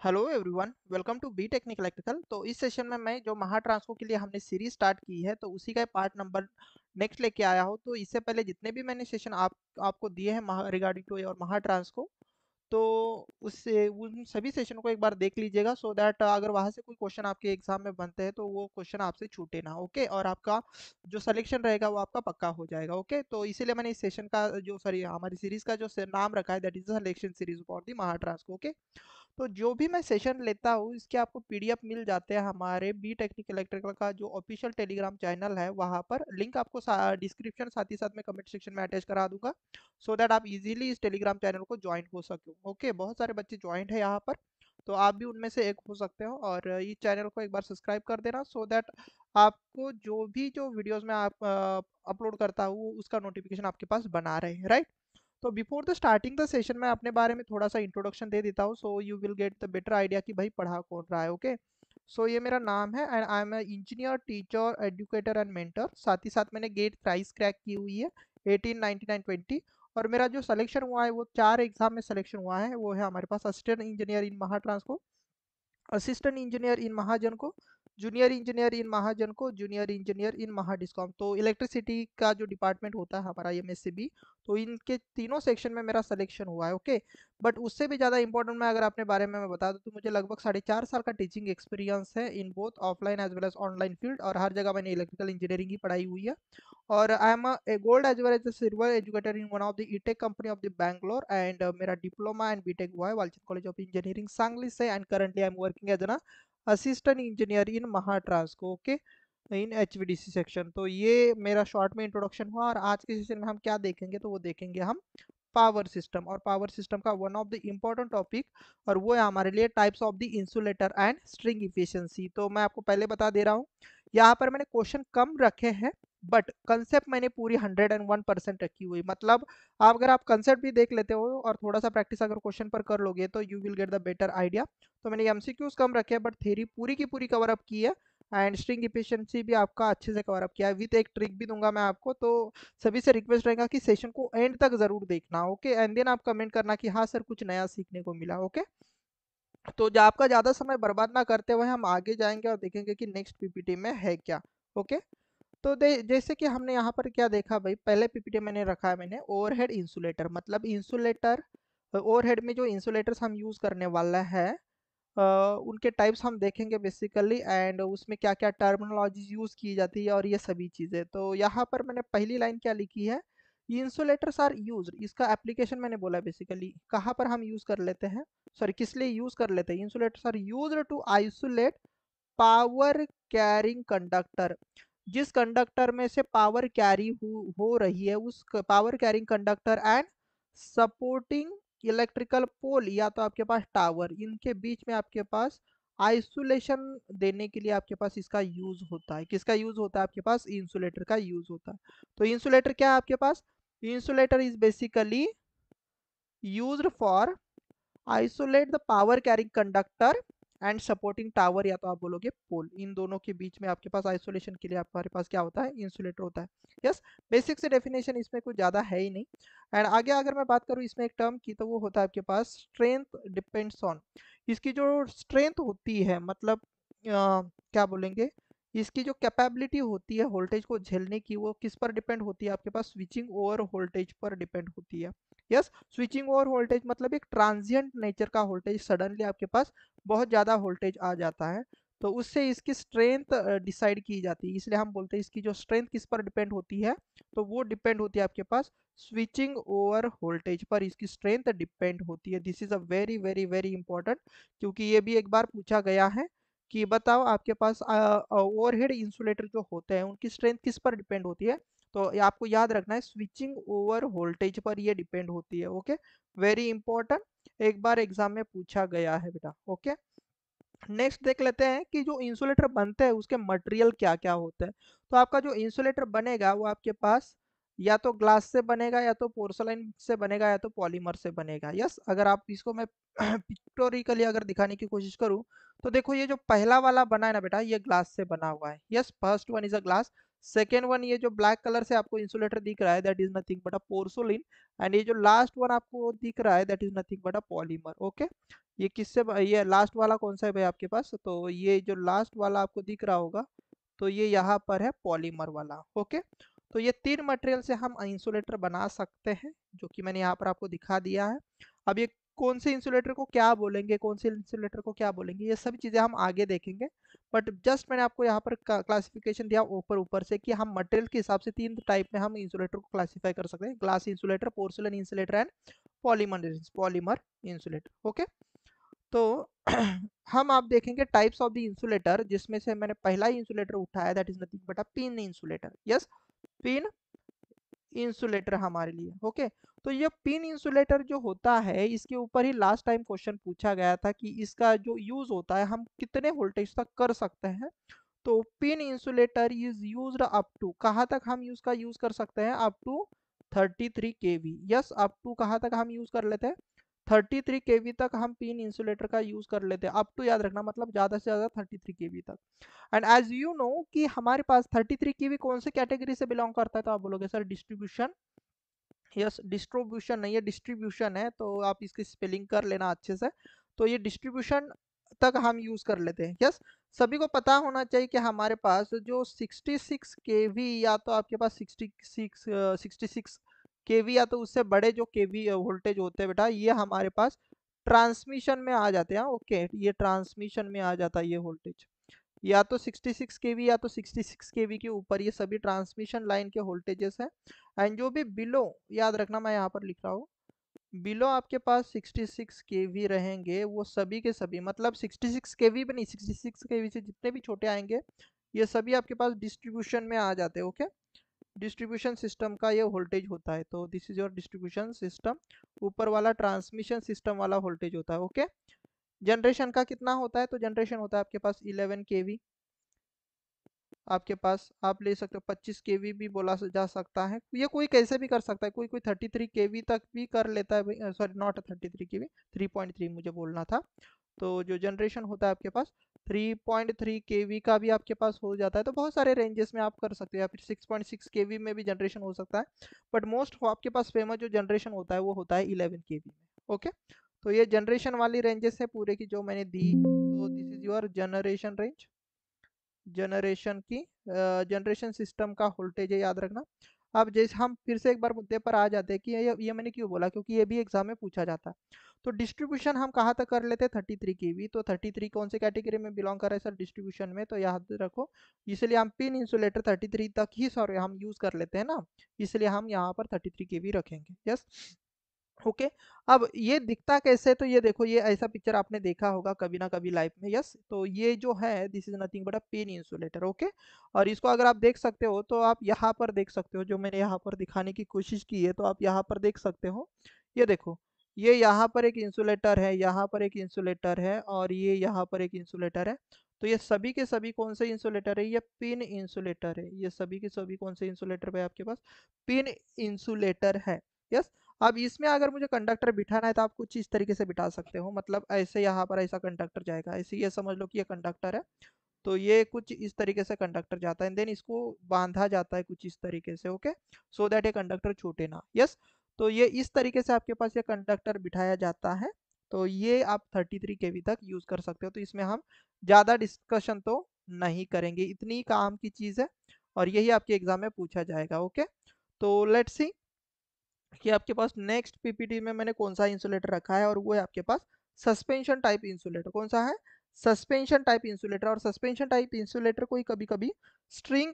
Hello everyone, welcome to B technical electrical. तो इस session में मैं जो महा ट्रांसको के लिए हमने सीरीज स्टार्ट की है तो उसी का पार्ट नंबर नेक्स्ट लेके आया हूँ। तो इससे पहले जितने भी मैंने सेशन आपको दिए हैं महा रिगार्डिंग टू और महा ट्रांसको, तो उससे उन सभी सेशन को एक बार देख लीजिएगा सो दैट अगर वहां से कोई क्वेश्चन आपके एग्जाम में बनते हैं तो वो क्वेश्चन आपसे छूटे ना। ओके, और आपका जो सिलेक्शन रहेगा वो आपका पक्का हो जाएगा। ओके, तो इसीलिए मैंने इस सेशन का जो सॉरी हमारी सीरीज का जो नाम रखा है that is selection series for the महा ट्रांसको। ओके, तो जो भी मैं सेशन लेता हूँ इसके आपको पीडीएफ मिल जाते हैं हमारे बी टेक्निकल इलेक्ट्रिकल का जो ऑफिशियल टेलीग्राम चैनल है वहाँ पर। लिंक आपको डिस्क्रिप्शन साथ ही साथ में कमेंट सेक्शन में अटैच करा दूंगा सो दैट आप इजीली इस टेलीग्राम चैनल को ज्वाइन हो सको। ओके, बहुत सारे बच्चे ज्वाइंट है यहाँ पर, तो आप भी उनमें से एक हो सकते हो। और इस चैनल को एक बार सब्सक्राइब कर देना सो दैट आपको जो वीडियोस में आप अपलोड करता हूँ उसका नोटिफिकेशन आपके पास बना रहे, राइट। तो before the starting the session मैं अपने बारे में थोड़ा सा इंट्रोडक्शन दे देता हूँ so you will get the better idea कि भाई पढ़ा कौन रहा है। ओके, सो ये मेरा नाम है and I am a engineer teacher educator and mentor. साथ ही साथ मैंने गेट प्राइस क्रैक की हुई है 18, 99, 20। और मेरा जो सिलेक्शन हुआ है वो 4 एग्जाम में सिलेक्शन हुआ है। वो है हमारे पास assistant engineer in Mahatransco, assistant engineer in महाजन को, जूनियर इंजीनियर इन महाजन को, जूनियर इंजीनियर इन महाडिस्कॉम। तो इलेक्ट्रिसिटी का जो डिपार्टमेंट होता है हमारा एमएससीबी, तो इनके तीनों सेक्शन में मेरा सिलेक्शन हुआ है। ओके, बट उससे भी ज़्यादा इंपॉर्टेंट मैं अगर अपने बारे में मैं बता दूं तो मुझे लगभग 4.5 साल का टीचिंग एक्सपीरियंस है in both offline as well as online field, और हर जगह मैंने इलेक्ट्रिकल इंजीनियरिंग ही पढ़ाई हुई है। और I am a gold as well as a silver educator in one of the E-Tech company of the Bangalore, and मेरा डिप्लोमा एंड बीटेक हुआ है Walchand college of engineering Sangli से, and currently I am working as an assistant engineer in Mahatransco. Okay, in HVDC section. तो ये मेरा short में introduction हुआ, और आज के सेशन में हम क्या देखेंगे तो वो देखेंगे हम पावर सिस्टम, और पावर सिस्टम का one of the important topic, और वो है हमारे लिए types of the insulator and string efficiency. तो मैं आपको पहले बता दे रहा हूँ, यहाँ पर मैंने क्वेश्चन कम रखे हैं बट कंसेप्ट मैंने पूरी 101% रखी हुई। मतलब आप अगर आप कंसेप्ट भी देख लेते हो और थोड़ा सा प्रैक्टिस अगर क्वेश्चन पर कर लोगे तो you will get the better idea. तो मैंने एमसीक्यूज कम रखे हैं बट थ्योरी पूरी की पूरी कवर अप की है, एंड स्ट्रिंग इफिशियंसी भी आपका अच्छे से कवर अप किया है। विथ एक ट्रिक भी दूंगा मैं आपको, तो सभी से रिक्वेस्ट रहेगा कि सेशन को एंड तक जरूर देखना। ओके, एंड देन आप कमेंट करना कि हाँ सर कुछ नया सीखने को मिला। ओके, तो जो आपका ज़्यादा समय बर्बाद ना करते हुए हम आगे जाएंगे और देखेंगे कि नेक्स्ट पीपीटी में है क्या। ओके, तो जैसे कि हमने यहाँ पर क्या देखा भाई, पहले पीपीटी मैंने रखा है मैंने ओवरहेड इंसुलेटर। मतलब इंसुलेटर ओवरहेड में जो इंसुलेटर्स हम यूज़ करने वाला है उनके टाइप्स हम देखेंगे बेसिकली, एंड उसमें क्या क्या टर्मिनोलॉजी यूज़ की जाती है और ये सभी चीज़ें। तो यहाँ पर मैंने पहली लाइन क्या लिखी है, इंसुलेटर्स आर यूज्ड। इसका एप्लीकेशन मैंने बोला बेसिकली कहाँ पर हम यूज़ कर लेते हैं, सॉरी किस लिए यूज़ कर लेते हैं। Insulators are used to isolate power carrying conductor. जिस कंडक्टर में से पावर कैरी हो रही है उस power carrying conductor and supporting electrical pole या तो आपके पास टावर, इनके बीच में आपके पास आइसोलेशन देने के लिए आपके पास इसका यूज होता है। किसका यूज होता है आपके पास, इंसुलेटर का यूज होता है। तो इंसुलेटर क्या है आपके पास, insulator is basically used for isolate the power carrying conductor and supporting tower या तो आप बोलोगे पोल। इन दोनों के बीच में आपके पास आइसोलेशन के लिए हमारे पास क्या होता है, इंसुलेटर होता है। यस, बेसिक से डेफिनेशन इसमें कुछ ज़्यादा है ही नहीं। एंड आगे अगर मैं बात करूँ इसमें एक टर्म की तो वो होता है आपके पास स्ट्रेंथ डिपेंड्स ऑन। इसकी जो स्ट्रेंथ होती है मतलब क्या बोलेंगे, इसकी जो कैपेबिलिटी होती है वोल्टेज को झेलने की वो किस पर डिपेंड होती है आपके पास, स्विचिंग ओवर वोल्टेज पर डिपेंड होती है। यस, स्विचिंग ओवर वोल्टेज मतलब एक ट्रांजिएंट नेचर का वोल्टेज, सडनली आपके पास बहुत ज़्यादा वोल्टेज आ जाता है तो उससे इसकी स्ट्रेंथ डिसाइड की जाती है। इसलिए हम बोलते हैं इसकी जो स्ट्रेंथ किस पर डिपेंड होती है, तो वो डिपेंड होती है आपके पास स्विचिंग ओवर वोल्टेज पर इसकी स्ट्रेंथ डिपेंड होती है। This is a very very very important, क्योंकि ये भी एक बार पूछा गया है कि बताओ आपके पास ओवरहेड इंसुलेटर जो होते हैं उनकी स्ट्रेंथ किस पर डिपेंड होती है। तो ये आपको याद रखना है स्विचिंग ओवर वोल्टेज पर ये डिपेंड होती है। ओके, वेरी इंपॉर्टेंट, एक बार एग्जाम में पूछा गया है बेटा। ओके, नेक्स्ट देख लेते हैं कि जो इंसुलेटर बनते हैं उसके मटेरियल क्या क्या होते हैं। तो आपका जो इंसुलेटर बनेगा वो आपके पास या तो ग्लास से बनेगा या तो पोर्सलाइन से बनेगा या तो पॉलीमर से बनेगा। यस, अगर आप इसको मैं पिक्टोरिकली अगर दिखाने की कोशिश करूं तो देखो ये जो पहला वाला बना है ना बेटा ये ग्लास से बना हुआ है। Yes, first one is a glass, second one ये जो ब्लैक कलर से आपको इंसुलेटर दिख रहा है that is nothing but a porcelain, and ये जो लास्ट वन आपको दिख रहा है that is nothing but a polymer. Okay, ये किससे ये लास्ट वाला कौन सा है भाई आपके पास, तो ये जो लास्ट वाला आपको दिख रहा होगा तो ये यहाँ पर है पॉलीमर वाला। ओके, तो ये तीन मटेरियल से हम इंसुलेटर बना सकते हैं जो कि मैंने यहाँ पर आपको दिखा दिया है। अब ये कौन से इंसुलेटर को क्या बोलेंगे, कौन से इंसुलेटर को क्या बोलेंगे, ये सभी चीज़ें हम आगे देखेंगे। बट जस्ट मैंने आपको यहाँ पर क्लासिफिकेशन दिया ऊपर ऊपर से कि हम मटेरियल के हिसाब से तीन टाइप में हम इंसुलेटर को क्लासीफाई कर सकते हैं, glass insulator, porcelain insulator and polymer insulator. Okay, तो हम आप देखेंगे टाइप्स ऑफ द इंसुलेटर, जिसमें से मैंने पहला ही इंसुलेटर उठाया that is nothing but a pin insulator. Yes, pin insulator हमारे लिए। ओके, तो ये पिन इंसुलेटर जो होता है इसके ऊपर ही लास्ट टाइम क्वेश्चन पूछा गया था कि इसका जो यूज होता है हम कितने वोल्टेज तक कर सकते हैं। तो pin insulator is used up to, कहाँ तक हम यूज कर सकते हैं, up to 33 KV. Yes, up to कहाँ तक हम यूज कर लेते हैं, 33 केवी तक हम पिन इंसुलेटर का यूज कर लेते हैं। अप टू याद रखना, मतलब ज्यादा से ज्यादा 33 केवी तक। एंड एज यू नो कि हमारे पास 33 केवी कौन से कैटेगरी से बिलोंग करता है, तो आप बोलोगे सर डिस्ट्रीब्यूशन। यस, डिस्ट्रीब्यूशन नहीं है, डिस्ट्रीब्यूशन है, तो आप इसकी स्पेलिंग कर लेना अच्छे से। तो ये डिस्ट्रीब्यूशन तक हम यूज कर लेते हैं। यस, सभी को पता होना चाहिए कि हमारे पास जो 66 केवी या तो आपके पास 66 केवी या तो उससे बड़े जो केवी वोल्टेज होते हैं बेटा, ये हमारे पास ट्रांसमिशन में आ जाते हैं। ओके, ये ट्रांसमिशन में आ जाता है ये वोल्टेज, या तो 66 केवी या तो 66 केवी के ऊपर, ये सभी ट्रांसमिशन लाइन के वोल्टेजेस हैं। एंड जो भी बिलो, याद रखना मैं यहाँ पर लिख रहा हूँ, बिलो आपके पास 66 केवी रहेंगे वो सभी के सभी, मतलब 66 केवी भी नहीं, 66 केवी से जितने भी छोटे आएंगे ये सभी आपके पास डिस्ट्रीब्यूशन में आ जाते हैं। ओके, डिस्ट्रीब्यूशन सिस्टम का ये वोल्टेज होता है, तो this is your distribution system. ऊपर वाला ट्रांसमिशन सिस्टम वाला वोल्टेज होता है। ओके, जनरेशन का कितना होता है, तो जनरेशन होता है आपके पास 11 केवी। आपके पास आप ले सकते हो 25 केवी भी बोला जा सकता है, ये कोई कैसे भी कर सकता है, कोई कोई 33 केवी तक भी कर लेता है, सॉरी नॉट 33 केवी, 3.3 मुझे बोलना था। तो जो जनरेशन होता है आपके पास 3.3 केवी का भी आपके पास हो जाता है, तो बहुत सारे रेंजेस में आप कर सकते हो, या फिर 6.6 केवी में भी जनरेशन हो सकता है। बट मोस्ट आपके पास फेमस जो जनरेशन होता है वो होता है 11 केवी में। ओके, तो ये जनरेशन वाली रेंजेस है पूरे की जो मैंने दी, तो this is your generation range, generation की जनरेशन सिस्टम का वोल्टेज है, याद रखना। अब जैसे हम फिर से एक बार मुद्दे पर आ जाते हैं कि ये मैंने क्यों बोला, क्योंकि ये भी एग्जाम में पूछा जाता है। तो डिस्ट्रीब्यूशन हम कहाँ तक कर लेते हैं, 33 केवी, तो 33 कौन से कैटेगरी में बिलोंग कर रहा है सर, डिस्ट्रीब्यूशन में, तो याद रखो। इसलिए हम पिन इंसुलेटर 33 तक ही सॉरी हम यूज कर लेते हैं ना, इसलिए हम यहाँ पर 33 केवी रखेंगे। यस, ओके, अब ये दिखता कैसे, तो ये देखो, ये ऐसा पिक्चर आपने देखा होगा कभी ना कभी लाइफ में। यस, तो ये जो है this is nothing but a pin insulator. Okay, और इसको अगर आप देख सकते हो तो आप यहाँ पर देख सकते हो, जो मैंने यहाँ पर दिखाने की कोशिश की है, तो आप यहाँ पर देख सकते हो। ये देखो, ये यहाँ पर एक इंसुलेटर है, यहाँ पर एक इंसुलेटर है, और ये यहाँ पर एक इंसुलेटर है। तो ये सभी के सभी कौन से इंसुलेटर है, ये पिन इंसुलेटर है। ये सभी के सभी कौन से इंसुलेटर है आपके पास, पिन इंसुलेटर है। यस, अब इसमें अगर मुझे कंडक्टर बिठाना है तो आप कुछ इस तरीके से बिठा सकते हो, मतलब ऐसे यहाँ पर ऐसा कंडक्टर जाएगा, ऐसे ये समझ लो कि ये कंडक्टर है, तो ये कुछ इस तरीके से कंडक्टर जाता है, देन इसको बांधा जाता है कुछ इस तरीके से। ओके, सो दैट ये कंडक्टर छूटे ना। यस, तो ये इस तरीके से आपके पास ये कंडक्टर बिठाया जाता है, तो ये आप 33 केवी तक यूज कर सकते हो। तो इसमें हम ज्यादा डिस्कशन तो नहीं करेंगे, इतनी काम की चीज है, और यही आपके एग्जाम में पूछा जाएगा। ओके, तो लेट्स सी कि आपके पास नेक्स्ट पीपीटी में मैंने कौन सा इंसुलेटर रखा है, और वो है आपके पास सस्पेंशन टाइप इंसुलेटर। कौन सा है, सस्पेंशन टाइप इंसुलेटर। और सस्पेंशन टाइप इंसुलेटर को ही कभी कभी स्ट्रिंग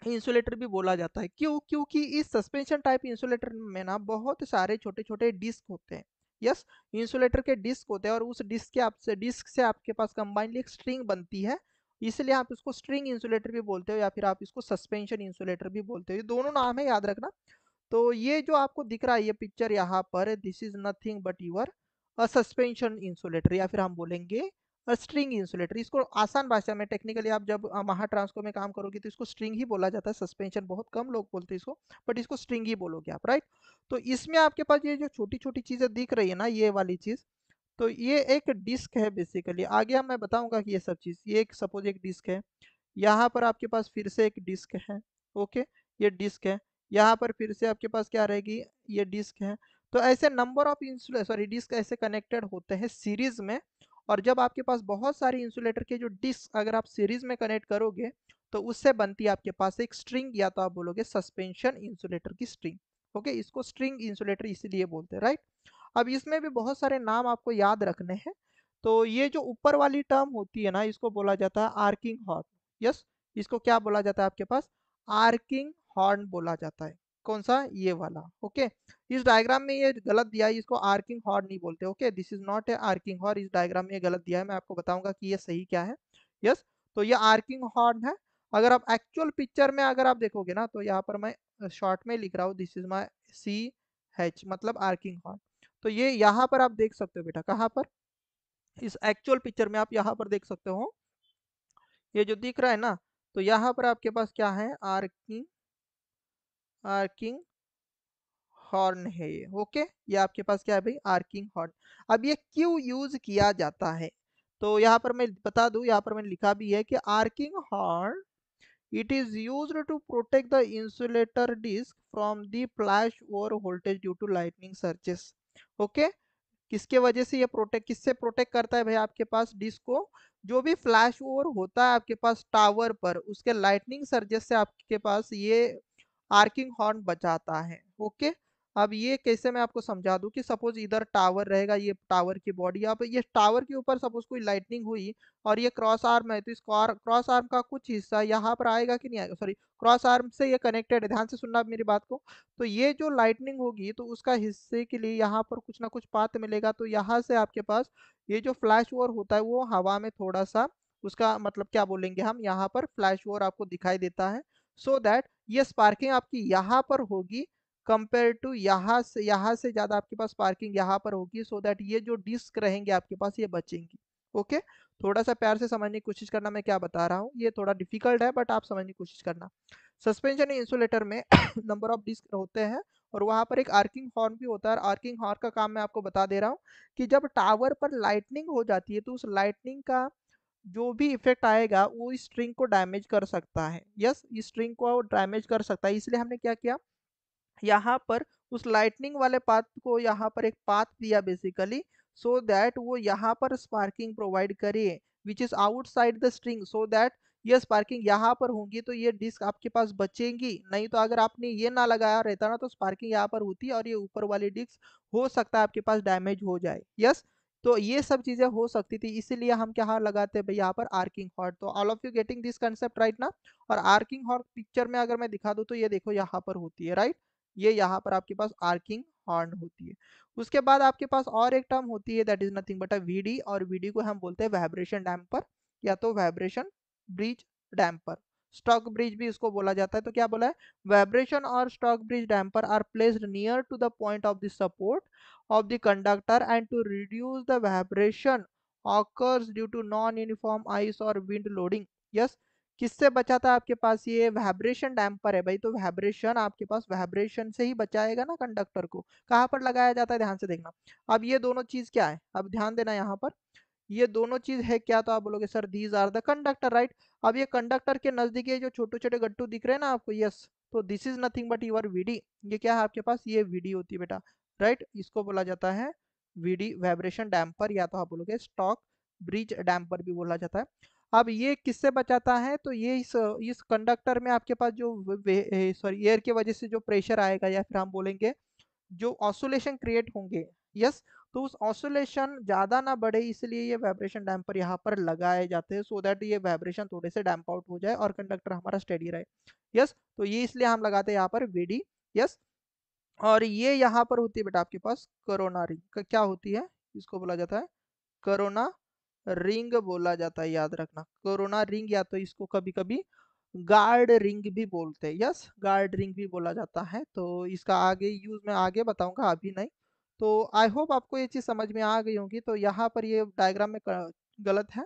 इंसुलेटर भी बोला जाता है। क्यों, क्योंकि इस सस्पेंशन टाइप इंसुलेटर में ना बहुत सारे छोटे छोटे डिस्क होते हैं। यस, इंसुलेटर के डिस्क होते हैं, और उस डिस्क से आपके पास कंबाइनली एक स्ट्रिंग बनती है, इसलिए आप इसको स्ट्रिंग इंसुलेटर भी बोलते हो, या फिर आप इसको सस्पेंशन इंसुलेटर भी बोलते हो। ये दोनों नाम है, याद रखना। तो ये जो आपको दिख रहा है ये पिक्चर यहाँ पर, this is nothing but you're a suspension insulator, या फिर हम बोलेंगे स्ट्रिंग इंसुलेटर। इसको आसान भाषा में टेक्निकली आप जब महा ट्रांसको में काम करोगे तो इसको स्ट्रिंग ही बोला जाता है, सस्पेंशन बहुत कम लोग बोलते हैं इसको, बट इसको स्ट्रिंग ही बोलोगे आप, राइट। तो इसमें आपके पास ये जो छोटी छोटी चीजें दिख रही है ना, ये वाली चीज, तो ये एक डिस्क है बेसिकली। आगे मैं बताऊंगा कि ये सब चीज, ये एक सपोज एक डिस्क है, यहाँ पर आपके पास फिर से एक डिस्क है। ओके, ये डिस्क है। यहाँ पर फिर से आपके पास क्या रहेगी, ये डिस्क है। तो ऐसे नंबर ऑफ डिस्क ऐसे कनेक्टेड होते हैं सीरीज में। और जब आपके पास बहुत सारे इंसुलेटर के जो डिस्क अगर आप सीरीज में कनेक्ट करोगे तो उससे बनती है आपके पास एक स्ट्रिंग, या तो आप बोलोगे सस्पेंशन इंसुलेटर की स्ट्रिंग। ओके, इसको स्ट्रिंग इंसुलेटर इसीलिए बोलते हैं, राइट। अब इसमें भी बहुत सारे नाम आपको याद रखने हैं। तो ये जो ऊपर वाली टर्म होती है ना, इसको बोला जाता है आर्किंग हॉर्न। यस, इसको क्या बोला जाता है आपके पास, आर्किंग हॉर्न बोला जाता है। कौन सा, ये वाला। ओके, इस डायग्राम में ये गलत दिया है, इसको आर्किंग हॉर्न नहीं बोलते। Okay, this is not a arcing horn, इस डायग्राम में ये गलत दिया है, मैं आपको बताऊंगा कि ये सही क्या है। यस, तो ये आर्किंग हॉर्न है। अगर आप एक्चुअल पिक्चर में अगर आप देखोगे ना, तो यहाँ पर मैं शॉर्ट में लिख रहा हूँ, दिस इज माई CH, मतलब आर्किंग हॉर्न। तो ये यहाँ पर आप देख सकते हो बेटा, कहाँ पर, इस एक्चुअल पिक्चर में आप यहाँ पर देख सकते हो, ये जो दिख रहा है ना, तो यहाँ पर आपके पास क्या है, आर्किंग आर्किंग हॉर्न है ये। ओके, ये आपके पास क्या है भाई, आर्किंग हॉर्न। अब ये क्यों यूज किया जाता है, तो यहाँ पर मैं बता दूं, यहाँ पर मैंने लिखा भी है कि arcing horn, it is used to protect the insulator disk from the flash over voltage due to lightning surges. Okay, किसके वजह से ये प्रोटेक्ट, किससे प्रोटेक्ट करता है भाई आपके पास डिस्क को, जो भी फ्लैश ओवर होता है आपके पास टावर पर, उसके लाइटनिंग सर्जेस से आपके पास ये आर्किंग हॉर्न बचाता है। ओके, अब ये कैसे मैं आपको समझा दूं कि सपोज इधर टावर रहेगा, ये टावर की बॉडी, अब ये टावर के ऊपर सपोज कोई लाइटनिंग हुई और ये क्रॉस आर्म है, तो इस क्रॉस आर्म का कुछ हिस्सा यहाँ पर आएगा कि नहीं आएगा, सॉरी, क्रॉस आर्म से ये कनेक्टेड है, ध्यान से सुनना मेरी बात को। तो ये जो लाइटनिंग होगी तो उसका हिस्से के लिए यहाँ पर कुछ ना कुछ पाथ मिलेगा, तो यहाँ से आपके पास ये जो फ्लैश ओवर होता है वो हवा में थोड़ा सा, उसका मतलब क्या बोलेंगे हम, यहाँ पर फ्लैश ओवर आपको दिखाई देता है। सो दैट ये स्पार्किंग आपकी यहाँ पर होगी, कंपेयर टू यहाँ से ज्यादा आपके पास स्पार्किंग यहाँ पर होगी, सो दैट ये जो डिस्क रहेंगे आपके पास ये बचेंगी। ओके, थोड़ा सा प्यार से समझने की कोशिश करना मैं क्या बता रहा हूँ, ये थोड़ा डिफिकल्ट है बट आप समझने की कोशिश करना। सस्पेंशन इंसुलेटर में नंबर ऑफ डिस्क होते हैं और वहां पर एक आर्किंग हॉर्न भी होता है। आर्किंग हॉर्न का काम मैं आपको बता दे रहा हूँ कि जब टावर पर लाइटनिंग हो जाती है तो उस लाइटनिंग का जो भी इफेक्ट आएगा वो इस स्ट्रिंग को डैमेज कर सकता है। यस, इस स्ट्रिंग को डैमेज कर सकता है, इसलिए हमने क्या किया, यहाँ पर उस लाइटनिंग वाले पाथ को यहाँ पर एक पाथ दिया बेसिकली, सो दैट वो यहाँ पर स्पार्किंग प्रोवाइड करे which is outside the string, so that ये स्पार्किंग यहाँ पर होंगी तो ये डिस्क आपके पास बचेंगी। नहीं तो अगर आपने ये ना लगाया रहता ना तो स्पार्किंग यहाँ पर होती और ये ऊपर वाली डिस्क हो सकता है आपके पास डैमेज हो जाए। यस, तो ये सब चीजें हो सकती थी, इसीलिए हम क्या लगाते हैं भाई यहाँ पर आर्किंग हॉर्न। तो all of you getting this concept right ना। और आर्किंग हॉर्न पिक्चर में अगर मैं दिखा दूं तो ये देखो यहाँ पर होती है, राइट, ये यहाँ पर आपके पास आर्किंग हॉर्न होती है। उसके बाद आपके पास और एक टर्म होती है that is nothing but a VD, और VD को हम बोलते हैं वाइब्रेशन डैम्पर या तो vibration bridge damper, stock bridge भी इसको बोला जाता है। तो क्या बोला है, वाइब्रेशन और stock bridge damper are placed near to the point of the support of the conductor and to reduce the vibration occurs due to non-uniform ice or wind loading. yes, किससे बचाता है आपके पास, ये वाइब्रेशन डैम्पर है भाई। तो vibration आपके पास vibration से ही बचाएगा ना कंडक्टर को। कहाँ पर लगाया जाता है, ध्यान से देखना। अब ये दोनों चीज क्या है, अब ध्यान देना यहाँ पर, ये दोनों चीज है क्या, तो आप बोलोगे sir these are the conductor, right. अब ये कंडक्टर के नजदीक ये जो छोटे छोटे गट्टू दिख रहे हैं ना आपको, यस, तो this is nothing but your VD। ये क्या है आपके पास, ये VD होती है बेटा, राइट। इसको बोला जाता है VD, वाइब्रेशन डैम्पर, या तो आप बोलोगे स्टॉक ब्रिज डैम्पर भी बोला जाता है। अब ये किससे बचाता है, तो ये इस कंडक्टर में आपके पास जो सॉरी एयर की वजह से जो प्रेशर आएगा, या फिर हम बोलेंगे जो ऑसोलेशन क्रिएट होंगे, यस, तो उस ऑसोलेशन ज्यादा ना बढ़े, इसलिए ये वाइब्रेशन डैम्पर यहाँ पर लगाए जाते हैं, सो दैट ये वाइब्रेशन थोड़े से डैम्प आउट हो जाए और कंडक्टर हमारा स्टेडी रहे। यस, तो ये इसलिए हम लगाते हैं यहाँ पर VD। यस, और ये यहाँ पर होती है बेटा आपके पास कोरोना रिंग, क्या होती है, इसको बोला जाता है कोरोना रिंग बोला जाता है, याद रखना कोरोना रिंग, या तो इसको कभी कभी गार्ड रिंग भी बोलते हैं। यस, गार्ड रिंग भी बोला जाता है। तो इसका आगे यूज मैं आगे बताऊंगा, अभी नहीं। तो आई होप आपको ये चीज समझ में आ गई होगी। तो यहाँ पर ये डायग्राम में गलत है।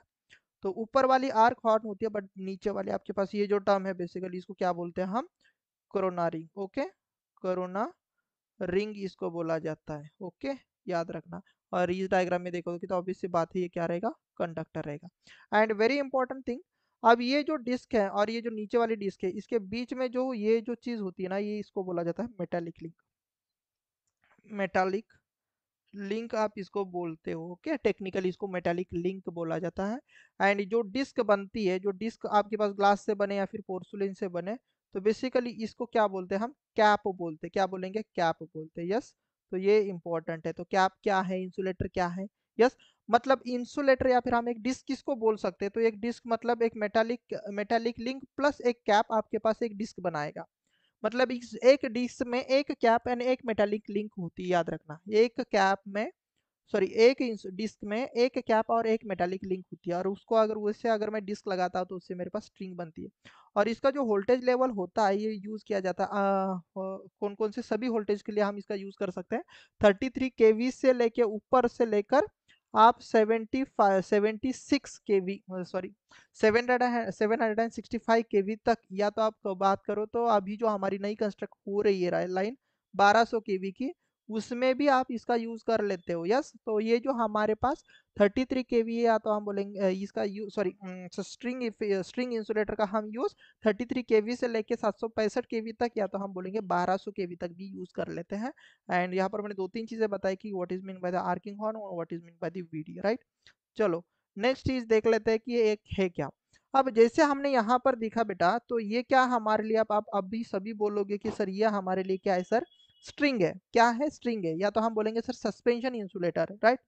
तो ऊपर वाली आर्क हॉर्न होती है बट नीचे वाले आपके पास ये जो टर्म है बेसिकली इसको क्या बोलते हैं हम, corona ring. Okay, corona ring इसको बोला जाता है। ओके, याद रखना। और इस डायग्राम में देखोगे तो ऑब्वियस सी बात है, ये क्या रहेगा, कंडक्टर रहेगा। एंड वेरी इंपॉर्टेंट थिंग, अब ये जो डिस्क है और ये जो नीचे वाली डिस्क है, इसके बीच में जो ये जो चीज होती है ना, ये इसको बोला जाता है मेटालिक लिंक। मेटालिक लिंक आप इसको बोलते हो, ओके। टेक्निकली इसको मेटालिक लिंक बोला जाता है। एंड जो डिस्क बनती है, जो डिस्क आपके पास ग्लास से बने या फिर पोर्सुलिन से बने, तो बेसिकली इसको क्या बोलते हैं हम? कैप बोलते हैं। क्या बोलेंगे? कैप बोलते हैं, यस। तो ये इंपॉर्टेंट है। तो कैप क्या है, इंसुलेटर क्या है? यस। मतलब इंसुलेटर या फिर हम एक डिस्क किसको बोल सकते हैं? तो एक डिस्क मतलब एक मेटालिक मेटालिक लिंक प्लस एक कैप आपके पास एक डिस्क बनाएगा। मतलब इस एक डिस्क में एक कैप एंड एक मेटालिक लिंक होती है, याद रखना। एक कैप में, सॉरी, एक डिस्क में एक कैप और एक मेटालिक लिंक होती है, और उसको अगर उससे अगर मैं डिस्क लगाता हूँ तो उससे मेरे पास स्ट्रिंग बनती है। और इसका जो वोल्टेज लेवल होता है, ये यूज किया जाता है कौन कौन से सभी वोल्टेज के लिए हम इसका यूज कर सकते हैं। 33 kV से लेके ऊपर से लेकर आप 76 kV, सॉरी, 765 kV तक। या तो आप बात करो तो अभी जो हमारी नई कंस्ट्रक्ट हो रही है लाइन 1200 kV की, उसमें भी आप इसका यूज कर लेते हो, यस। तो ये जो हमारे पास 33 kV है, या तो हम बोलेंगे इसका यूज, सॉरी, स्ट्रिंग इंसुलेटर का हम यूज 33 kV से लेके 765 kV तक, या तो हम बोलेंगे 1200 kV तक भी यूज कर लेते हैं। एंड यहाँ पर मैंने दो तीन चीजें बताई कि what is mean by the arcing horn और what is mean by the VD, right. चलो, नेक्स्ट चीज देख लेते हैं कि ये एक है क्या। अब जैसे हमने यहाँ पर देखा बेटा, तो ये क्या हमारे लिए, आप अभी सभी बोलोगे कि सर ये हमारे लिए क्या है सर? स्ट्रिंग है। क्या है? स्ट्रिंग है, या तो हम बोलेंगे सर सस्पेंशन इंसुलेटर, राइट।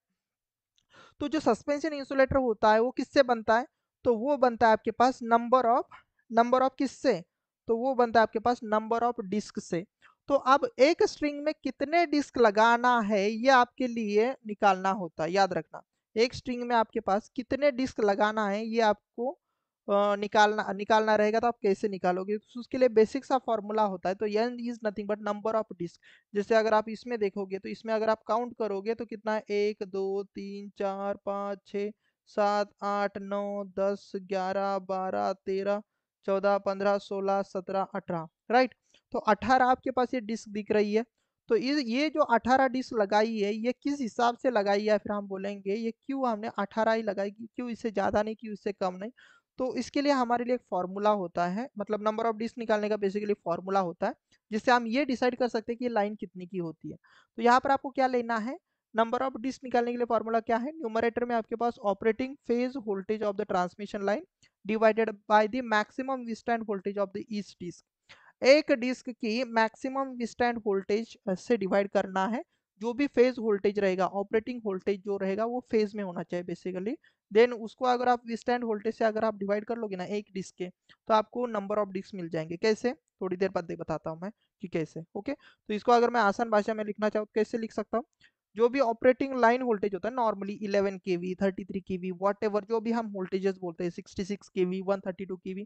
तो जो सस्पेंशन इंसुलेटर होता है वो किससे बनता है? तो वो बनता है आपके पास नंबर ऑफ किससे? तो वो बनता है आपके पास नंबर ऑफ डिस्क से। तो अब एक स्ट्रिंग में कितने डिस्क लगाना है, ये आपके लिए निकालना होता है, याद रखना। एक स्ट्रिंग में आपके पास कितने डिस्क लगाना है, ये आपको निकालना निकालना रहेगा। तो आप कैसे निकालोगे? तो उसके लिए बेसिक सा फॉर्मूला होता है। तो n is nothing but number of disc. जैसे अगर आप इसमें देखोगे, तो इसमें अगर आप काउंट करोगे तो कितना है? 1 2 3 4 5 6 7 8 9 10 11 12 13 14 15 16 17 18, राइट। तो 18 आपके पास ये डिस्क दिख रही है। तो ये जो 18 डिस्क लगाई है, ये किस हिसाब से लगाई है? फिर हम बोलेंगे ये क्यों हमने 18 ही लगाई, क्यों इससे ज्यादा नहीं, क्यों इससे कम नहीं? तो इसके लिए हमारे लिए एक फॉर्मूला होता है, मतलब नंबर ऑफ डिस्क निकालने का बेसिकली फॉर्मूला होता है, जिससे हम ये डिसाइड कर सकते हैं कि ये लाइन कितनी की होती है। तो यहाँ पर आपको क्या लेना है? नंबर ऑफ डिस्क निकालने के लिए फॉर्मूला क्या है? न्यूमरेटर में आपके पास operating phase voltage of the transmission line divided by the maximum withstand voltage of the each disc. एक डिस्क की मैक्सिमम विथस्टैंड वोल्टेज से डिवाइड करना है। जो भी फेज वोल्टेज रहेगा, ऑपरेटिंग वोल्टेज जो रहेगा वो फेज में होना चाहिए बेसिकली। देन उसको अगर आप विथस्टैंड वोल्टेज से अगर आप डिवाइड कर लोगे ना एक डिस्क के, तो आपको नंबर ऑफ डिस्क मिल जाएंगे। कैसे? थोड़ी देर बाद बताता हूँ मैं कि कैसे, ओके। तो इसको अगर मैं आसान भाषा में लिखना चाहूँ तो कैसे लिख सकता हूँ? जो भी ऑपरेटिंग लाइन वोल्टेज होता है normally 11 kV, 33 kV, what ever जो भी हम वोल्टेजेस बोलते हैं, 66 kV, 132 kV,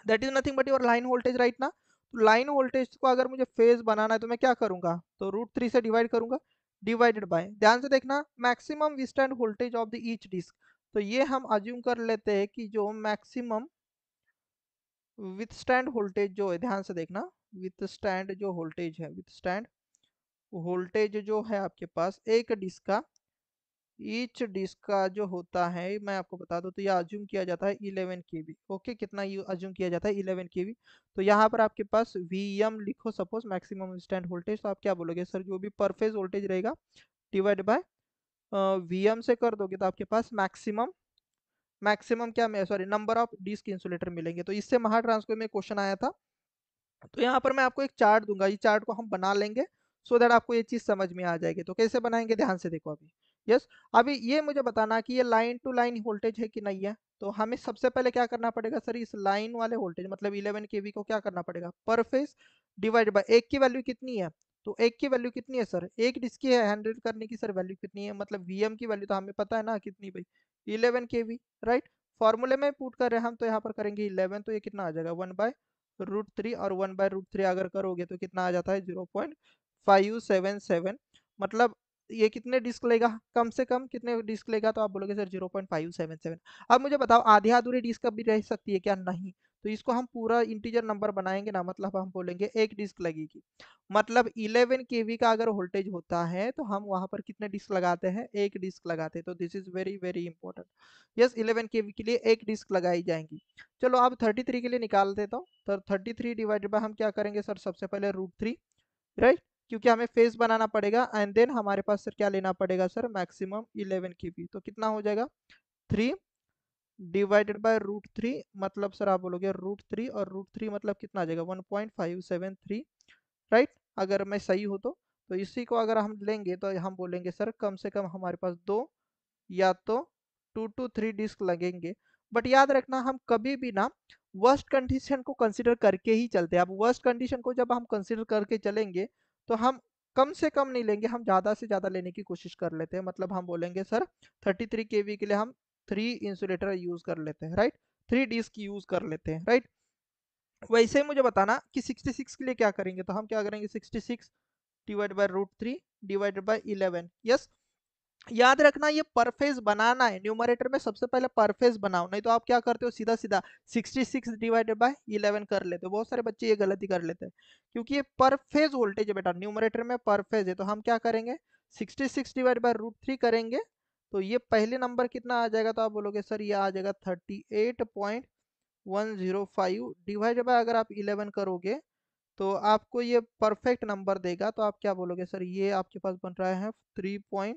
that is nothing but your line voltage, right ना। तो लाइन वोल्टेज को अगर मुझे फेज बनाना है तो मैं क्या करूंगा? तो √3 से डिवाइड करूंगा, डिवाइडेड बाय, ध्यान से देखना, maximum withstand voltage of the each disc. तो ये हम अज्यूम कर लेते हैं कि जो मैक्सिमम विथस्टैंड वोल्टेज जो है, ध्यान से देखना, विथस्टैंड जो वोल्टेज है, विथस्टैंड वोल्टेज जो है आपके पास एक डिस्क का, ईच डिस्क का जो होता है, मैं आपको बता दूं, तो यह अज्यूम किया जाता है 11 kV, ओके। कितना ये अज्यूम किया जाता है? 11 kV। तो यहाँ पर आपके पास Vm लिखो, सपोज मैक्सिमम इंस्टेंट वोल्टेज। तो आप क्या बोलोगे? सर जो भी पर फेज वोल्टेज रहेगा डिवाइड बाय Vm से कर दोगे, तो आपके पास मैक्सिमम मैक्सिमम क्या, मैं sorry, number of disc insulator मिलेंगे। तो इससे महा ट्रांसफर में क्वेश्चन आया था। तो यहाँ पर मैं आपको एक चार्ट दूंगा, इस चार्ट को हम बना लेंगे सो दैट आपको ये चीज समझ में आ जाएगी। तो कैसे बनाएंगे? ध्यान से देखो अभी। यस। अभी ये मुझे बताना कि ये लाइन टू लाइन वोल्टेज है कि नहीं है। तो हमें सबसे पहले क्या करना पड़ेगा सर? इस लाइन वाले वोल्टेज मतलब 11 kV को क्या करना पड़ेगा? पर फेज डिवाइड बाय, एक की वैल्यू कितनी है? तो एक की वैल्यू कितनी है सर? एक डिस्क की है, 100 करने की सर वैल्यू कितनी है? मतलब Vm की वैल्यू तो हमें पता है ना कितनी भाई, 11 kV, राइट। फॉर्मूले में पुट कर रहे हैं हम, तो यहाँ पर करेंगे 11, तो ये कितना आ जाएगा? 1/√3, और 1/√3 अगर करोगे तो कितना आ जाता है? 0.577। मतलब ये कितने डिस्क लेगा? कम से कम कितने डिस्क लेगा? तो आप बोलोगे सर 0.577। अब मुझे बताओ, आधी अधूरी डिस्क भी रह सकती है क्या? नहीं। तो इसको हम पूरा इंटीजर नंबर बनाएंगे ना, मतलब हम बोलेंगे एक डिस्क लगेगी। मतलब 11 केवी का अगर वोल्टेज होता है तो हम वहां पर कितने डिस्क लगाते हैं, एक डिस्क लगाते हैं। तो this is very very important. Yes, 11 केवी के लिए एक डिस्क लगाई जाएंगी। चलो अब 33 के लिए निकाल देता हूँ। तो 33 डिवाइडेड बाय हम क्या करेंगे सर, सबसे पहले √3, राइट, क्योंकि हमें फेस बनाना पड़ेगा। एंड देन हमारे पास सर क्या लेना पड़ेगा सर, मैक्सिमम 11 केवी। तो कितना हो जाएगा, 3 डिवाइडेड बाय √3, मतलब सर आप बोलोगे √3, और √3 मतलब कितना आ जाएगा, 1.573, राइट, अगर मैं सही हूँ तो इसी को अगर हम लेंगे तो हम बोलेंगे सर कम से कम हमारे पास दो या तो 2 to 3 डिस्क लगेंगे। बट याद रखना, हम कभी भी ना वर्स्ट कंडीशन को कंसिडर करके ही चलते हैं। अब वर्स्ट कंडीशन को जब हम कंसिडर करके चलेंगे तो हम कम से कम नहीं लेंगे, हम ज़्यादा से ज़्यादा लेने की कोशिश कर लेते हैं। मतलब हम बोलेंगे सर 33 केवी के लिए हम 3 इंसुलेटर यूज़ कर लेते हैं, राइट, 3 डिस्क यूज़ कर लेते हैं, राइट। वैसे ही मुझे बताना कि 66 के लिए क्या करेंगे। तो हम क्या करेंगे, 66 divide by √3 divided by 11। Yes, याद रखना ये पर फेज बनाना है, न्यूमरेटर में सबसे पहले पर फेज बनाओ, नहीं तो आप क्या करते हो, सीधा सीधा 66 डिवाइडेड बाय 11 कर लेते हो। बहुत सारे बच्चे ये गलती कर लेते हैं, क्योंकि ये पर फेज वोल्टेज है बेटा, न्यूमरेटर में पर फेज है। तो हम क्या करेंगे, 66 डिवाइड बाय √3 करेंगे। तो ये पहले नंबर कितना आ जाएगा, तो आप बोलोगे सर ये आ जाएगा 38.105 डिवाइडेड बाय, अगर आप 11 करोगे तो आपको ये परफेक्ट नंबर देगा। तो आप क्या बोलोगे सर, ये आपके पास बन रहा है 3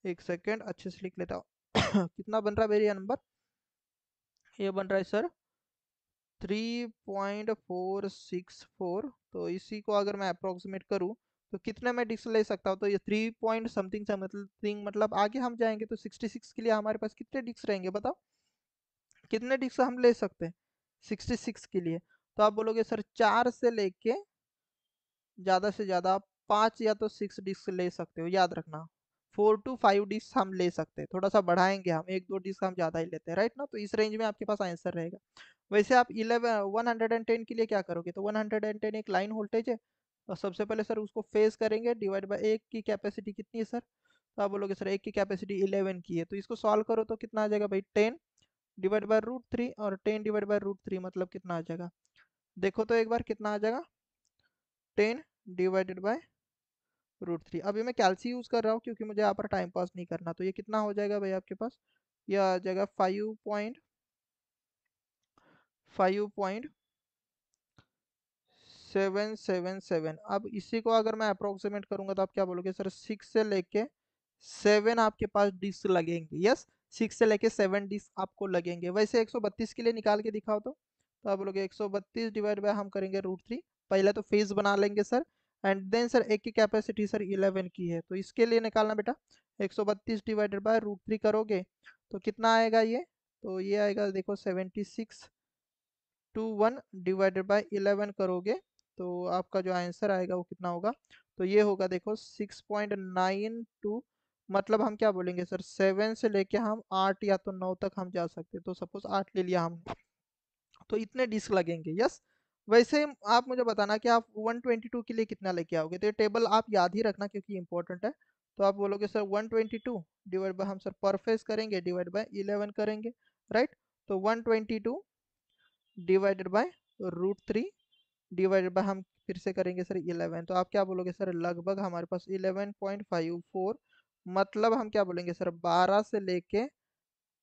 एक सेकेंड अच्छे से लिख लेता हूँ कितना बन रहा है मेरा नंबर, ये बन रहा है सर 3.464। तो इसी को अगर मैं अप्रोक्सीमेट करूँ तो कितने में डिस्क ले सकता हूँ, तो ये 3 पॉइंट समथिंग से मतलब आगे हम जाएंगे तो 66 के लिए हमारे पास कितने डिस्क रहेंगे बताओ, कितने डिस्क हम ले सकते हैं 66 के लिए। तो आप बोलोगे सर 4 से लेके ज़्यादा से ज़्यादा 5 या तो 6 डिस्क ले सकते हो। याद रखना 4 to 5 डिस्क हम ले सकते हैं, थोड़ा सा बढ़ाएंगे हम, 1 2 डिस्क हम ज़्यादा ही लेते हैं, राइट ना। तो इस रेंज में आपके पास आंसर रहेगा। वैसे आप 110 के लिए क्या करोगे, तो 110 एक लाइन वोल्टेज है। तो सबसे पहले सर उसको फेस करेंगे, डिवाइड बाय एक की कैपेसिटी कितनी है सर, तो आप बोलोगे सर एक की कैपेसिटी 11 की है। तो इसको सॉल्व करो तो कितना आ जाएगा भाई, 10 डिवाइड बाय √3, और 10 डिवाइड बाय √3 मतलब कितना आ जाएगा, देखो तो एक बार कितना आ जाएगा, 10 डिवाइडेड बाय √3। अभी मैं कैलसी यूज़ कर रहा हूँ क्योंकि मुझे यहाँ पर टाइम पास नहीं करना। तो ये कितना हो जाएगा भाई आपके पास, यह आ जाएगा 5.777। अब इसी को अगर मैं अप्रोक्सीमेट करूंगा तो आप क्या बोलोगे सर, 6 से लेके 7 आपके पास डिस्क लगेंगे। यस, 6 से लेके 7 डिस्क आपको लगेंगे। वैसे 132 के लिए निकाल के दिखाओ तो आप बोलोगे 132 डिवाइड बाय हम करेंगे √3, पहले तो फेज बना लेंगे सर। एंड देन सर एक की कैपेसिटी सर 11 की है, तो इसके लिए निकालना बेटा, 132 डिवाइडेड बाय √3 करोगे तो कितना आएगा ये, तो ये आएगा देखो 76.21 डिवाइडेड बाय 11 करोगे तो आपका जो आंसर आएगा वो कितना होगा, तो ये होगा देखो 6.92। मतलब हम क्या बोलेंगे सर, 7 से लेके हम 8 या तो 9 तक हम जा सकते हैं। तो सपोज 8 ले लिया हम, तो इतने डिस्क लगेंगे। यस, वैसे आप मुझे बताना कि आप 122 के लिए कितना लेके आओगे। तो ये टेबल आप याद ही रखना क्योंकि इंपॉर्टेंट है। तो आप बोलोगे सर 122 डिवाइड बाय, हम सर पर फेस करेंगे, डिवाइड बाय 11 करेंगे, राइट। तो 122 डिवाइडेड बाय √3 डिवाइडेड बाय हम फिर से करेंगे सर 11। तो आप क्या बोलोगे सर, लगभग हमारे पास 11.54, मतलब हम क्या बोलेंगे सर, 12 से लेके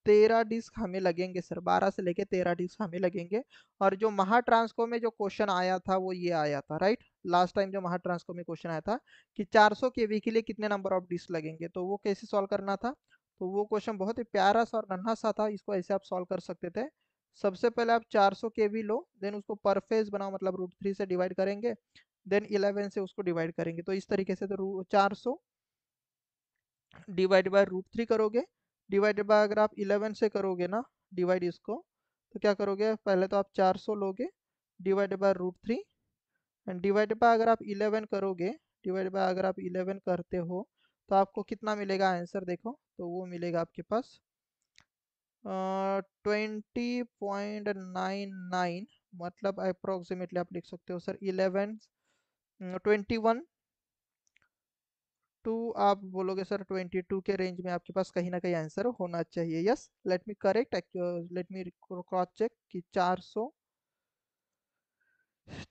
13 डिस्क हमें लगेंगे सर, 12 से लेके 13 डिस्क हमें लगेंगे। और जो महा ट्रांसको में जो क्वेश्चन आया था वो ये आया था, राइट। लास्ट टाइम जो महा ट्रांसको में क्वेश्चन आया था कि 400 केवी के लिए कितने नंबर ऑफ डिस्क लगेंगे, तो वो कैसे सॉल्व करना था। तो वो क्वेश्चन बहुत ही प्यारा सा और नन्हा सा था, इसको ऐसे आप सॉल्व कर सकते थे। सबसे पहले आप 400 केवी लो, देन उसको पर फेज बनाओ, मतलब √3 से डिवाइड करेंगे, देन 11 से उसको डिवाइड करेंगे। तो इस तरीके से तो 400 डिवाइड बाय √3 करोगे, डिवाइडेड बाय अगर आप 11 से करोगे ना डिवाइड इसको, तो क्या करोगे, पहले तो आप 400 लोगे divided by √3, and divided by अगर आप 11 करोगे, डिवाइडेड बाय अगर आप 11 करते हो तो आपको कितना मिलेगा आंसर देखो, तो वो मिलेगा आपके पास 20.99। मतलब अप्रोक्सीमेटली आप लिख सकते हो सर 11 21 आप बोलोगे सर 22 के रेंज में आपके पास कहीं ना कहीं आंसर होना चाहिए। Yes, let me correct, let me cross check कि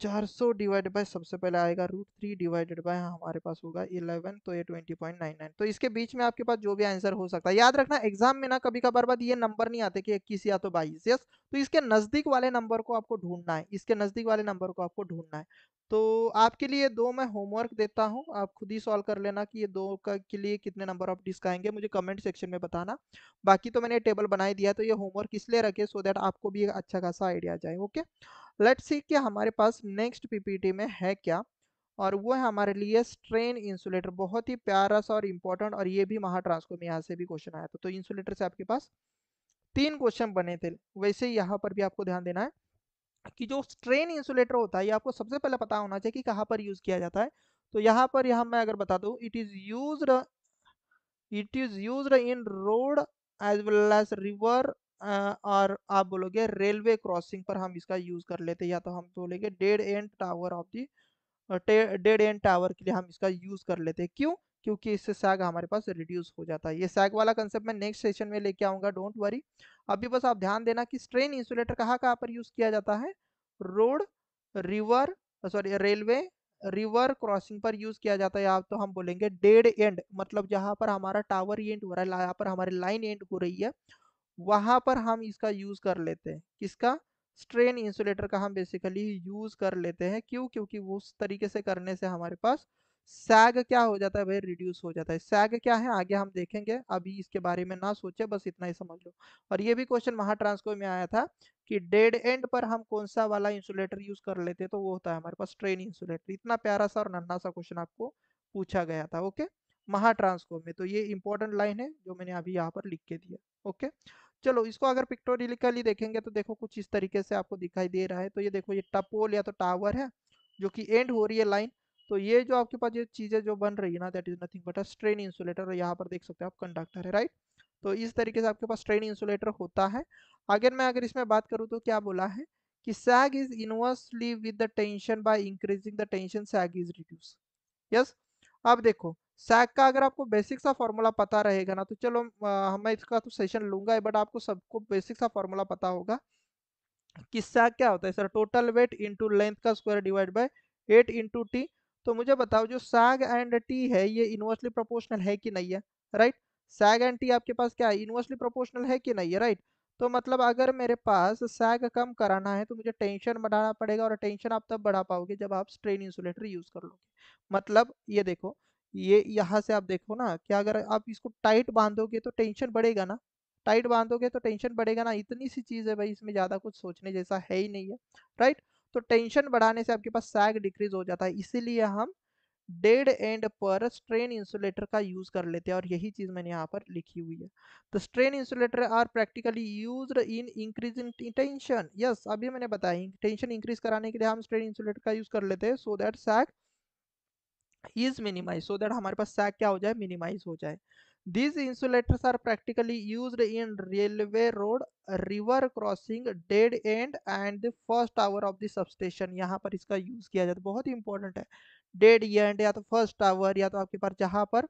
400 डिवाइड बाय सबसे पहले आएगा √3 डिवाइडेड बाय हमारे पास होगा 11, तो ये 20.99। तो इसके बीच में आपके पास जो भी आंसर हो सकता है, याद रखना एग्जाम में ना कभी कभार बाद ये नंबर नहीं आते कि 21 या तो 22। यस, तो इसके नजदीक वाले नंबर को आपको ढूंढना है, इसके नजदीक वाले नंबर को आपको ढूंढना है। तो आपके लिए दो मैं होमवर्क देता हूँ, आप खुद ही सॉल्व कर लेना कि ये दो का के लिए कितने नंबर ऑफ डिस्क आएंगे, मुझे कमेंट सेक्शन में बताना। बाकी तो मैंने टेबल बना ही दिया, तो ये होमवर्क इसलिए रखे सो दैट आपको भी एक अच्छा खासा आइडिया आ जाए। ओके, लेट्स सी कि हमारे पास नेक्स्ट पीपीटी में है क्या, और वो है हमारे लिए स्ट्रेन इंसुलेटर। बहुत ही प्यारा सा और इम्पोर्टेंट, और ये भी महाट्रांसको में यहाँ से भी क्वेश्चन आया था। तो इंसुलेटर से आपके पास 3 क्वेश्चन बने थे, वैसे ही यहाँ पर भी आपको ध्यान देना है कि जो स्ट्रेन इंसुलेटर होता है ये आपको सबसे पहले पता होना चाहिए कि कहाँ पर यूज किया जाता है। तो यहाँ पर मैं अगर बता दूं, it is used in road as well as river, और आप बोलोगे रेलवे क्रॉसिंग पर हम इसका यूज कर लेते हैं, या तो हम बोलेंगे dead and tower of the dead and tower के लिए हम इसका यूज कर लेते हैं। क्यों? क्योंकि इससे सैग हमारे पास रिड्यूस हो जाता है। ये सैग वाला कंसेप्ट मैं नेक्स्ट सेशन में लेके आऊंगा, डोंट वरी। अभी बस आप ध्यान देना कि स्ट्रेन इंसुलेटर कहाँ कहाँ पर यूज किया जाता है। Road, river, sorry railway, river crossing पर यूज किया जाता है, या तो हम बोलेंगे डेड एंड, मतलब जहां पर हमारा टावर एंड हो रहा है, यहाँ पर हमारी लाइन एंड हो रही है, वहां पर हम इसका यूज कर लेते हैं। किसका? स्ट्रेन इंसुलेटर का हम बेसिकली यूज कर लेते हैं। क्यों? क्योंकि वो उस तरीके से करने से हमारे पास सैग क्या हो जाता है भाई, रिड्यूस हो जाता है। सैग क्या है आगे हम देखेंगे, अभी इसके बारे में ना सोचे, बस इतना ही समझ लो। और ये भी क्वेश्चन महाट्रांसको में आया था कि डेड एंड पर हम कौन सा वाला इंसुलेटर यूज कर लेते हैं, तो वो होता है हमारे पास स्ट्रेन इंसुलेटर। इतना प्यारा सा और नन्हा सा क्वेश्चन आपको पूछा गया था। ओके, महाट्रांसको में। तो ये इंपॉर्टेंट लाइन है जो मैंने अभी यहाँ पर लिख के दिया। ओके, चलो इसको अगर पिक्टोरियली देखेंगे तो देखो कुछ इस तरीके से आपको दिखाई दे रहा है। तो ये देखो, ये टपोल या तो टावर है जो कि एंड हो रही है लाइन। तो ये जो आपके पास ये चीजें जो बन रही है ना, that is nothing but a strain insulator, और यहाँ पर देख सकते हो आप कंडक्टर है, राइट। तो इस तरीके से आपके पास स्ट्रेन इंसुलेटर होता है। अगर इसमें बात करूँ तो क्या बोला है कि sag is inversely with the tension, by increasing the tension sag is reduce. Yes, अब देखो सैग का अगर आपको बेसिक सा फॉर्मूला पता रहेगा ना, तो चलो मैं इसका तो सेशन लूंगा, बट आपको सबको बेसिक सा फॉर्मूला पता होगा कि सैग क्या होता है sir, total weight into length का square divide by 8 into T. तो मुझे बताओ जो सैग एंड टी है ये इनवर्सली प्रोपोर्शनल है कि नहीं है, राइट। सैग एंड टी आपके पास क्या है, इनवर्सली प्रोपोर्शनल है कि नहीं है, राइट। तो मतलब अगर मेरे पास सैग कम कराना है तो मुझे टेंशन बढ़ाना पड़ेगा, और टेंशन आप तब बढ़ा पाओगे जब आप स्ट्रेन इंसुलेटर यूज कर लोगे। मतलब ये देखो, ये यहाँ से आप देखो ना कि अगर आप इसको टाइट बांधोगे तो टेंशन बढ़ेगा ना, टाइट बांधोगे तो टेंशन बढ़ेगा ना। इतनी सी चीज है भाई, इसमें ज्यादा कुछ सोचने जैसा है ही नहीं है, राइट। तो टेंशन बढ़ाने से आपके पास सैग डिक्रीज हो जाता है, इसीलिए हम डेड एंड पर स्ट्रेन इंसुलेटर का यूज कर लेते हैं, और यही चीज मैंने यहाँ पर लिखी हुई है। तो strain insulator are practically used in increasing tension. Yes, अभी मैंने बताया टेंशन इंक्रीज कराने के लिए हम स्ट्रेन इंसुलेटर का यूज कर लेते हैं, so that sag is minimise, so that हमारे पास सैग क्या हो जाए, मिनिमाइज हो जाए। These insulators are practically used in railway road, river crossing, dead end and the first tower of the substation। यहाँ पर इसका यूज किया जाता है, बहुत ही इंपॉर्टेंट है। डेड एंड या तो फर्स्ट टावर, या तो आपके पास जहाँ पर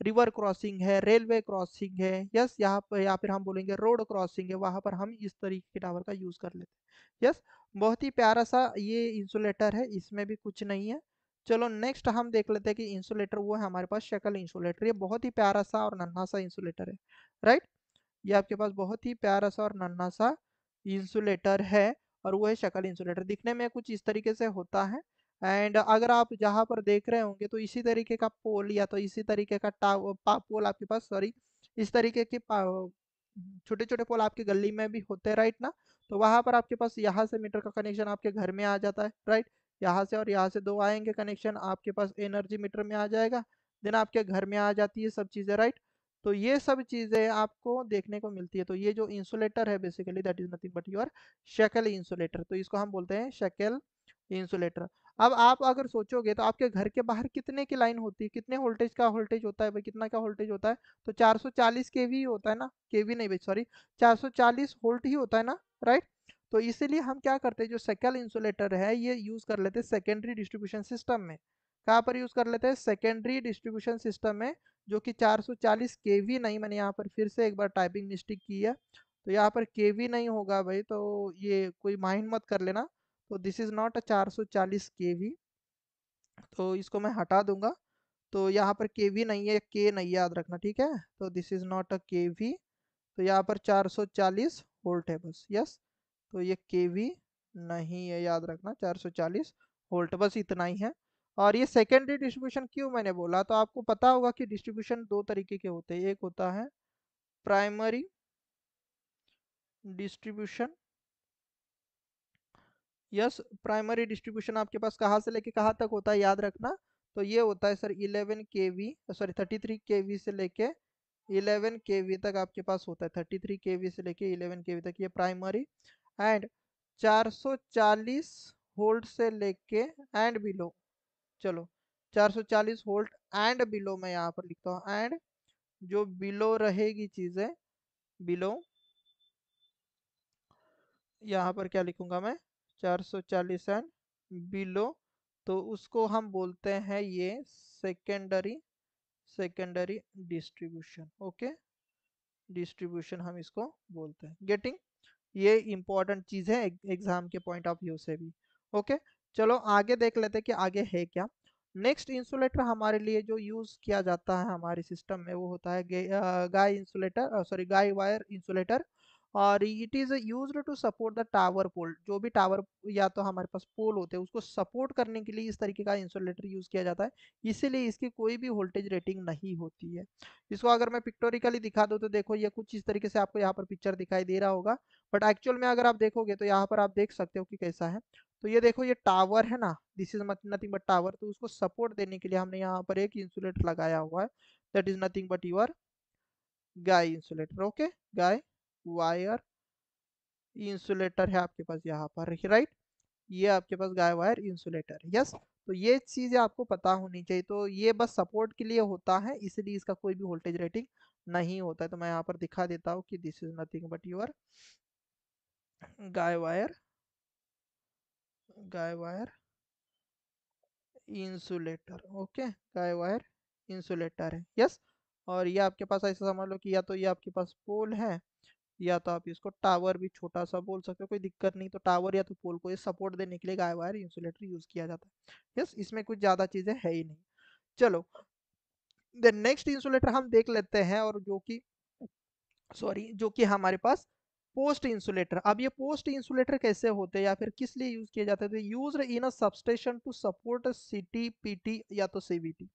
रिवर क्रॉसिंग है, रेलवे क्रॉसिंग है, यस यहाँ पर, या फिर हम बोलेंगे रोड क्रॉसिंग है, वहां पर हम इस तरीके के टावर का यूज कर लेते हैं। यस, बहुत ही प्यारा सा ये इंसुलेटर है, इसमें भी कुछ नहीं है। चलो नेक्स्ट हम देख लेते हैं कि इंसुलेटर वो है हमारे पास शक्ल इंसुलेटर। ये बहुत ही प्यारा सा और नन्हा सा इंसुलेटर है, राइट। ये आपके पास बहुत ही प्यारा सा और नन्हा सा इंसुलेटर है, और वो है शक्ल इंसुलेटर। दिखने में कुछ इस तरीके से होता है। एंड अगर आप जहाँ पर देख रहे होंगे तो इसी तरीके का पोल, या तो इसी तरीके का पोल आपके पास, सॉरी, इस तरीके के छोटे छोटे पोल आपके गली में भी होते हैं, राइट ना। तो वहां पर आपके पास यहाँ से मीटर का कनेक्शन आपके घर में आ जाता है, राइट। यहाँ से और यहाँ से दो आएंगे कनेक्शन, आपके पास एनर्जी मीटर में आ जाएगा, देन आपके घर में आ जाती है सब चीज़ें, राइट। तो ये सब चीज़ें आपको देखने को मिलती है। तो ये जो इंसुलेटर है basically that is nothing but your शक्ल इंसुलेटर, तो इसको हम बोलते हैं शक्ल इंसुलेटर। अब आप अगर सोचोगे तो आपके घर के बाहर कितने की लाइन होती है, कितने वोल्टेज का वोल्टेज होता है भाई, कितना का वोल्टेज होता है, तो 440 केवी होता है ना, केवी नहीं भाई सॉरी, 440 वोल्ट ही होता है ना, राइट। तो इसीलिए हम क्या करते हैं, जो सेकल इंसुलेटर है ये यूज कर लेते हैं सेकेंडरी डिस्ट्रीब्यूशन सिस्टम में। कहाँ पर यूज कर लेते हैं, सेकेंडरी डिस्ट्रीब्यूशन सिस्टम में, जो कि 440 केवी नहीं, मैंने यहाँ पर फिर से एक बार टाइपिंग मिस्टेक की है, तो यहाँ पर केवी नहीं होगा भाई, तो ये कोई माइंड मत कर लेना। तो दिस इज नॉट अ 440 केवी, तो इसको मैं हटा दूंगा। तो यहाँ पर केवी नहीं है, के नहीं, याद रखना, ठीक है। तो दिस इज नॉट अ केवी, तो यहाँ पर 440 वोल्ट है बस, यस। तो ये केवी नहीं है, याद रखना, 440 वोल्ट, बस इतना ही है। और ये सेकेंडरी डिस्ट्रीब्यूशन क्यों मैंने बोला, तो आपको पता होगा कि डिस्ट्रीब्यूशन दो तरीके के होते हैं, एक होता है primary distribution, yes. Primary distribution आपके पास कहाँ से लेके कहाँ तक होता है, याद रखना। तो ये होता है सर 11 केवी, सॉरी 33 केवी से लेके 11 केवी तक आपके पास होता है, 33 केवी से लेके 11 केवी तक, ये प्राइमरी। एंड 440 वोल्ट से लेके एंड बिलो, चलो 440 वोल्ट एंड बिलो, मैं यहाँ पर लिखता हूँ एंड, जो बिलो रहेगी चीजें, बिलो, यहाँ पर क्या लिखूंगा मैं, 440 एंड बिलो, तो उसको हम बोलते हैं ये secondary, secondary distribution, okay, distribution हम इसको बोलते हैं, गेटिंग। ये इंपॉर्टेंट चीज है एग्जाम के पॉइंट ऑफ व्यू से भी, ओके। चलो आगे देख लेते हैं कि आगे है क्या। नेक्स्ट इंसुलेटर हमारे लिए जो यूज किया जाता है हमारे सिस्टम में, वो होता है guy insulator, sorry guy wire insulator. और it is used to support the tower pole, जो भी टावर या तो हमारे पास पोल होते हैं उसको सपोर्ट करने के लिए इस तरीके का इंसुलेटर यूज किया जाता है। इसीलिए इसकी कोई भी वोल्टेज रेटिंग नहीं होती है। इसको अगर मैं पिक्टोरिकली दिखा दूं तो देखो, ये कुछ इस तरीके से आपको यहाँ पर पिक्चर दिखाई दे रहा होगा, बट एक्चुअल में अगर आप देखोगे तो यहाँ पर आप देख सकते हो कि कैसा है। तो ये देखो, ये टावर है ना, this is nothing but tower, तो उसको सपोर्ट देने के लिए हमने यहाँ पर एक इंसुलेटर लगाया हुआ है, that is nothing but your guy insulator, okay. Guy wire insulator है आपके पास यहाँ पर, राइट। ये आपके पास गाय वायर इंसुलेटर, यस। तो ये चीजें आपको पता होनी चाहिए, तो ये बस सपोर्ट के लिए होता है, इसलिए इसका कोई भी वोल्टेज रेटिंग नहीं होता है। तो मैं यहाँ पर दिखा देता हूँ कि this is nothing but your guy wire, guy wire insulator, okay, guy wire insulator है, यस। और ये आपके पास ऐसा समझ लो कि या तो ये आपके पास पोल है, या तो आप इसको टावर भी छोटा सा बोल सकते हो, कोई दिक्कत नहीं। तो टावर या तो पोल को ये सपोर्ट देने के लिए गाय वायर इंसुलेटर यूज किया जाता है, यस। इसमें कुछ ज्यादा चीजें है ही नहीं। चलो देन नेक्स्ट इंसुलेटर हम देख लेते हैं, और जो कि, सॉरी, जो कि हमारे पास पोस्ट इंसुलेटर। अब ये पोस्ट इंसुलेटर कैसे होते हैं या फिर किस लिए यूज किए जाते हैं, use in a substation to support CT PT या तो सीवीटी।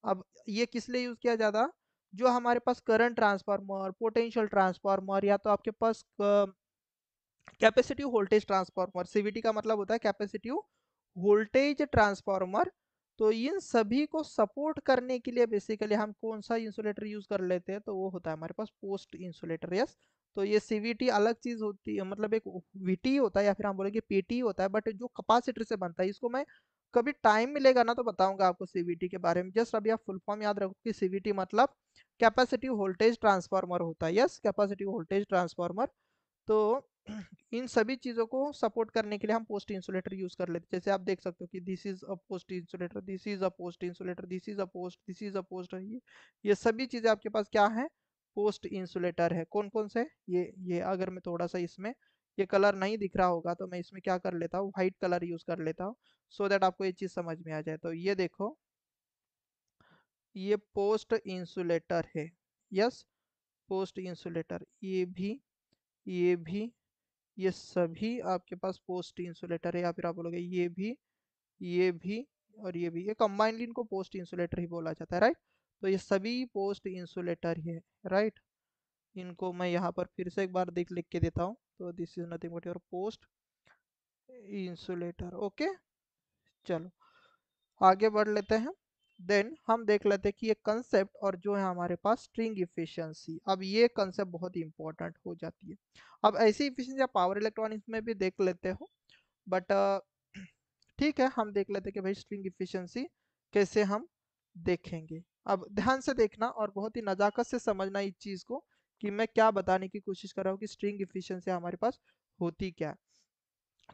अब ये किस लिए यूज किया जाता, जो हमारे पास करंट ट्रांसफार्मर, पोटेंशियल ट्रांसफार्मर, या तो आपके पास कैपेसिटिव वोल्टेज ट्रांसफार्मर, सीवीटी का मतलब होता है कैपेसिटिव वोल्टेज ट्रांसफार्मर। तो इन सभी को सपोर्ट करने के लिए बेसिकली हम कौन सा इंसुलेटर यूज कर लेते हैं, तो वो होता है हमारे पास पोस्ट इंसुलेटर, यस। तो ये सीवीटी अलग चीज होती है, मतलब एक वीटी होता है या फिर हम बोलेंगे पीटी होता है, बट जो कैपेसिटर से बनता है, इसको मैं कभी टाइम मिलेगा ना तो बताऊंगा आपको सीवीटी के बारे में। जस्ट अभी आप फुल फॉर्म याद रखो कि सीवीटी मतलब कैपेसिटिव वोल्टेज ट्रांसफार्मर होता है, यस, कैपेसिटिव वोल्टेज ट्रांसफार्मर। तो इन सभी चीजों को सपोर्ट करने के लिए हम पोस्ट इंसुलेटर यूज कर लेते हैं। जैसे आप देख सकते हो कि this is a post insulator, this is a post insulator, this is a post, this is a post, ये सभी चीजें आपके पास क्या है, पोस्ट इंसुलेटर है। कौन कौन से, ये अगर मैं थोड़ा सा इसमें, ये कलर नहीं दिख रहा होगा तो मैं इसमें क्या कर लेता हूँ, व्हाइट कलर यूज कर लेता हूँ, सो दैट आपको ये चीज समझ में आ जाए। तो ये देखो, ये पोस्ट इंसुलेटर है, यस, पोस्ट इंसुलेटर, ये भी, ये सभी आपके पास पोस्ट इंसुलेटर है, या फिर आप बोलोगे ये भी और ये भी, ये कंबाइनली इनको पोस्ट इंसुलेटर ही बोला जाता है, राइट। तो ये सभी पोस्ट इंसुलेटर ही है, राइट। इनको मैं यहाँ पर फिर से एक बार लिख के देता हूँ, तो this is nothing but your post insulator, okay. चलो आगे बढ़ लेते हैं। देन हम देख लेते हैं कि ये कंसेप्ट और जो है हमारे पास स्ट्रिंग इफिशियंसी, अब ये कंसेप्ट बहुत ही इंपॉर्टेंट हो जाती है। अब ऐसी इफिशियंसी आप पावर इलेक्ट्रॉनिक्स में भी देख लेते हो, बट ठीक है, हम देख लेते हैं कि भाई स्ट्रिंग इफिशियंसी कैसे हम देखेंगे। अब ध्यान से देखना और बहुत ही नजाकत से समझना इस चीज को, कि मैं क्या बताने की कोशिश कर रहा हूँ कि स्ट्रिंग इफिशियंसी हमारे पास होती क्या है।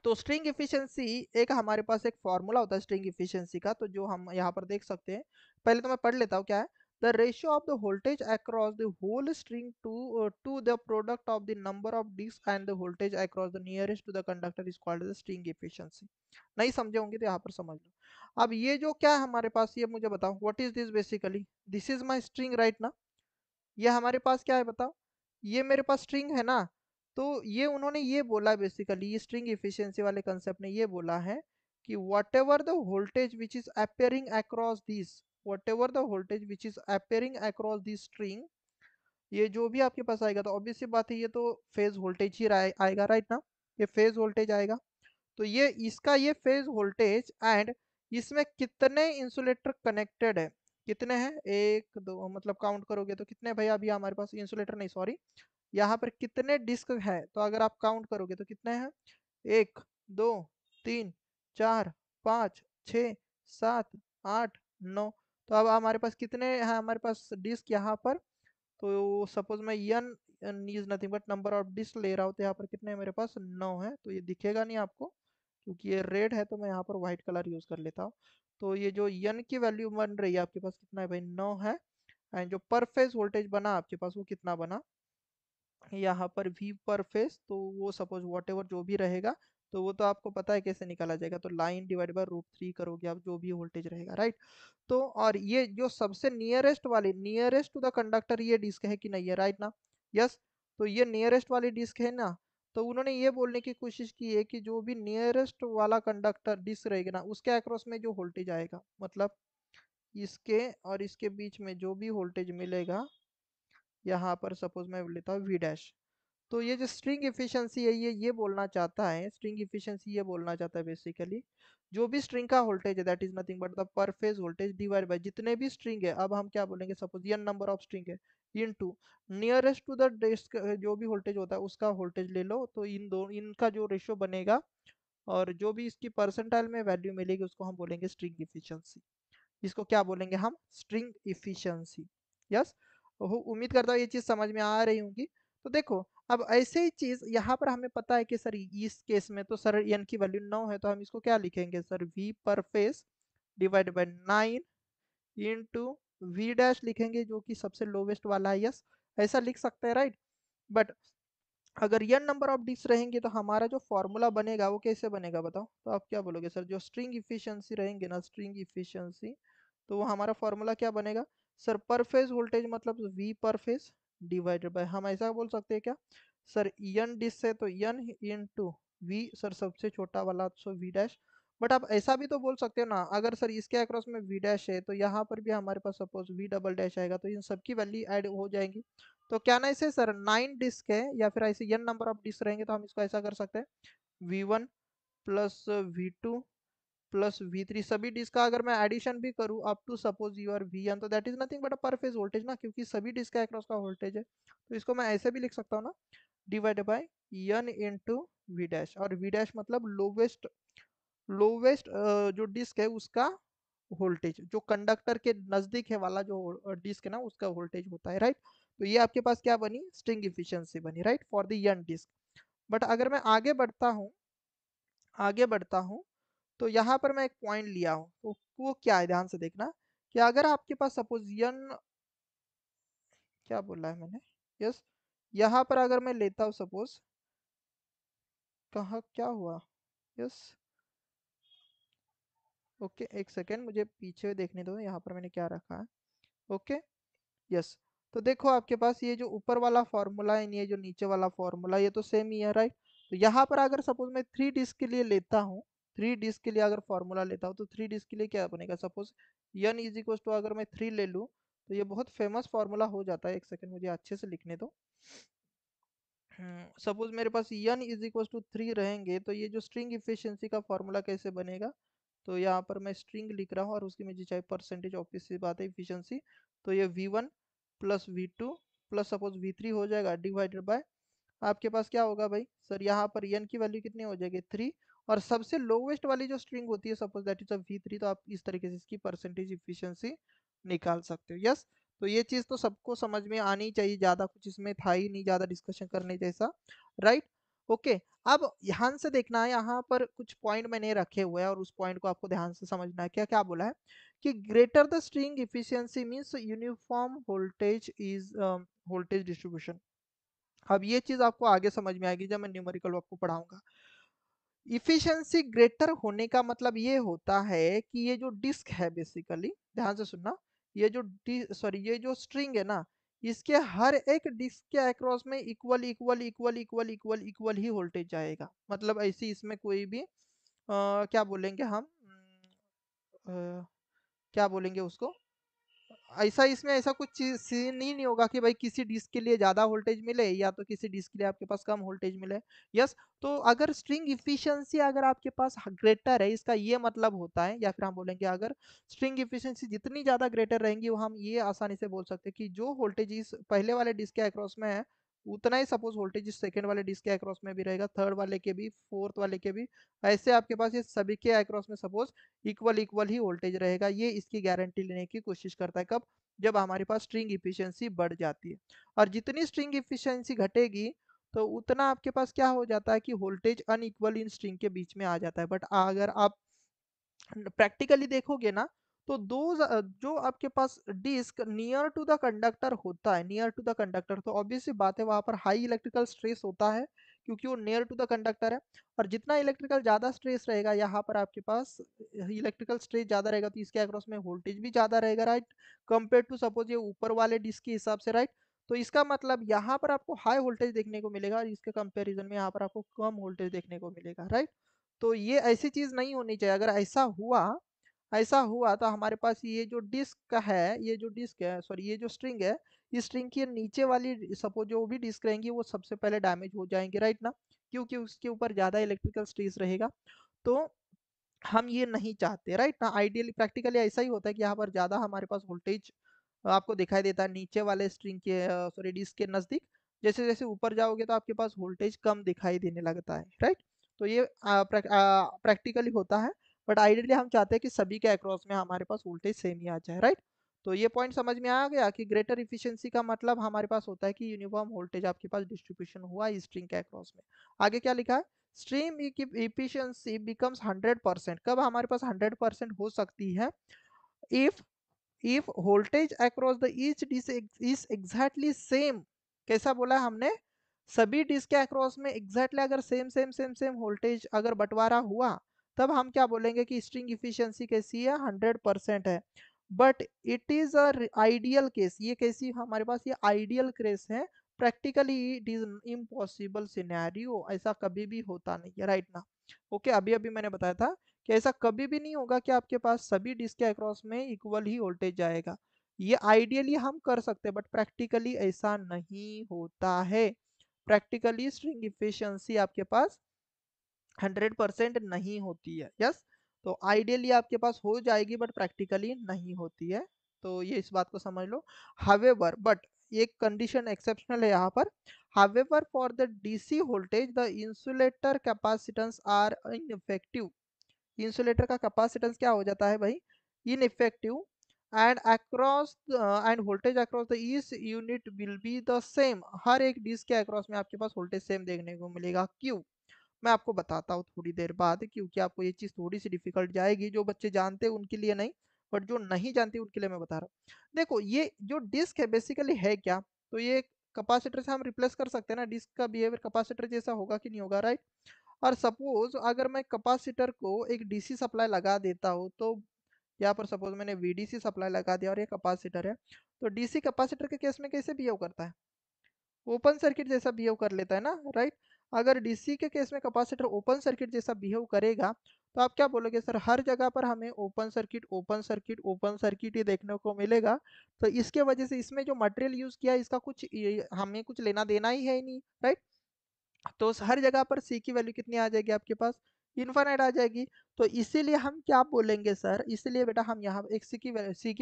तो स्ट्रिंग इफिशियंसी एक हमारे पास एक फॉर्मूला होता है स्ट्रिंग इफिशियंसी का, तो जो हम यहाँ पर देख सकते हैं। पहले तो मैं पढ़ लेता हूँ क्या है। The ratio of the voltage across the whole string to the product of the number of disc and the voltage across the nearest to the conductor is called the string efficiency. नहीं समझे होंगे तो यहाँ पर समझ लो। अब ये जो क्या है हमारे पास, ये मुझे बताओ what is this basically. This is my string right ना। ये हमारे पास क्या है बताओ। ये मेरे पास स्ट्रिंग है ना। तो ये उन्होंने ये बोला है बेसिकली, ये स्ट्रिंग इफिशियंसी वाले कंसेप्ट ने ये बोला है कि what ever the voltage which is appearing across this, what ever the voltage which is appearing across this string, ये जो भी आपके पास आएगा तो ऑब्वियस सी बात है ये तो फेज वोल्टेज ही आएगा राइट ना। ये फेज वोल्टेज आएगा। तो ये इसका ये फेज वोल्टेज एंड इसमें कितने इंसुलेटर कनेक्टेड है, कितने हैं, एक दो मतलब काउंट करोगे तो कितने भैया अभी हमारे पास इंसुलेटर नहीं सॉरी, यहाँ पर कितने डिस्क है तो अगर आप काउंट करोगे तो कितने हैं, एक दो तीन चार पाँच छ सात आठ नौ। तो अब हमारे पास कितने हैं हमारे पास डिस्क यहाँ पर। तो सपोज मैं n is nothing but number of disc ले रहा हूँ, तो यहाँ पर कितने हैं मेरे पास 9 है। तो ये दिखेगा नहीं आपको क्योंकि ये रेड है, तो मैं यहाँ पर व्हाइट कलर यूज कर लेता हूँ। तो ये जो यन की वैल्यू बन रही है आपके पास कितना है भाई, 9 है। एंड जो पर फेज वोल्टेज बना आपके पास वो कितना बना यहाँ पर वी पर फेस, तो वो सपोज वॉट एवर जो भी रहेगा तो वो तो आपको पता है कैसे निकाला जाएगा। तो लाइन डिवाइड बाय √3 करोगे आप जो भी वोल्टेज रहेगा राइट। तो और ये जो सबसे नियरेस्ट वाली नियरेस्ट टू द कंडक्टर ये डिस्क है कि नहीं है राइट ना। यस। तो ये नियरेस्ट वाली डिस्क है ना। तो उन्होंने ये बोलने की कोशिश की है कि जो भी नियरेस्ट वाला कंडक्टर डिस्क रहेगा ना उसके अक्रॉस में जो वोल्टेज आएगा, मतलब इसके और इसके बीच में जो भी वोल्टेज मिलेगा, यहाँ पर सपोज मैं लेता हूँ वी डैश। तो ये जो स्ट्रिंग इफिशियंसी है ये बोलना चाहता है, स्ट्रिंग इफिशियंसी ये बोलना चाहता है बेसिकली जो भी स्ट्रिंग का वोल्टेज है that is nothing but the per phase voltage divide by जितने भी स्ट्रिंग है। अब हम क्या बोलेंगे, suppose n number of string है into nearest to the disc जो भी वोल्टेज होता है उसका वोल्टेज ले लो, तो इन दो इनका जो रेशियो बनेगा और जो भी इसकी परसेंटाइल में वैल्यू मिलेगी उसको हम बोलेंगे स्ट्रिंग इफिशियंसी। इसको क्या बोलेंगे हम, स्ट्रिंग इफिशियंसी। यस। उम्मीद करता हूँ ये चीज समझ में आ रही होंगी। तो देखो अब ऐसे ही चीज यहाँ पर हमें पता है कि सर इस केस में तो सर एन की वैल्यू 9 है, तो हम इसको क्या लिखेंगे sir, V per phase divide by 9 into V dash लिखेंगे जो कि सबसे लोवेस्ट वाला है। यस, ऐसा लिख सकते हैं राइट। बट अगर n नंबर ऑफ डिस्क रहेंगे तो हमारा जो फॉर्मूला बनेगा वो कैसे बनेगा बताओ। तो आप क्या बोलोगे सर, जो स्ट्रिंग इफिशियंसी रहेंगे ना, स्ट्रिंग इफिशियंसी, तो वो हमारा फॉर्मूला क्या बनेगा सर, पर फेज वोल्टेज मतलब v पर फेज डिवाइडेड बाय, हम ऐसा बोल सकते हैं क्या सर, n डिस्क है तो n इंटू वी सर सबसे छोटा वाला सो v डैश। बट आप ऐसा भी तो बोल सकते हो ना, अगर सर इसके अक्रॉस में v डैश है तो यहाँ पर भी हमारे पास सपोज v डबल डैश आएगा, तो इन सबकी वैल्यू ऐड हो जाएंगी। तो क्या ना इसे सर 9 डिस्क है या फिर ऐसे n नंबर ऑफ डिस्क रहेंगे तो हम इसको ऐसा कर सकते हैं, v1 plus v2 plus v3 सभी डिस्क का अगर मैं एडिशन भी करूँ up to suppose your vn, तो that is nothing but a per phase voltage ना, क्योंकि सभी डिस्क का अक्रॉस का वोल्टेज है। तो इसको मैं ऐसे भी लिख सकता हूँ ना, divide by n into V dash, और वी डैश मतलब लोवेस्ट लोवेस्ट जो डिस्क है उसका वोल्टेज, जो कंडक्टर के नजदीक है वाला जो डिस्क है ना उसका वोल्टेज होता है राइट। तो ये आपके पास क्या बनी, स्ट्रिंग इफिशियंसी बनी right for the n disc. But अगर मैं आगे बढ़ता हूँ तो यहाँ पर मैं एक पॉइंट लिया हूँ, तो वो क्या है ध्यान से देखना कि अगर आपके पास सपोज यन, क्या बोला है मैंने, यस, यहाँ पर अगर मैं लेता हूँ सपोज, कहाँ क्या हुआ, यस, ओके एक सेकेंड मुझे पीछे देखने दो यहाँ पर मैंने क्या रखा है। Okay, yes. तो देखो आपके पास ये जो ऊपर वाला फॉर्मूला है ये जो नीचे वाला फॉर्मूला ये तो सेम ही है राइट। तो यहाँ पर अगर सपोज मैं 3 डिस्क के लिए लेता हूँ, 3 डिस्क के लिए अगर फॉर्मूला लेता हूँ तो 3 डिस्क के लिए क्या बनेगा, suppose n is equal to अगर मैं 3 ले लूँ तो ये बहुत फेमस फॉर्मूला हो जाता है। एक सेकंड मुझे अच्छे से लिखने दो। सपोज मेरे पास n इज इक्वल टू 3 रहेंगे तो ये जो स्ट्रिंग इफिशियंसी का फॉर्मूला कैसे बनेगा, तो यहाँ पर मैं स्ट्रिंग लिख रहा हूँ और उसकी मुझे चाहे परसेंटेज ऑब्वियस सी बात है इफिशियंसी, तो ये v1 plus v2 plus suppose v3 हो जाएगा डिवाइडेड बाय आपके पास क्या होगा भाई सर, यहाँ पर n की वैल्यू कितनी हो जाएगी 3, और सबसे लोवेस्ट वाली जो स्ट्रिंग होती है suppose that is a v3, तो आप इस तरीके से इसकी परसेंटेज इफिशियंसी निकाल सकते हो। यस। तो ये चीज तो सबको समझ में आनी चाहिए, ज्यादा कुछ इसमें था ही नहीं ज्यादा डिस्कशन करने जैसा राइट। ओके। अब ध्यान से देखना है, यहाँ पर कुछ पॉइंट मैंने रखे हुए हैं और उस पॉइंट को आपको ध्यान से समझना है। क्या क्या बोला है कि greater the string efficiency means uniform voltage is voltage distribution. अब ये चीज आपको आगे समझ में आएगी जब मैं न्यूमेरिकल आपको पढ़ाऊंगा। इफिशियंसी ग्रेटर होने का मतलब ये होता है कि ये जो डिस्क है बेसिकली, ध्यान से सुनना, ये जो ये जो स्ट्रिंग है ना, इसके हर एक डिस्क के अक्रॉस में equal equal equal equal equal equal ही वोल्टेज जाएगा। मतलब ऐसी इसमें कोई भी क्या बोलेंगे हम, क्या बोलेंगे उसको, ऐसा इसमें ऐसा कुछ चीज सीन ही नहीं होगा कि भाई किसी डिस्क के लिए ज्यादा वोल्टेज मिले या तो किसी डिस्क के लिए आपके पास कम वोल्टेज मिले। यस। तो अगर स्ट्रिंग इफिशियंसी अगर आपके पास ग्रेटर है, इसका ये मतलब होता है, या फिर हम बोलेंगे अगर स्ट्रिंग इफिशियंसी जितनी ज्यादा ग्रेटर रहेंगी, वो हम ये आसानी से बोल सकते हैं कि जो वोल्टेज इस पहले वाले डिस्क के अक्रॉस में है, उतना ही सपोज वोल्टेज इस सेकंड वाले डिस्क के अक्रॉस में भी रहेगा, थर्ड वाले के भी, फोर्थ वाले के भी। ऐसे आपके पास ये सभी के अक्रॉस में सपोज इक्वल इक्वल ही वोल्टेज रहेगा। ये इसकी गारंटी लेने की कोशिश करता है। कब? जब हमारे पास स्ट्रिंग इफिशियंसी बढ़ जाती है। और जितनी स्ट्रिंग इफिशियंसी घटेगी, तो उतना आपके पास क्या हो जाता है कि वोल्टेज अनइक्वल इन स्ट्रिंग के बीच में आ जाता है। बट अगर आप प्रैक्टिकली देखोगे ना, तो दो जो आपके पास disc near to the conductor होता है, नियर टू द कंडक्टर, तो ऑब्वियसली बात है वहां पर हाई इलेक्ट्रिकल स्ट्रेस होता है, क्योंकि वो नियर टू द कंडक्टर है। और जितना इलेक्ट्रिकल ज्यादा स्ट्रेस रहेगा, यहाँ पर आपके पास इलेक्ट्रिकल स्ट्रेस ज्यादा रहेगा, तो इसके अक्रॉस में वोल्टेज भी ज्यादा रहेगा, राइट, कंपेयर टू सपोज ये ऊपर वाले डिस्क के हिसाब से, राइट। तो इसका मतलब यहाँ पर आपको हाई वोल्टेज देखने को मिलेगा और इसके कंपैरिजन में यहाँ पर आपको कम वोल्टेज देखने को मिलेगा, राइट। तो ये ऐसी चीज नहीं होनी चाहिए। अगर ऐसा हुआ तो हमारे पास ये जो डिस्क का है, ये जो डिस्क है, सॉरी, ये जो स्ट्रिंग है, इस स्ट्रिंग की नीचे वाली सपोज जो भी डिस्क रहेंगी वो सबसे पहले डैमेज हो जाएंगे, राइट ना, क्योंकि उसके ऊपर ज्यादा इलेक्ट्रिकल स्ट्रेस रहेगा। तो हम ये नहीं चाहते, राइट ना। आइडियली प्रैक्टिकली ऐसा ही होता है कि यहाँ पर ज्यादा हमारे पास वोल्टेज आपको दिखाई देता है नीचे वाले स्ट्रिंग के, सॉरी, डिस्क के नजदीक। जैसे जैसे ऊपर जाओगे तो आपके पास वोल्टेज कम दिखाई देने लगता है, राइट। तो ये प्रैक्टिकली होता है। बट आइडियली हम चाहते हैं कि सभी के अक्रॉस में हमारे पास वोल्टेज सेम ही आ जाए, राइट। तो ये पॉइंट समझ में आ गया कि ग्रेटर इफिशियंसी का मतलब हमारे पास होता है कि यूनिफॉर्म वोल्टेज आपके पास डिस्ट्रीब्यूशन हुआ स्ट्रिंग के अक्रॉस में। आगे क्या लिखा है? Stream efficiency becomes 100%। कब हमारे पास 100% हो सकती है? If voltage across the each disk is exactly same। कैसा बोला हमने? सभी डिस्क के अक्रॉस में एग्जैक्टली अगर same same same same voltage अगर बंटवारा हुआ, तब हम क्या बोलेंगे कि स्ट्रिंग इफिशियंसी कैसी है? 100% है। But it is a ideal case. ये कैसी हमारे पास? ये आइडियल केस है। Practically it is impossible scenario. ऐसा कभी भी होता नहीं है, राइट ना। ओके, अभी अभी मैंने बताया था कि ऐसा कभी भी नहीं होगा कि आपके पास सभी डिस्क के अक्रॉस में इक्वल ही वोल्टेज जाएगा। ये आइडियली हम कर सकते हैं, बट प्रैक्टिकली ऐसा नहीं होता है। प्रैक्टिकली स्ट्रिंग इफिशियंसी आपके पास 100% नहीं होती है। यस। तो आइडियली आपके पास हो जाएगी, बट प्रैक्टिकली नहीं होती है। तो ये इस बात को समझ लो। हावेवर, बट एक कंडीशन एक्सेप्शनल है यहाँ पर। However for the DC voltage the insulator capacitance are ineffective. Insulator का कैपेसिटेंस क्या हो जाता है भाई? Ineffective. And across and voltage across the each unit will be the same. हर एक डिस्क के अक्रॉस में आपके पास वोल्टेज सेम देखने को मिलेगा। क्यों? मैं आपको बताता हूँ थोड़ी देर बाद, क्योंकि आपको ये चीज थोड़ी सी डिफिकल्ट जाएगी। जो बच्चे जानते हैं उनके लिए नहीं, बट जो नहीं जानते उनके लिए मैं बता रहा हूँ। देखो, ये जो डिस्क है बेसिकली है क्या? तो ये कैपेसिटर से हम रिप्लेस कर सकते हैं ना। डिस्क का बिहेवियर कैपेसिटर जैसा होगा कि नहीं होगा, राइट। और सपोज अगर मैं कैपेसिटर को एक डीसी सप्लाई लगा देता हूँ, तो यहाँ पर सपोज मैंने वीडीसी सप्लाई लगा दिया और ये कैपेसिटर है, तो डीसी कैपेसिटर के केस में कैसे बिहेव करता है? ओपन सर्किट जैसा बिहेव कर लेता है ना, राइट। अगर डीसी के केस में कैपेसिटर ओपन सर्किट जैसा बिहेव करेगा, तो आप क्या बोलोगे? सर, हर जगह पर हमें open circuit open circuit open circuit ही देखने को मिलेगा। तो इसके वजह से इसमें जो मटेरियल यूज किया इसका कुछ हमें कुछ लेना देना ही है नहीं, राइट। तो हर जगह पर सी की वैल्यू कितनी आ जाएगी आपके पास? इनफाइनाइट आ जाएगी। तो इसीलिए हम क्या बोलेंगे सर? इसलिए बेटा हम यहाँ एक सी की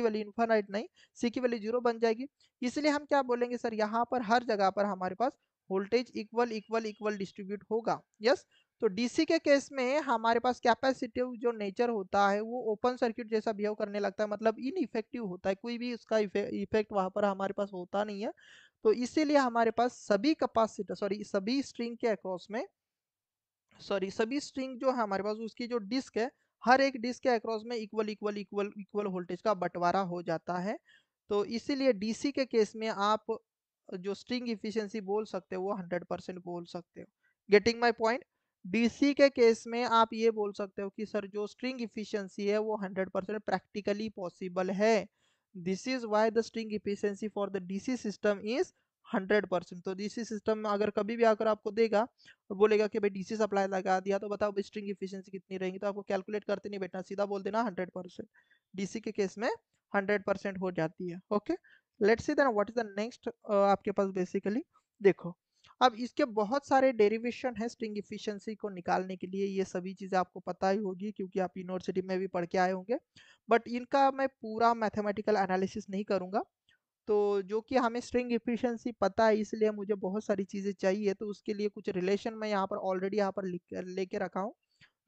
वैल्यू इनफाइनाइट नहीं, सी की वैल्यू 0 बन जाएगी। इसलिए हम क्या बोलेंगे सर? यहाँ पर हर जगह पर हमारे पास voltage equal equal equal distribute होगा। यस। तो डीसी के केस में हमारे पास कैपेसिटिव जो नेचर होता है वो ओपन सर्किट जैसा बिहेव करने लगता है, मतलब इनइफेक्टिव होता है। कोई भी उसका इफेक्ट वहां पर हमारे पास होता नहीं है। तो इसीलिए हमारे पास सभी कैपेसिटर, सॉरी, सभी स्ट्रिंग के अक्रॉस में सॉरी सभी स्ट्रिंग जो है हमारे पास उसकी जो डिस्क है, हर एक डिस्क के अक्रॉस में equal equal equal equal voltage का बंटवारा हो जाता है। तो इसीलिए डीसी के केस में आप जो स्ट्रिंग इफिशियंसी बोल सकते हो वो 100% बोल सकते हो। Getting my point? डीसी के केस में आप ये बोल सकते हो कि सर जो स्ट्रिंग इफिशियंसी है वो 100% प्रैक्टिकली पॉसिबल है। This is why the string efficiency for the DC system is 100%। तो डीसी सिस्टम में अगर कभी भी आकर आपको देगा और बोलेगा कि भाई डीसी सप्लाई लगा दिया तो बताओ स्ट्रिंग इफिशियंसी कितनी रहेगी, तो आपको कैलकुलेट करते नहीं बैठना, सीधा बोल देना 100%। डीसी के केस में 100% हो जाती है। Okay, let's see then what is the next आपके पास बेसिकली। देखो, अब इसके बहुत सारे डेरिवेशन है स्ट्रिंग इफिशियंसी को निकालने के लिए, ये सभी चीजें आपको पता ही होगी क्योंकि आप यूनिवर्सिटी में भी पढ़ के आए होंगे, बट इनका मैं पूरा मैथमेटिकल एनालिसिस नहीं करूंगा। तो जो कि हमें स्ट्रिंग एफिशिएंसी पता है इसलिए मुझे बहुत सारी चीज़ें चाहिए, तो उसके लिए कुछ रिलेशन मैं यहाँ पर ऑलरेडी यहाँ पर लिख लेके रखा हूँ,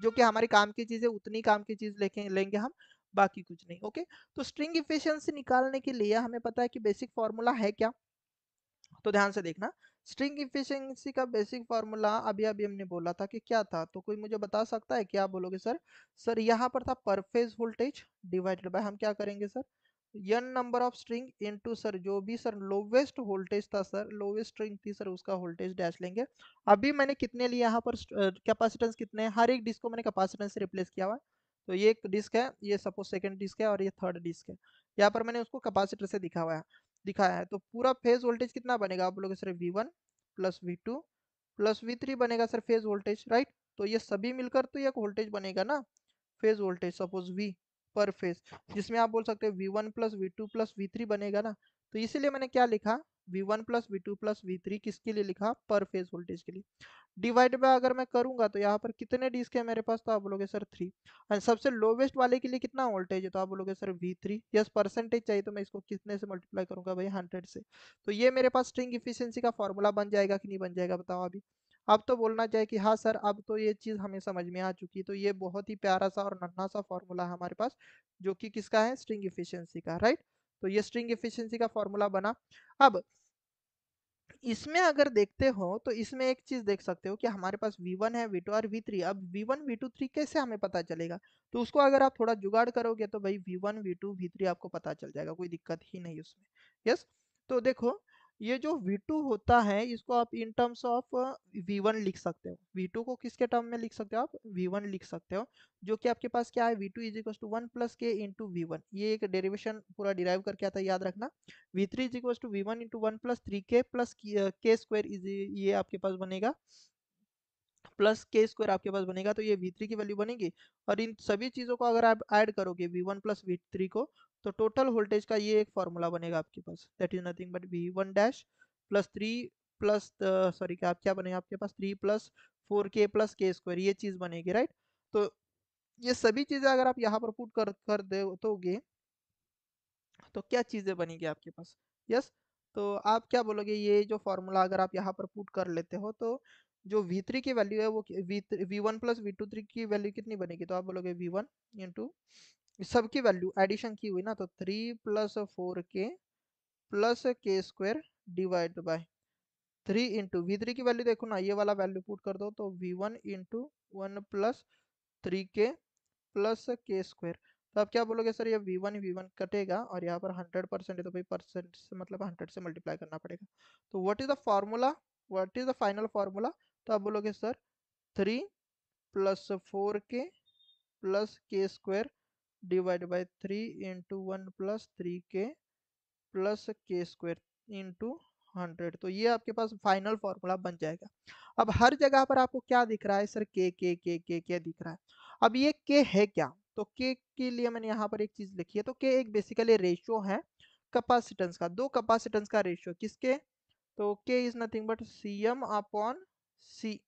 जो कि हमारे काम की चीज़ें उतनी काम की चीज़ लेके लेंगे हम, बाकी कुछ नहीं। ओके, तो स्ट्रिंग एफिशिएंसी निकालने के लिए हमें पता है कि बेसिक फार्मूला है क्या। तो ध्यान से देखना, स्ट्रिंग इफिशियंसी का बेसिक फार्मूला अभी अभी हमने बोला था कि क्या था, तो कोई मुझे बता सकता है क्या बोलोगे सर? सर यहाँ पर था पर फेज वोल्टेज डिवाइडेड बाय हम क्या करेंगे sir, n number of string into sir जो भी सर लोवेस्ट वोल्टेज था, सर लोवेस्ट स्ट्रिंग थी सर उसका वोल्टेज डैश लेंगे। अभी मैंने कितने लिए यहाँ पर कैपेसिटेंस कितने हैं, हर एक डिस्क को मैंने कैपेसिटेंस से रिप्लेस किया हुआ है। तो ये एक डिस्क है, ये सपोज सेकंड डिस्क है और ये थर्ड डिस्क है, यहाँ पर मैंने उसको कैपेसिटर से दिखाया है। तो पूरा फेज वोल्टेज कितना बनेगा आप बोलोगे sir, V1 plus V2 plus V3 बनेगा सर फेज वोल्टेज, राइट। तो ये सभी मिलकर तो एक वोल्टेज बनेगा ना, फेज वोल्टेज सपोज V पर फेज, जिसमें आप बोल सकते हो V1 plus V2 plus V3 बनेगा ना। तो इसीलिए मैंने क्या लिखा, V1 plus V2 plus V3 किसके लिए लिखा, पर फेज वोल्टेज के लिए। डिवाइड बाय अगर मैं करूंगा तो यहाँ पर कितने डिस्क है मेरे पास, तो आप बोलोगे सर 3। एंड सबसे लोवेस्ट वाले के लिए कितना वोल्टेज है, तो आप बोलोगे सर V3। यस, परसेंटेज चाहिए तो मैं इसको कितने से मल्टीप्लाई करूंगा भाई, 100 से। तो ये मेरे पास स्ट्रिंग इफिशियंसी का फॉर्मूला बन जाएगा कि नहीं बन जाएगा, बताओ अभी। अब तो बोलना चाहिए कि हाँ सर अब तो ये चीज़ हमें समझ में आ चुकी है। तो ये बहुत ही प्यारा सा और नन्हा सा फॉर्मूला है हमारे पास, जो कि किसका है, स्ट्रिंग इफिशियंसी का, राइट। तो ये स्ट्रिंग इफिशियंसी का फॉर्मूला बना। अब इसमें अगर देखते हो तो इसमें एक चीज देख सकते हो कि हमारे पास V1 है, V2 और V3। अब V1 V2 3 कैसे हमें पता चलेगा, तो उसको अगर आप थोड़ा जुगाड़ करोगे तो भाई V1 V2 V3 आपको पता चल जाएगा, कोई दिक्कत ही नहीं उसमें। यस, तो देखो ये जो V2 होता है इसको आप इन टर्म्स ऑफ V1 लिख सकते हो, V2 को किसके टर्म में लिख सकते हो आप, V1 लिख सकते हो। जो कि आपके पास क्या है, V2 is equal to 1 plus K into V1, ये एक डेरिवेशन पूरा डिराइव करके आता है, याद रखना। V3 is equal to V1 into 1 plus 3K plus K square is, ये आपके पास बनेगा प्लस के स्क्वायर आपके पास बनेगा, तो ये V3 की वैल्यू बनेगी। और इन सभी चीज़ों को अगर आप ऐड करोगे V1 प्लस V3 को, तो टोटल वोल्टेज का ये एक फॉर्मूला बनेगा आपके पास, that is nothing but V1 dash plus 3 plus sorry क्या बनेगा आपके पास, 3 plus 4K plus K square, ये चीज़ बनेगी, राइट। तो ये सभी चीज़ें अगर आप यहाँ पर पुट कर दोगे तो क्या चीज़ें बनेगी आपके पास। यस, तो आप क्या बोलोगे, ये जो फॉर्मूला अगर आप यहाँ पर पुट कर लेते हो तो जो V3 की वैल्यू है वो V1 प्लस V2 3 की वैल्यू कितनी बनेगी, तो आप बोलोगे V1 इंटू सबकी वैल्यू एडिशन की हुई ना, तो 3 plus 4K plus K square divide bye 3 into V3 की वैल्यू देखो ना, ये वाला वैल्यू पुट कर दो तो V1 into 1 plus 3K plus K square. तो आप क्या बोलोगे सर, ये V1 कटेगा और यहाँ पर 100% है तो भाई परसेंट से मतलब 100 से मल्टीप्लाई करना पड़ेगा। तो what is the formula, what is the final formula, तो आप बोलोगे sir 3 plus 4K plus K square divide bye 3 into 1 plus 3K plus K square into 100। तो ये आपके पास फाइनल फॉर्मूला बन जाएगा। अब हर जगह पर आपको क्या दिख रहा है सर, के दिख रहा है। अब ये के है क्या, तो के के लिए मैंने यहाँ पर एक चीज लिखी है, तो के एक बेसिकली रेशियो है कैपेसिटेंस का, दो कैपेसिटेंस का रेशियो किसके, तो K is nothing but Cm upon C.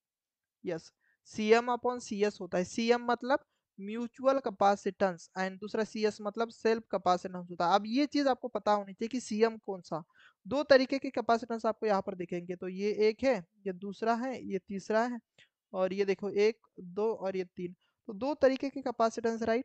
Yes, Cm upon Cs होता है, Cm मतलब म्यूचुअल कैपेसिटेंस एंड दूसरा Cs मतलब सेल्फ कैपेसिटेंस होता है। अब ये चीज आपको पता होनी चाहिए कि Cm कौन सा, दो तरीके के कैपेसिटेंस आपको यहाँ पर दिखेंगे, तो ये एक है, ये दूसरा है, ये तीसरा है, और ये देखो 1 2 और ये 3। तो दो तरीके के कैपेसिटेंस, राइट।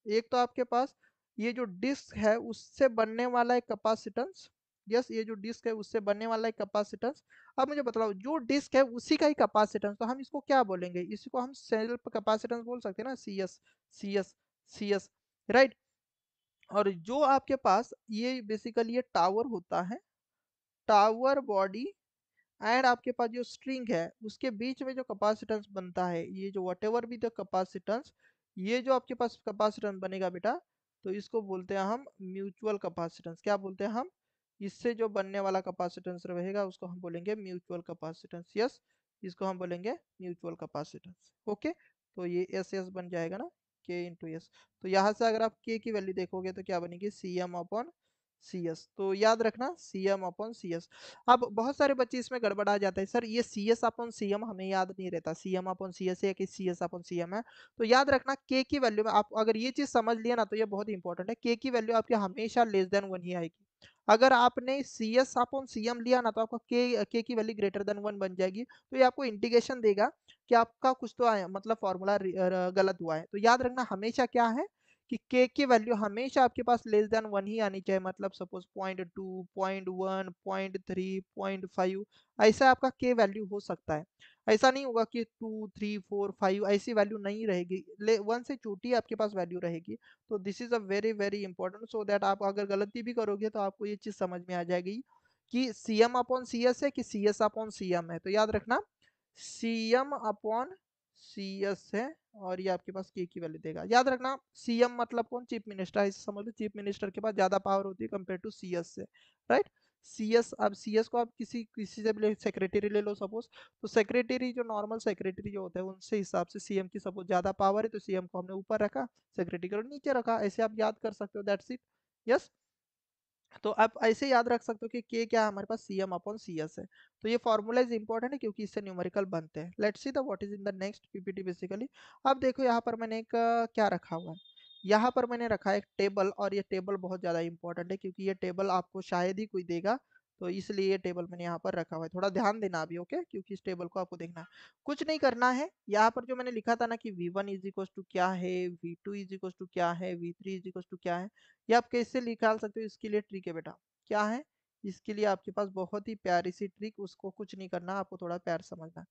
एक तो आपके पास ये जो डिस्क है उससे बनने वाला एक कैपेसिटेंस, यस, ये जो डिस्क है उससे बनने वाला है कैपेसिटेंस। अब मुझे बताओ, जो डिस्क है उसी का ही कैपेसिटेंस, तो हम इसको क्या बोलेंगे? इसी को हम सेल्फ कैपेसिटेंस बोल सकते हैं ना, C S, C S, C S, right. और जो आपके पास ये बेसिकली ये टावर होता है, टावर बॉडी एंड आपके पास जो स्ट्रिंग है उसके बीच में जो कैपेसिटेंस बनता है, ये जो वट एवर भी द कैपेसिटेंस, ये जो आपके पास कैपेसिटेंस बनेगा बेटा, तो इसको बोलते हैं हम म्यूचुअल कैपेसिटेंस। क्या बोलते हैं हम? इससे जो बनने वाला कैपेसिटेंस रहेगा उसको हम बोलेंगे म्यूचुअल कैपेसिटेंस। यस, इसको हम बोलेंगे म्यूचुअल कैपेसिटेंस। ओके, तो ये एस एस बन जाएगा ना, के इंटू एस। तो यहाँ से अगर आप के की वैल्यू देखोगे तो क्या बनेगी? C M upon C S. तो याद रखना, C M upon C S. अब बहुत सारे बच्चे इसमें गड़बड़ा जाते हैं, सर ये C S upon C M हमें याद नहीं रहता, C M upon C S है कि C S upon C M है। तो याद रखना के की वैल्यू में आप अगर ये चीज समझ लिया ना, तो ये बहुत इंपॉर्टेंट है, के की वैल्यू आपके हमेशा लेस देन वन ही आएगी। अगर आपने C S upon C M लिया ना, तो आपका के की वैल्यू ग्रेटर देन वन बन जाएगी। तो ये आपको इंडिकेशन देगा कि आपका कुछ तो आया, मतलब फॉर्मूला गलत हुआ है। तो याद रखना हमेशा क्या है कि के की वैल्यू हमेशा आपके पास लेस देन वन ही आनी चाहिए। मतलब सपोज 0.2, 0.1, 0.3, 0.5, ऐसा आपका के वैल्यू हो सकता है। ऐसा नहीं होगा कि 2, 3, 4, 5 ऐसी वैल्यू नहीं रहेगी, वन से छोटी आपके पास वैल्यू रहेगी। तो this is a very very important, so that आप अगर गलती भी करोगे तो आपको ये चीज समझ में आ जाएगी कि C M upon C S है कि C S upon C M है। तो याद रखना C M upon C S है, और ये आपके पास के की वैल्यू देगा। याद रखना सीएम मतलब कौन? Chief minister. ऐसे समझ लो चीफ मिनिस्टर के पास ज्यादा पावर होती है कंपेयर टू सीएस से, राइट। सीएस, अब सीएस को आप किसी किसी से भी सेक्रेटरी ले लो सपोज, तो सेक्रेटरी जो नॉर्मल सेक्रेटरी जो होते हैं उनसे हिसाब से सीएम की सपोज ज्यादा पावर है, तो सीएम को हमने ऊपर रखा, सेक्रेटरी को नीचे रखा। ऐसे आप याद कर सकते हो, दैट्स इट। यस, तो आप ऐसे याद रख सकते हो कि के क्या है हमारे पास? C M upon C S है। तो ये फॉर्मूला इज इंपॉर्टेंट है क्योंकि इससे न्यूमेरिकल बनते हैं। Let's see the what is in the next PPT basically. अब देखो यहाँ पर मैंने एक क्या रखा हुआ है, यहाँ पर मैंने रखा है एक टेबल, और ये टेबल बहुत ज़्यादा इंपॉर्टेंट है क्योंकि ये टेबल आपको शायद ही कोई देगा। तो इसलिए ये टेबल मैंने यहाँ पर रखा हुआ है, थोड़ा ध्यान देना अभी, ओके, क्योंकि इस टेबल को आपको देखना है। कुछ नहीं करना है, यहाँ पर जो मैंने लिखा था ना कि V1 इज इक्वल टू क्या है, V2 इज इक्वल टू क्या है, V3 इज इक्वल टू क्या है, ये आप कैसे निकाल सकते हो? इसके लिए ट्रिक है बेटा। क्या है? इसके लिए आपके पास बहुत ही प्यारी सी ट्रिक, उसको कुछ नहीं करना, आपको थोड़ा प्यार समझना है।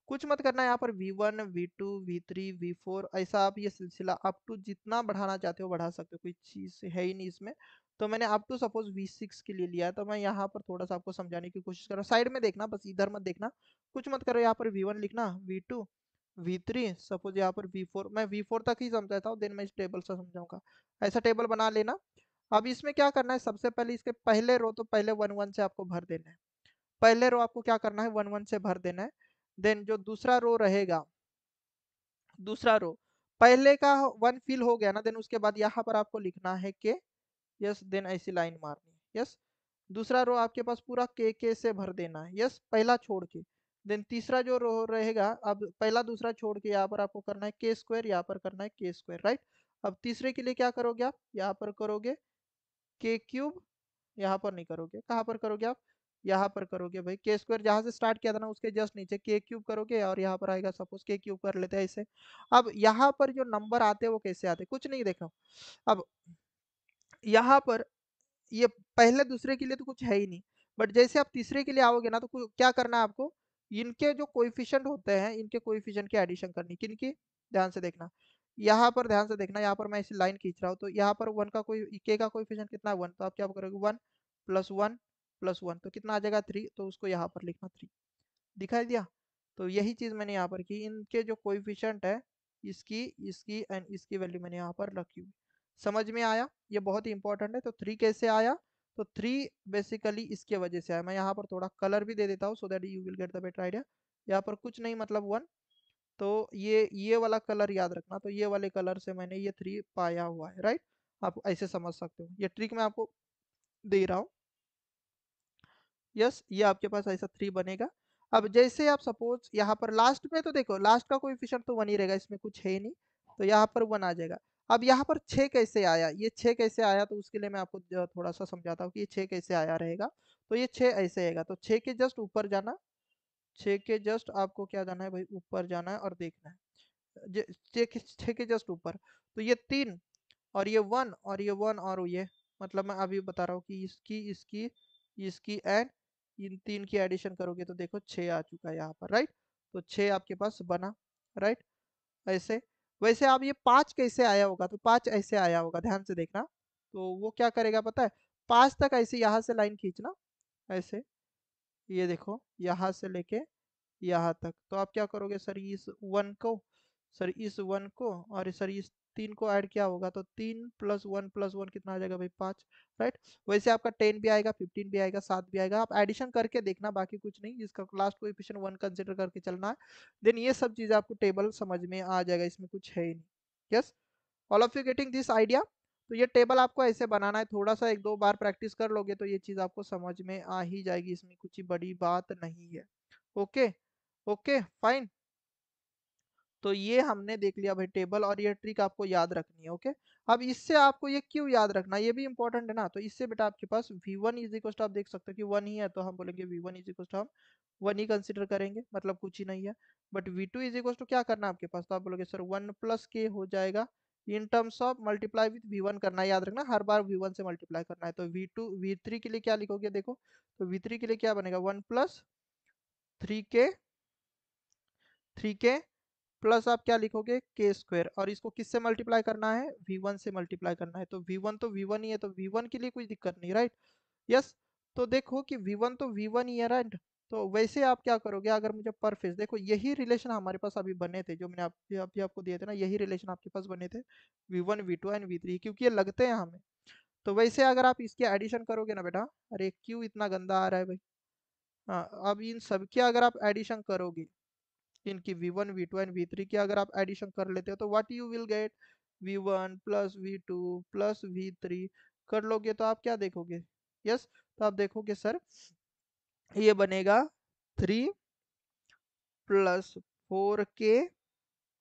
कुछ मत करना है, यहाँ पर V1, V2, V3, V4 ऐसा आप ये सिलसिला अप टू जितना बढ़ाना चाहते हो बढ़ा सकते हो, कोई चीज है ही नहीं इसमें। तो मैंने अप टू सपोज V6 के लिए लिया है, तो मैं यहाँ पर थोड़ा सा आपको समझाने की कोशिश कर रहा हूँ। साइड में देखना, बस इधर मत देखना। कुछ मत करो, यहाँ पर V1 लिखना, V2, V3, सपोज यहाँ पर V4, मैं V4 तक ही समझाता हूँ, देन मैं इस टेबल से समझाऊंगा। ऐसा टेबल बना लेना। अब इसमें क्या करना है, सबसे पहले इसके पहले रो तो पहले वन वन से आपको भर देना है। पहले रो आपको क्या करना है? वन वन से भर देना है। देन जो दूसरा रो रहेगा, दूसरा रो पहले का वन फिल हो गया ना, देन उसके बाद यहाँ पर आपको लिखना है के। यस, देन ऐसी लाइन मारनी है। यस, दूसरा रो आपके पास पूरा के से भर देना है। यस, पहला छोड़ के। देन तीसरा जो रो रहेगा, अब पहला दूसरा छोड़ के यहाँ पर आपको करना है के स्क्वायर, यहाँ पर करना है के स्क्वायर, राइट। अब तीसरे के लिए क्या करोगे आप? यहाँ पर करोगे के क्यूब, यहाँ पर नहीं करोगे, कहाँ पर करोगे आप? यहाँ पर करोगे भाई, के स्क्वायर जहाँ से स्टार्ट किया था ना उसके जस्ट नीचे के क्यूब करोगे, और यहाँ पर आएगा सपोज के क्यूब कर लेते हैं ऐसे। अब यहाँ पर जो नंबर आते हैं वो कैसे आते हैं? कुछ नहीं, देखो अब यहाँ पर ये पहले दूसरे के लिए तो कुछ है ही नहीं, बट जैसे आप तीसरे के लिए आओगे ना, तो क्या करना है आपको? इनके जो कोएफिशिएंट होते हैं, इनके कोएफिशिएंट की एडिशन करनी। किनकी? ध्यान से देखना, यहाँ पर ध्यान से देखना, यहाँ पर मैं इसे लाइन खींच रहा हूँ, तो यहाँ पर वन का कोई के का कोएफिशिएंट कितना है? वन। तो आप क्या करोगे? One plus one plus one, तो कितना आ जाएगा? थ्री। तो उसको यहाँ पर लिखना थ्री। दिखाई दिया? तो यही चीज मैंने यहाँ पर की, इनके जो कोएफिशिएंट है, इसकी इसकी एंड इसकी वैल्यू मैंने यहाँ पर रखी हुई। समझ में आया? ये बहुत ही इंपॉर्टेंट है। तो थ्री कैसे आया? तो थ्री बेसिकली इसके वजह से आया। मैं यहाँ पर थोड़ा कलर भी दे देता हूँ so that you will get the better idea. यहाँ पर कुछ नहीं, मतलब वन। तो ये वाला कलर याद रखना, तो ये वाले कलर से मैंने ये थ्री पाया हुआ है, राइट। आप ऐसे समझ सकते हो, ये ट्रिक मैं आपको दे रहा हूँ। यस, ये आपके पास ऐसा थ्री बनेगा। अब जैसे आप सपोज यहाँ पर लास्ट में, तो देखो लास्ट का कोएफिशिएंट तो वन ही रहेगा, इसमें कुछ है ही नहीं, तो यहाँ पर वन आ जाएगा। अब यहाँ पर छः कैसे आया? ये छः कैसे आया? तो उसके लिए मैं आपको थोड़ा सा समझाता हूँ कि ये छः कैसे आया रहेगा। तो ये छः ऐसे आएगा, तो छः के जस्ट ऊपर जाना, छः के जस्ट आपको क्या जाना है भाई? ऊपर जाना है और देखना है। छः के जस्ट ऊपर, तो ये तीन, और ये वन, और ये वन, और ये, मतलब मैं अभी बता रहा हूँ कि इसकी इसकी इसकी एंड इन तीन की एडिशन करोगे तो देखो 6 आ चुका है यहाँ पर, राइट। तो 6 आपके पास बना, राइट। ऐसे वैसे आप ये 5 कैसे आया होगा, तो 5 ऐसे आया होगा, ध्यान से देखना। तो वो क्या करेगा पता है, 5 तक ऐसे यहाँ से लाइन खींचना, ऐसे, ये देखो यहाँ से लेके यहाँ तक। तो आप क्या करोगे सर, इस 1 को और सर इस 3 को ऐड किया होगा तो 3 + 1 + 1 कितना आ जाएगा भाई, 5, राइट। वैसे आपका 10 भी आएगा, 15 भी आएगा, 7 भी आएगा, आप एडिशन करके देखना, बाकी कुछ नहीं, इसका लास्ट कोएफिशिएंट 1 कंसिडर करके चलना है। देन ये सब चीज़ आपको टेबल समझ में आ जाएगा, इसमें कुछ है ही नहीं। Yes, all of you getting this idea. तो ये टेबल आपको ऐसे बनाना है, थोड़ा सा 1-2 बार प्रैक्टिस कर लोगे तो ये चीज़ आपको समझ में आ ही जाएगी, इसमें कुछ ही बड़ी बात नहीं है। Okay, okay fine. तो ये हमने देख लिया भाई टेबल, और ये ट्रिक आपको याद रखनी है। ओके, अब इससे आपको ये क्यों याद रखना, ये भी इंपॉर्टेंट है ना। तो इससे बेटा आपके पास V1 इज इक्वल टू, आप देख सकते हो कि 1 ही है, तो हम बोलेंगे V1 इज इक्वल टू, हम 1 ही कंसिडर करेंगे, मतलब कुछ ही नहीं है। But V2 is equal to क्या करना है आपके पास, तो आप बोलोगे सर 1 + k हो जाएगा, in terms of multiply with V1 करना है, याद रखना हर बार V1 से मल्टीप्लाई करना है। तो V3 के लिए क्या लिखोगे, देखो तो V3 के लिए क्या बनेगा, 1 + 3k, 3k प्लस आप क्या लिखोगे, k², और इसको किससे मल्टीप्लाई करना है, V1 से मल्टीप्लाई करना है। तो V1 तो V1 ही है, तो V1 के लिए कोई दिक्कत नहीं, राइट। यस, तो देखो कि V1 तो V1 ही है, राइट। तो वैसे आप क्या करोगे, अगर मुझे पर फेस, देखो यही रिलेशन हमारे पास अभी बने थे, जो मैंने अभी आपको दिए थे ना, यही रिलेशन आपके पास बने थे, V1 V2 एंड V3, क्योंकि ये लगते हैं हमें। तो वैसे अगर आप इसके एडिशन करोगे ना बेटा, अरे क्यों इतना गंदा आ रहा है भाई, हाँ, अब इन सब के अगर आप एडिशन करोगे, इनकी V1 V2 एंड V3 की अगर आप एडिशन कर लेते हो, तो what you will get, V1 + V2 + V3 कर लोगे तो आप क्या देखोगे, यस, तो आप देखोगे सर ये बनेगा 3 + 4k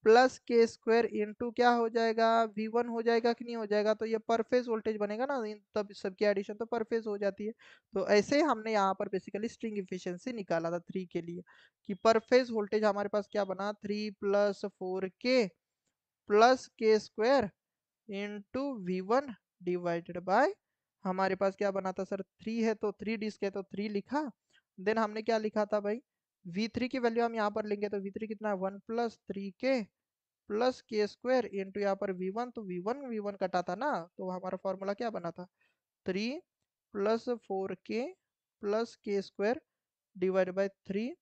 + k² इंटू क्या हो जाएगा, V1 हो जाएगा कि नहीं हो जाएगा। तो ये पर फेज वोल्टेज बनेगा ना, इन तब सबकी एडिशन तो पर फेज हो जाती है। तो ऐसे ही हमने यहाँ पर बेसिकली स्ट्रिंग इफिशियंसी निकाला था 3 के लिए, कि पर फेज वोल्टेज हमारे पास क्या बना, 3 + 4k + k² into V1 divided by, हमारे पास क्या बना था सर, 3 है तो 3 डिस्क है तो 3 लिखा। देन हमने क्या लिखा था भाई, V3 की वैल्यू हम यहाँ पर लेंगे, तो V3 कितना है, 1 + 3k + k² इंटू यहाँ पर V1, तो V1 कटा था ना, तो हमारा फॉर्मूला क्या बना था, 3 + 4k + k² divide by 3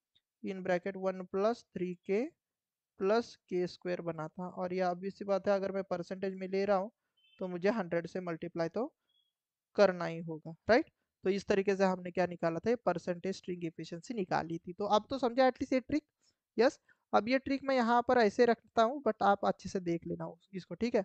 in bracket 1 + 3k + k² बना था। और ये obvious सी बात है, अगर मैं परसेंटेज में ले रहा हूँ तो मुझे 100 से मल्टीप्लाई तो करना ही होगा, राइट। तो इस तरीके से हमने क्या निकाला था, परसेंटेज स्ट्रिंग एफिशिएंसी निकाली थी। तो अब तो समझा एटलीस्ट ये ट्रिक। यस, अब ये ट्रिक मैं यहाँ पर ऐसे रखता हूँ, बट आप अच्छे से देख लेना इसको, ठीक है।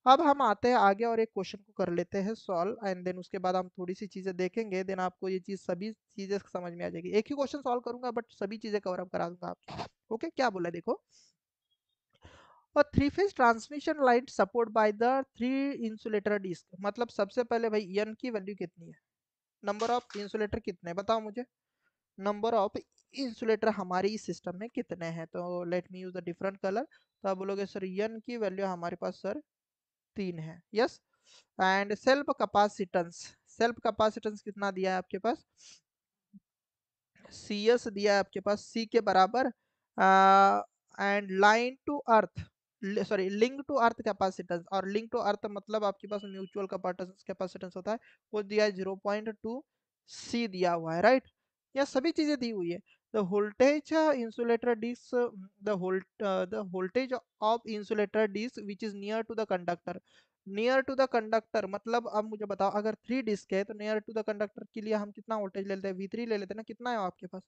अब हम आते हैं आगे और एक क्वेश्चन को कर लेते हैं सॉल्व, एंड देन उसके बाद हम थोड़ी सी चीजें देखेंगे, देन आपको ये चीज सभी चीजें समझ में आ जाएगी। एक ही क्वेश्चन सॉल्व करूंगा बट सभी चीजें कवर अप करा दूंगा आपको। ओके, क्या बोला है, देखो, और 3 phase transmission line support by the 3 insulator disc, मतलब सबसे पहले भाई एन की वैल्यू कितनी है, नंबर ऑफ इंसुलेटर कितने, बताओ मुझे, नंबर ऑफ इंसुलेटर हमारे इस सिस्टम में कितने हैं। तो let me use the different colour. तो आप बोलोगे सर एन की वैल्यू हमारे पास सर 3 है, यस। एंड सेल्फ कैपेसिटेंस कितना दिया है आपके पास, CS दिया है आपके पास, C के बराबर, and line to earth, sorry link to earth capacitance, और लिंक टू अर्थ मतलब आपके पास म्यूचुअल कैपेसिटेंस होता है, वो दिया है 0.2 C दिया हुआ है, राइट। यह सभी चीजें दी हुई है। The voltage insulator disc, the voltage of insulator disc which is near to the conductor, near to the conductor मतलब, अब मुझे बताओ अगर 3 डिस्क है तो नियर टू द कंडक्टर के लिए हम कितना वोल्टेज ले लेते हैं, V3 ले लेते हैं ना, कितना है आपके पास,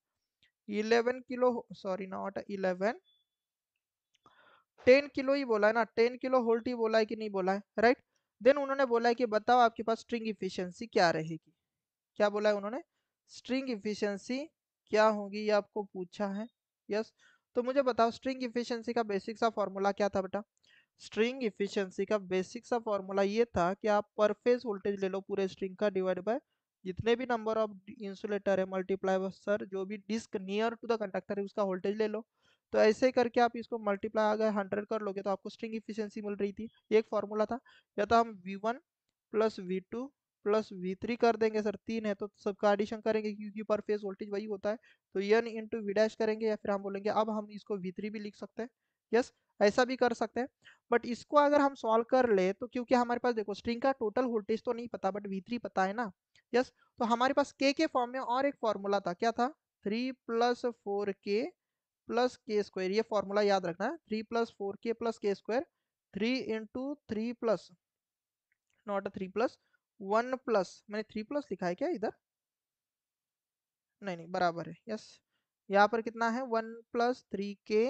11 किलो, सॉरी नॉट 11, 10 किलो ही बोला है ना, 10 किलो वोल्ट ही बोला है कि नहीं बोला है, राइट। देन उन्होंने बोला है कि बताओ आपके पास स्ट्रिंग इफिशियंसी क्या रहेगी, क्या बोला है उन्होंने, स्ट्रिंग इफिशियंसी क्या होगी, ये आपको पूछा है। यस, तो मुझे बताओ स्ट्रिंग इफिशियंसी का बेसिक सा फॉर्मूला क्या था बेटा, स्ट्रिंग इफिशियंसी का बेसिक सा फॉर्मूला ये था कि आप पर फेज वोल्टेज ले लो पूरे स्ट्रिंग का, डिवाइड बाय जितने भी नंबर ऑफ इंसुलेटर है, मल्टीप्लाई बाय सर जो भी disc near to the conductor है उसका वोल्टेज ले लो। तो ऐसे ही करके आप इसको मल्टीप्लाई अगर 100 कर लोगे तो आपको स्ट्रिंग इफिशियंसी मिल रही थी, एक फॉर्मूला था। या तो हम V1 + V2 प्लस V3 कर देंगे सर, 3 है तो सबका एडिशन करेंगे क्योंकि पर फेज वोल्टेज वही होता है, तो n इंटू वी डैश करेंगे, या फिर हम बोलेंगे अब हम इसको V3 भी लिख सकते हैं। यस, ऐसा भी कर सकते हैं। बट इसको अगर हम सॉल्व कर ले तो क्योंकि हमारे पास देखो स्ट्रिंग का टोटल वोल्टेज तो नहीं पता बट V3 पता है ना। यस, तो हमारे पास k के फॉर्म में और एक फॉर्मूला था, क्या था, 3 plus 4k plus K square, ये फॉर्मूला याद रखना है, 3 plus 4k plus K square, 3 into 3 plus, not 3 plus, 1 plus, मैंने 3 प्लस लिखा है क्या इधर, नहीं नहीं बराबर है। यस, यहाँ पर कितना है, 1 + 3k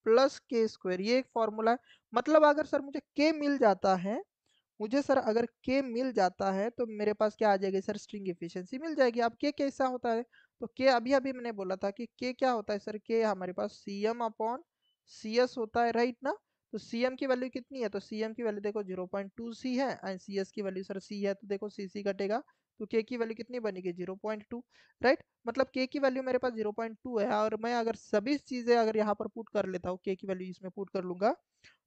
प्लस के स्क्वायर, ये एक फॉर्मूला है। मतलब अगर सर मुझे k मिल जाता है, मुझे सर अगर k मिल जाता है तो मेरे पास क्या आ जाएगी सर, स्ट्रिंग एफिशिएंसी मिल जाएगी। अब k कैसा होता है, तो k अभी अभी मैंने बोला था कि k क्या होता है सर, k हमारे पास cm अपॉन cs होता है, राइट ना। तो cm की वैल्यू कितनी है, तो cm की वैल्यू देखो 0.2c है, एंड cs की वैल्यू सर c है, तो देखो cc कटेगा, तो k की वैल्यू कितनी बनेगी 0.2, राइट। मतलब k की वैल्यू मेरे पास 0.2 है, और मैं अगर सभी चीज़ें अगर यहाँ पर पुट कर लेता हूँ, k की वैल्यू इसमें पुट कर लूंगा,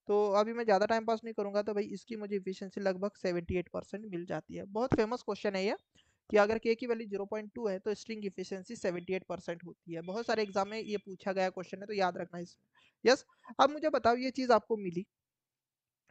तो अभी मैं ज़्यादा टाइम पास नहीं करूंगा, तो भाई इसकी मुझे इफिशियंसी लगभग 78% मिल जाती है। बहुत फेमस क्वेश्चन है ये, कि अगर k की वैल्यू 0.2 है तो स्ट्रिंग इफिशियंसी 78% होती है। बहुत सारे एग्जाम में ये पूछा गया क्वेश्चन है, तो याद रखना इसमें। यस, अब मुझे बताओ ये चीज़ आपको मिली,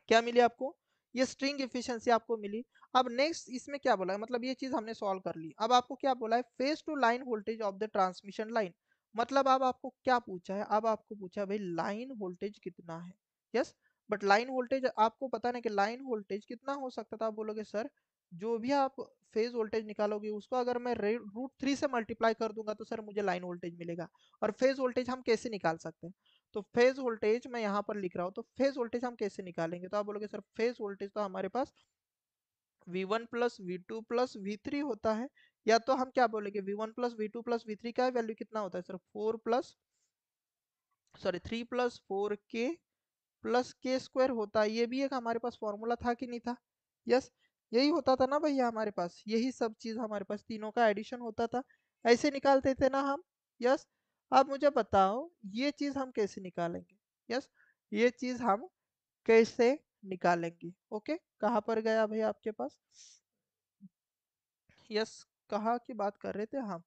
क्या मिली आपको, ये स्ट्रिंग एफिशिएंसी आपको मिली। अब नेक्स्ट इसमें क्या बोला है, मतलब ये चीज हमने सॉल्व कर ली, अब आपको क्या बोला है, phase two line voltage of the transmission line. मतलब अब आपको क्या पूछा है, अब आपको पूछा है भाई लाइन वोल्टेज कितना है। यस, बट लाइन वोल्टेज आपको पता नहीं कि लाइन वोल्टेज कितना हो सकता था, आप बोलोगे सर जो भी आप फेज वोल्टेज निकालोगे उसको अगर मैं √3 से मल्टीप्लाई कर दूंगा तो सर मुझे लाइन वोल्टेज मिलेगा। और फेज वोल्टेज हम कैसे निकाल सकते हैं, तो फेज वोल्टेज मैं यहाँ पर लिख रहा हूँ, तो फेज वोल्टेज हम कैसे निकालेंगे, तो आप बोलोगे सर फेज वोल्टेज तो हमारे पास V1 plus V2 plus V3 होता है। या तो हम क्या बोलेंगे, V1 plus V2 plus V3 का वैल्यू कितना होता है sir, 3 plus 4k plus K square होता है। ये भी एक हमारे पास फॉर्मूला था कि नहीं था। यस, यही होता था ना भैया, हमारे पास यही सब चीज हमारे पास तीनों का एडिशन होता था, ऐसे निकालते थे ना हम। यस, अब मुझे बताओ ये चीज हम कैसे निकालेंगे। यस, ये चीज हम कैसे निकालेंगे, ओके। कहाँ पर गया भैया आपके पास, यस, कहाँ की बात कर रहे थे हम,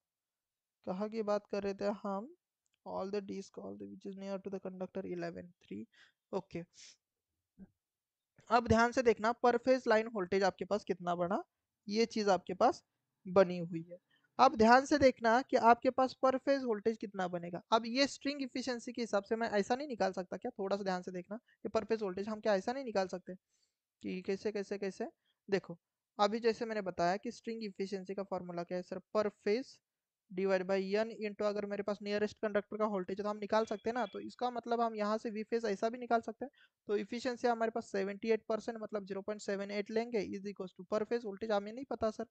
कहाँ की बात कर रहे थे हम, all the disc all the which is near to the conductor 11 3, okay. अब ध्यान से देखना पर फेज लाइन वोल्टेज आपके पास कितना बना, ये चीज आपके पास बनी हुई है। अब ध्यान से देखना कि आपके पास पर फेज वोल्टेज कितना बनेगा। अब ये स्ट्रिंग इफिशिएंसी के हिसाब से मैं ऐसा नहीं निकाल सकता क्या, थोड़ा सा ध्यान से देखना, ये पर फेज वोल्टेज हम क्या ऐसा नहीं निकाल सकते कि कैसे कैसे कैसे, देखो अभी जैसे मैंने बताया कि स्ट्रिंग इफिशिएंसी का फॉर्मूला क्या है sir, per phase divide by n into, अगर मेरे पास नियरेस्ट कंडक्टर का वोल्टेज है तो हम निकाल सकते हैं ना, तो इसका मतलब हम यहाँ से वी फेज ऐसा भी निकाल सकते हैं। तो इफिशियंसी हमारे पास 78%, मतलब 0.78 लेंगे, is equal to per phase voltage हमें नहीं पता sir,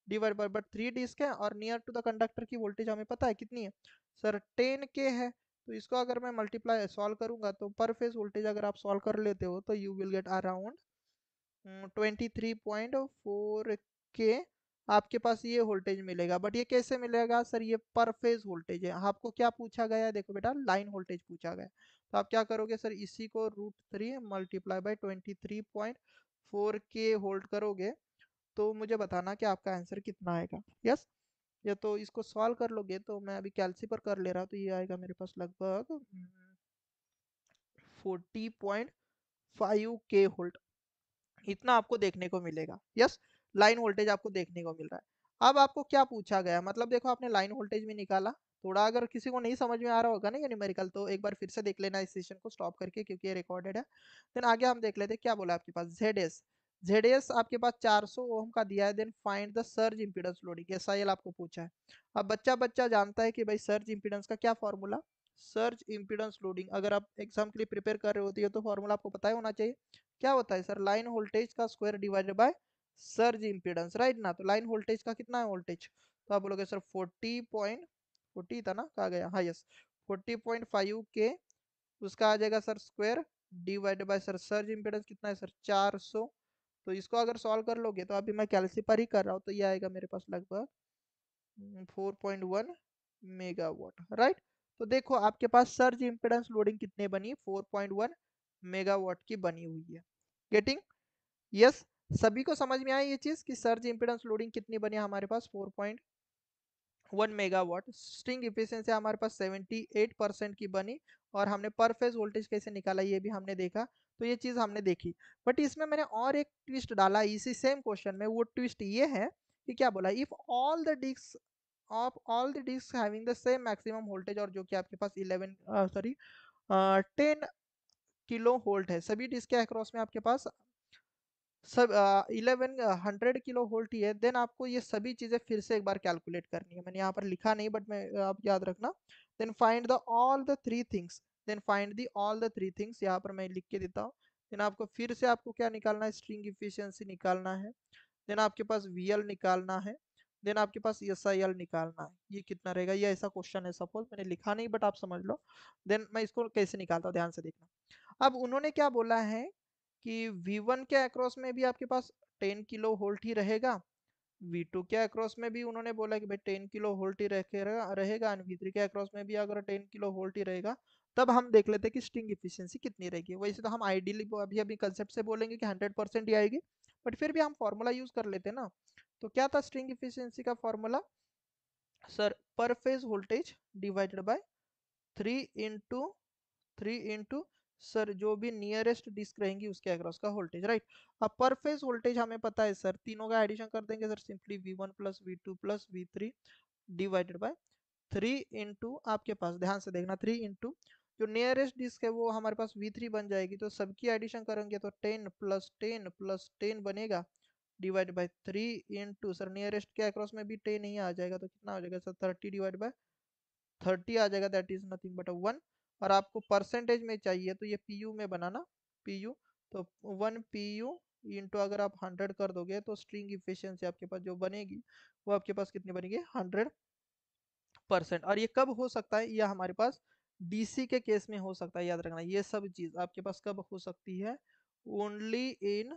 divide by, but 3 disc है और नियर टू द कंडक्टर की वोल्टेज हमें पता है कितनी है सर, 10k है। तो इसको अगर मैं मल्टीप्लाई सॉल्व करूंगा तो पर फेज वोल्टेज अगर आप सॉल्व कर लेते हो तो यू विल गेट अराउंड 23.4 के आपके पास ये वोल्टेज मिलेगा। बट ये कैसे मिलेगा सर, ये पर फेज वोल्टेज है, आपको क्या पूछा गया है, देखो बेटा लाइन वोल्टेज पूछा गया है। तो आप क्या करोगे सर, इसी को √3 मल्टीप्लाई बाई 23.4 के होल्ड करोगे, तो मुझे बताना कि आपका आंसर कितना आएगा। यस, या तो इसको सॉल्व कर लोगे, तो मैं अभी कैलसी पर कर ले रहा हूँ, तो ये आएगा मेरे पास लगभग 40.5 के होल्ट, इतना आपको देखने को मिलेगा। यस, लाइन वोल्टेज आपको देखने को मिल रहा है। अब आपको क्या पूछा गया, मतलब देखो आपने लाइन वोल्टेज भी निकाला, थोड़ा अगर किसी को नहीं समझ में आ रहा होगा ना ये न्यूमेरिकल, तो एक बार फिर से देख लेना इस सेशन को स्टॉप करके, क्योंकि ये रिकॉर्डेड है। देन आगे हम देख लेते हैं क्या बोला आपके पास, जेड एस आपके पास 400 ओम का दिया है। Then find the surge impedance loading, SIL आपको पूछा है। अब बच्चा बच्चा जानता है कि भाई सर्ज इंपीडेंस का क्या फॉर्मूला, सर्ज इंपीडेंस लोडिंग अगर आप एग्जाम के लिए प्रिपेयर कर रहे होती है तो फॉर्मूला आपको पता ही होना चाहिए। क्या होता है सर, लाइन वोल्टेज का square divided by surge impedance, right ना। तो लाइन वोल्टेज का कितना है वोल्टेज, तो आप बोलोगे सर 40 था ना, कहा गया, हाँ यस, 40.5 के, उसका आ जाएगा sir square divide bye sir surge impedance कितना है सर 400। तो इसको अगर सॉल्व कर लोगे, तो अभी मैं कैलसी पर ही कर रहा हूँ, तो ये आएगा मेरे पास लगभग 4.1 मेगावाट, राइट। तो देखो आपके पास सर्ज इंपीडेंस लोडिंग कितने बनी, 4.1 मेगावाट की बनी हुई है। Getting, yes. सभी को समझ में आई ये चीज कि सर्ज इंपेडेंस लोडिंग कितनी बनी हमारे पास 4.1 मेगावाट। स्ट्रिंग इफिशियंसी हमारे पास 78% की बनी। और हमने पर फेज वोल्टेज कैसे निकाला ये भी हमने देखा। तो ये चीज हमने देखी। बट इसमें मैंने और एक ट्विस्ट डाला इसी सेम क्वेश्चन में। वो ट्विस्ट ये है कि क्या बोला, if all the disc of all the disc having the same maximum voltage, और जो कि आपके पास 10 किलो वोल्ट है, सभी डिस्क के अक्रॉस में आपके पास सब 1100 किलो वोल्ट ही है, देन आपको ये सभी चीजें फिर से एक बार कैलकुलेट करनी है। मैंने यहाँ पर लिखा नहीं बट मैं आप याद रखना। Then find the all the three things, then find the all the three things, यहाँ पर मैं लिख के देता हूँ। देन आपको फिर से आपको क्या निकालना है, स्ट्रिंग इफिशियंसी निकालना है। देन आपके पास वीएल निकालना है। देन आपके पास एसआईएल निकालना है। ये कितना रहेगा, ये ऐसा क्वेश्चन है, सपोज मैंने लिखा नहीं बट आप समझ लो। देन मैं इसको कैसे निकालता हूँ ध्यान से देखना। अब उन्होंने क्या बोला है कि V1 के अक्रॉस में भी आपके पास 10 किलो वोल्ट ही रहेगा। V2 के अक्रॉस में भी उन्होंने बोला कि भाई 10 किलो वोल्ट ही रहेगा एंड V3 के अक्रॉस में भी अगर 10 किलो वोल्ट ही रहेगा। तब हम देख लेते हैं कि स्ट्रिंग इफिशियंसी कितनी रहेगी। वैसे तो हम आइडियली अभी अभी कंसेप्ट से बोलेंगे कि 100% ही आएगी, बट फिर भी हम फॉर्मूला यूज कर लेते हैं ना। तो क्या था स्ट्रिंग इफिशियंसी का formula, sir per phase voltage divided by 3 into sir जो भी नियरेस्ट डिस्क रहेंगी उसके अक्रॉस का वोल्टेज, राइट। अब पर फेज वोल्टेज हमें पता है सर, तीनों का एडिशन कर देंगे sir, simply V1 plus V2 plus V3 divided by 3 into आपके पास ध्यान से देखना 3 इंटू जो नियरेस्ट डिस्क है वो हमारे पास V3 बन जाएगी, तो सबकी एडिशन करेंगे तो 10 + 10 + 10 बनेगा divide by 3 into sir nearest के अक्रॉस में भी 10 ही आ जाएगा, तो कितना हो जाएगा सर 30 डिवाइड बाय 30 आ जाएगा, दैट इज नथिंग बट 1। और आपको परसेंटेज में चाहिए तो ये पीयू में बनाना, पीयू। तो 1 पीयू इंटू अगर आप 100 कर दोगे तो स्ट्रिंग इफिशियंसी आपके पास जो बनेगी वो आपके पास कितनी बनेगी 100%। और ये कब हो सकता है, ये हमारे पास डीसी के केस में हो सकता है, याद रखना ये सब चीज आपके पास कब हो सकती है, ओनली इन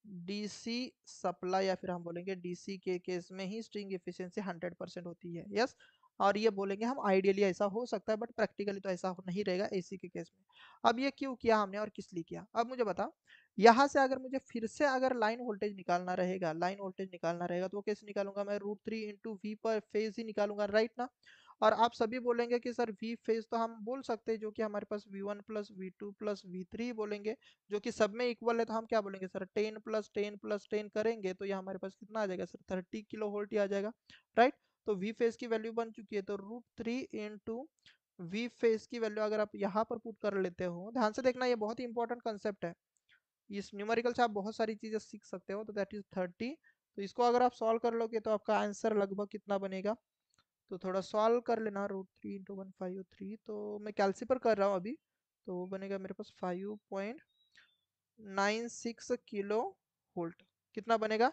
डीसी सप्लाई, या फिर हम बोलेंगे डीसी के केस में ही स्ट्रिंग एफिशिएंसी 100% होती है, यस। और ये बोलेंगे हम आइडियली ऐसा हो सकता है बट प्रैक्टिकली तो ऐसा नहीं रहेगा एसी के केस में। अब ये क्यों किया हमने और किस लिए किया, अब मुझे बता। यहाँ से अगर मुझे फिर से अगर लाइन वोल्टेज निकालना रहेगा, लाइन वोल्टेज निकालना रहेगा तो वो कैसे निकालूंगा, मैं √3 × V पर फेज ही निकालूंगा, राइट ना। और आप सभी बोलेंगे कि सर वी फेज तो हम बोल सकते हैं जो कि हमारे पास V1 + V2 + V3 बोलेंगे, जो कि सब में इक्वल है, तो हम क्या बोलेंगे सर 10 + 10 + 10 करेंगे तो ये हमारे पास कितना आ जाएगा सर 30 किलो वोल्ट ही आ जाएगा, राइट। तो वी फेज की वैल्यू बन चुकी है, तो √3 × वी फेज की वैल्यू अगर आप यहाँ पर पुट कर लेते हो, ध्यान से देखना ये बहुत ही इंपॉर्टेंट कंसेप्ट है। इस न्यूमेरिकल से आप बहुत सारी चीजें सीख सकते हो, तो दैट इज 30। तो इसको अगर आप सॉल्व कर लोगे तो आपका आंसर लगभग कितना बनेगा, तो थोड़ा सॉल्व कर लेना, √3 × 153, तो मैं कैलसी पर कर रहा हूँ अभी। तो वो बनेगा मेरे पास 5.96 किलो वोल्ट। कितना बनेगा,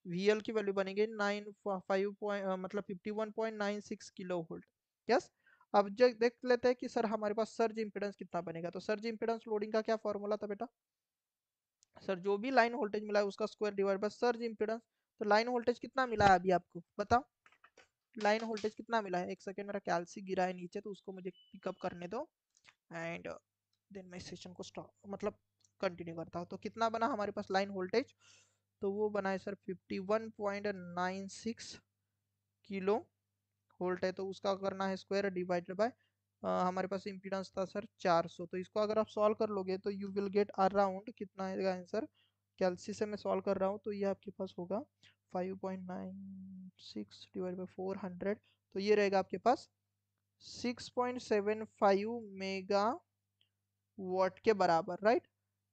VL की वैल्यू बनेगी 5 मतलब 51.96 किलो वोल्ट, यस। अब जो देख लेते हैं कि सर हमारे पास सर्ज इंपेडेंस कितना बनेगा। तो सर्ज इंपेडेंस लोडिंग का क्या फॉर्मूला था बेटा, सर जो भी लाइन वोल्टेज मिला है उसका square divide bye surge impedance. तो लाइन वोल्टेज कितना मिला है अभी आपको बताओ, लाइन वोल्टेज कितना मिला है। एक सेकेंड, मेरा कैलसी गिरा है नीचे तो उसको मुझे पिकअप करने दो एंड देन मैं सेशन को स्टॉप मतलब कंटिन्यू करता हूँ। तो कितना बना हमारे पास लाइन वोल्टेज, तो वो बना है सर 51.96 किलो वोल्ट है, तो उसका करना है स्क्वायर डिवाइडेड बाय हमारे पास इम्पीडेंस था सर 400। तो इसको अगर आप सॉल्व कर लोगे तो यू विल गेट अराउंड कितना आएगा आंसर, कैलसी से मैं सॉल्व कर रहा हूँ तो ये आपके पास होगा 5.96 डिवाइड बाय 400, तो ये रहेगा आपके पास 6.75 मेगा वॉट के बराबर, राइट।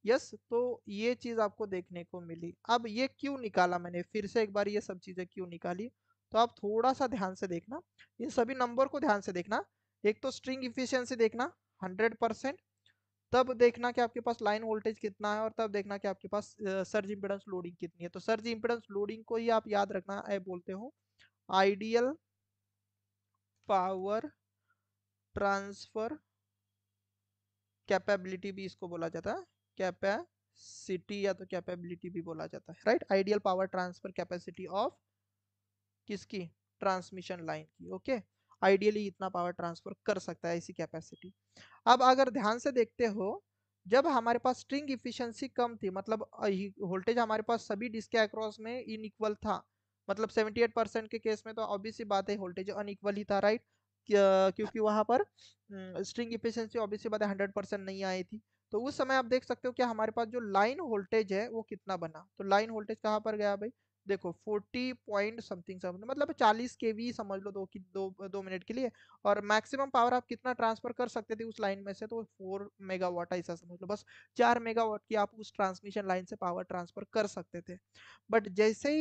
यस, तो ये चीज आपको देखने को मिली। अब ये क्यों निकाला मैंने फिर से एक बार, ये सब चीजें क्यों निकाली, तो आप थोड़ा सा ध्यान से देखना, इन सभी नंबर को ध्यान से देखना। एक तो स्ट्रिंग इफिशियंसी देखना 100%, तब देखना कि आपके पास लाइन वोल्टेज कितना है, और तब देखना कि आपके पास सर्ज इंपेडेंस लोडिंग कितनी है। तो सर्ज इंपेडेंस लोडिंग को ही आप याद रखना है, बोलते हो आइडियल पावर ट्रांसफर कैपेबिलिटी भी इसको बोला जाता है, कैपेसिटी या तो कैपेबिलिटी भी बोला जाता है, right. Ideal power transfer capacity of किसकी, ट्रांसमिशन लाइन की, ओके। आइडियली इतना पावर ट्रांसफर कर सकता है, ऐसी कैपेसिटी। अब अगर ध्यान से देखते हो जब हमारे पास स्ट्रिंग इफिशियंसी कम थी, मतलब वोल्टेज हमारे पास सभी डिस्क के अक्रॉस में इनइक्वल था, मतलब 78% के केस में तो ऑब्वियस सी बात है वोल्टेज अनइक्वल ही था, राइट? क्योंकि वहां पर स्ट्रिंग इफिशियंसी ऑब्वियस सी बात है 100% नहीं आई थी। तो उस समय आप देख सकते हो कि हमारे पास जो लाइन वोल्टेज है वो कितना बना। तो लाइन वोल्टेज कहाँ पर गया भाई? देखो 40 पॉइंट समथिंग समथिंग, मतलब 40 केवी समझ लो, 2 मिनट के लिए। और मैक्सिमम पावर आप कितना ट्रांसफर कर सकते थे उस लाइन में से? तो 4 मेगावाट ऐसा समझ लो, बस 4 मेगावाट की आप उस ट्रांसमिशन लाइन से पावर ट्रांसफर कर सकते थे। बट जैसे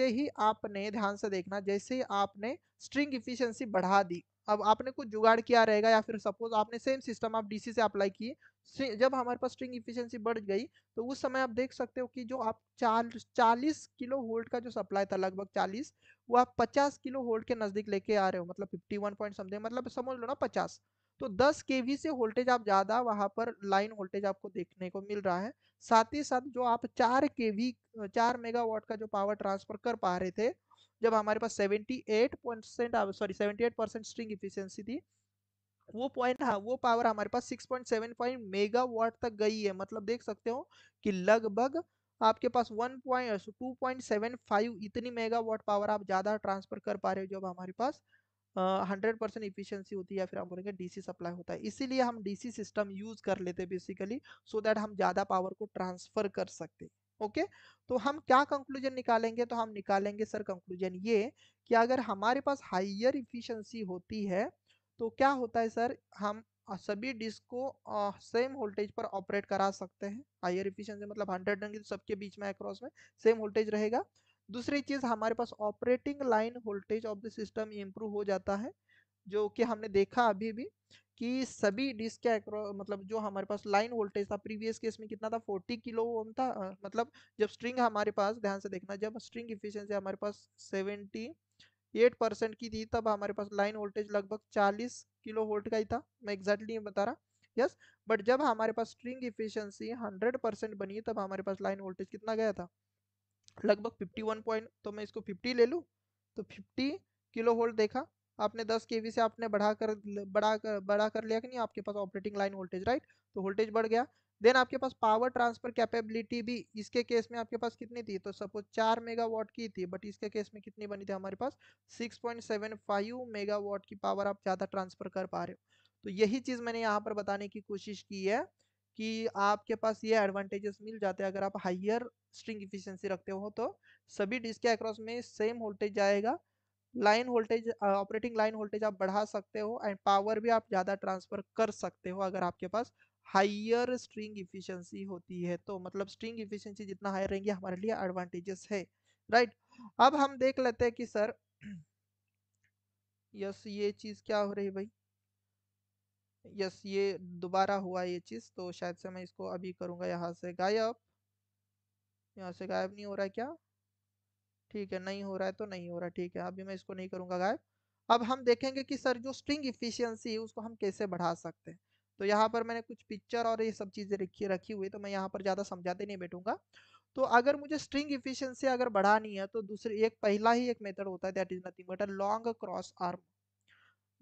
ही आपने ध्यान से देखना, जैसे ही आपने स्ट्रिंग इफिशियंसी बढ़ा दी, अब आपने कुछ जुगाड़ किया रहेगा, या फिर सपोज आपने सेम सिस्टम आप डीसी से अप्लाई किए, जब हमारे पास स्ट्रिंग इफिशियंसी बढ़ गई, तो उस समय आप देख सकते हो कि जो आप 40 किलो वोल्ट का जो सप्लाई था, लगभग 40, वो आप 50 किलो वोल्ट के नजदीक लेके आ रहे हो, मतलब 51 पॉइंट समथिंग, मतलब समझ लो ना 50। तो 10 केवी से वोल्टेज आप ज्यादा वहां पर लाइन वोल्टेज आपको देखने को मिल रहा है। साथ ही साथ जो आप 4 केवी 4 मेगावाट का जो पावर ट्रांसफर कर पा रहे थे, जब हमारे पास 78% स्ट्रिंग इफिशियंसी थी, वो पॉइंट, हाँ, वो पावर हमारे पास 6.75 मेगावाट तक गई है। मतलब देख सकते हो कि लगभग आपके पास 2.75 इतनी मेगावाट पावर आप ज्यादा ट्रांसफर कर पा रहे हो, जब हमारे पास 100% इफिशियंसी होती है, या फिर हम बोलेंगे डीसी सप्लाई होता है। इसीलिए हम डीसी सिस्टम यूज कर लेते हैं बेसिकली, सो दैट हम ज्यादा पावर को ट्रांसफर कर सकते। ओके, तो हम क्या कंक्लूजन निकालेंगे? तो हम निकालेंगे सर कंक्लूजन ये कि अगर हमारे पास हाइयर इफिशियंसी होती है, तो क्या होता है सर, हम सभी डिस्क को सेम वोल्टेज पर ऑपरेट करा सकते हैं। हाइयर इफिशियंसी मतलब 100 रंगी, तो सबके बीच में अक्रॉस में सेम वोल्टेज रहेगा। दूसरी चीज, हमारे पास operating line voltage of the system improve हो जाता है, जो कि हमने देखा अभी भी कि सभी डिस्क के अक्रॉस, मतलब जो हमारे पास लाइन वोल्टेज था प्रीवियस केस में कितना था, 40 किलो ओम था। मतलब जब स्ट्रिंग हमारे पास, ध्यान से देखना, जब स्ट्रिंग इफिशियंसी हमारे पास 78% की थी, तब हमारे पास लाइन वोल्टेज लगभग 40 किलो वोल्ट का ही था। मैं एग्जैक्टली नहीं बता रहा, यस। बट जब हमारे पास स्ट्रिंग इफिशियंसी 100% बनी, तब हमारे पास लाइन वोल्टेज कितना गया था? लगभग 51 पॉइंट, तो मैं इसको 50 ले लूँ, तो 50 किलो वोल्ट देखा आपने। 10 केवी से आपने बढ़ा कर लिया कि नहीं आपके पास ऑपरेटिंग लाइन वोल्टेज, राइट? तो वोल्टेज बढ़ गया। देन आपके पास पावर ट्रांसफर कैपेबिलिटी भी इसके केस में आपके पास कितनी थी? तो सपोज 4 मेगावाट की थी, बट इसके केस में कितनी बनी थी हमारे पास? 6.75 मेगावाट की पावर आप ज्यादा ट्रांसफर कर पा रहे हो। तो यही चीज मैंने यहाँ पर बताने की कोशिश की है कि आपके पास ये एडवांटेजेस मिल जाते हैं अगर आप हाइयर स्ट्रिंग इफिशियंसी रखते हो। तो सभी डिस्क के अक्रॉस में सेम वोल्टेज जाएगा। Line voltage, operating line voltage आप बढ़ा सकते हो, एंड पावर भी आप ज्यादा ट्रांसफर कर सकते हो अगर आपके पास हाइयर स्ट्रिंग इफिशियंसी होती है। तो मतलब स्ट्रिंग इफिशियंसी जितना हाई रहेंगे हमारे लिए एडवांटेजेस है, राइट? अब हम देख लेते हैं कि सर यस, ये चीज क्या हो रही है भाई? यस, ये दोबारा हुआ ये चीज, तो शायद से मैं इसको अभी करूंगा यहाँ से गायब। यहाँ से गायब नहीं हो रहा है क्या? ठीक है, नहीं हो रहा है तो नहीं हो रहा, ठीक है, अभी मैं इसको नहीं करूंगा गायब। अब हम देखेंगे कि सर जो स्ट्रिंग इफिशियंसी है उसको हम कैसे बढ़ा सकते हैं। तो यहाँ पर मैंने कुछ पिक्चर और ये सब चीजें रखी रखी हुई, तो मैं यहाँ पर ज्यादा समझाते नहीं बैठूंगा। तो अगर मुझे स्ट्रिंग इफिशियंसी अगर बढ़ानी है, तो दूसरी एक पहला ही एक मेथड होता है, that is nothing but a long cross arm.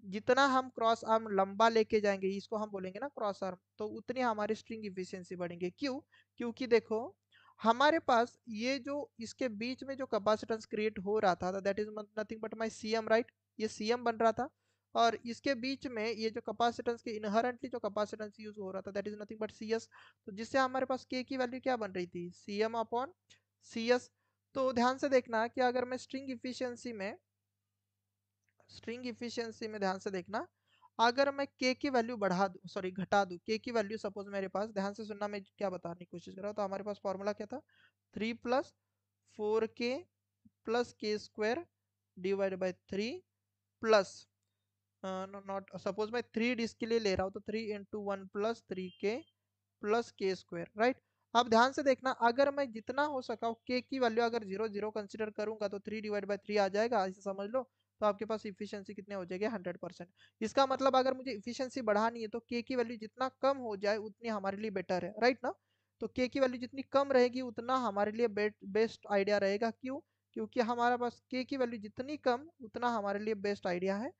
जितना हम क्रॉस आर्म लंबा लेके जाएंगे, इसको हम बोलेंगे ना क्रॉस आर्म, तो उतनी हमारी स्ट्रिंग इफिशियंसी बढ़ेंगे। क्यों? क्योंकि देखो हमारे पास ये जो इसके बीच में जो कैपेसिटेंस क्रिएट हो रहा था, that is nothing but my CM, right? ये सीएम बन रहा था। और इसके बीच में ये जो कैपेसिटेंस के इनहेरेंटली जो कैपेसिटेंस यूज हो रहा था, that is nothing but CS. तो जिससे हमारे पास के की वैल्यू क्या बन रही थी? CM upon CS. तो ध्यान से देखना कि अगर मैं स्ट्रिंग इफिशियंसी में ध्यान से देखना, अगर मैं के की वैल्यू बढ़ा दूं, सॉरी घटा दूं, के की वैल्यू सपोज मेरे पास, ध्यान से सुनना मैं क्या बताने की कोशिश कर रहा हूँ। तो हमारे पास फॉर्मूला क्या था? 3 + 4k + k² divide by 3 plus, not, suppose मैं 3 डिस्क के लिए ले रहा हूँ, तो 3 × 1 + 3k + k², राइट? अब ध्यान से देखना, अगर मैं जितना हो सका के की वैल्यू अगर 0 0 कंसिडर करूंगा, तो 3/3 आ जाएगा, ऐसे समझ लो। तो आपके पास इफिशियंसी कितने हो जाएगी? 100%। इसका मतलब अगर मुझे इफिशियंसी बढ़ानी है, तो के की वैल्यू जितना कम हो जाए उतनी हमारे लिए बेटर है, राइट ना? तो के की वैल्यू जितनी कम रहेगी उतना हमारे लिए बेस्ट आइडिया रहेगा। क्यों? क्योंकि हमारे पास के की वैल्यू जितनी कम उतना हमारे लिए बेस्ट आइडिया है।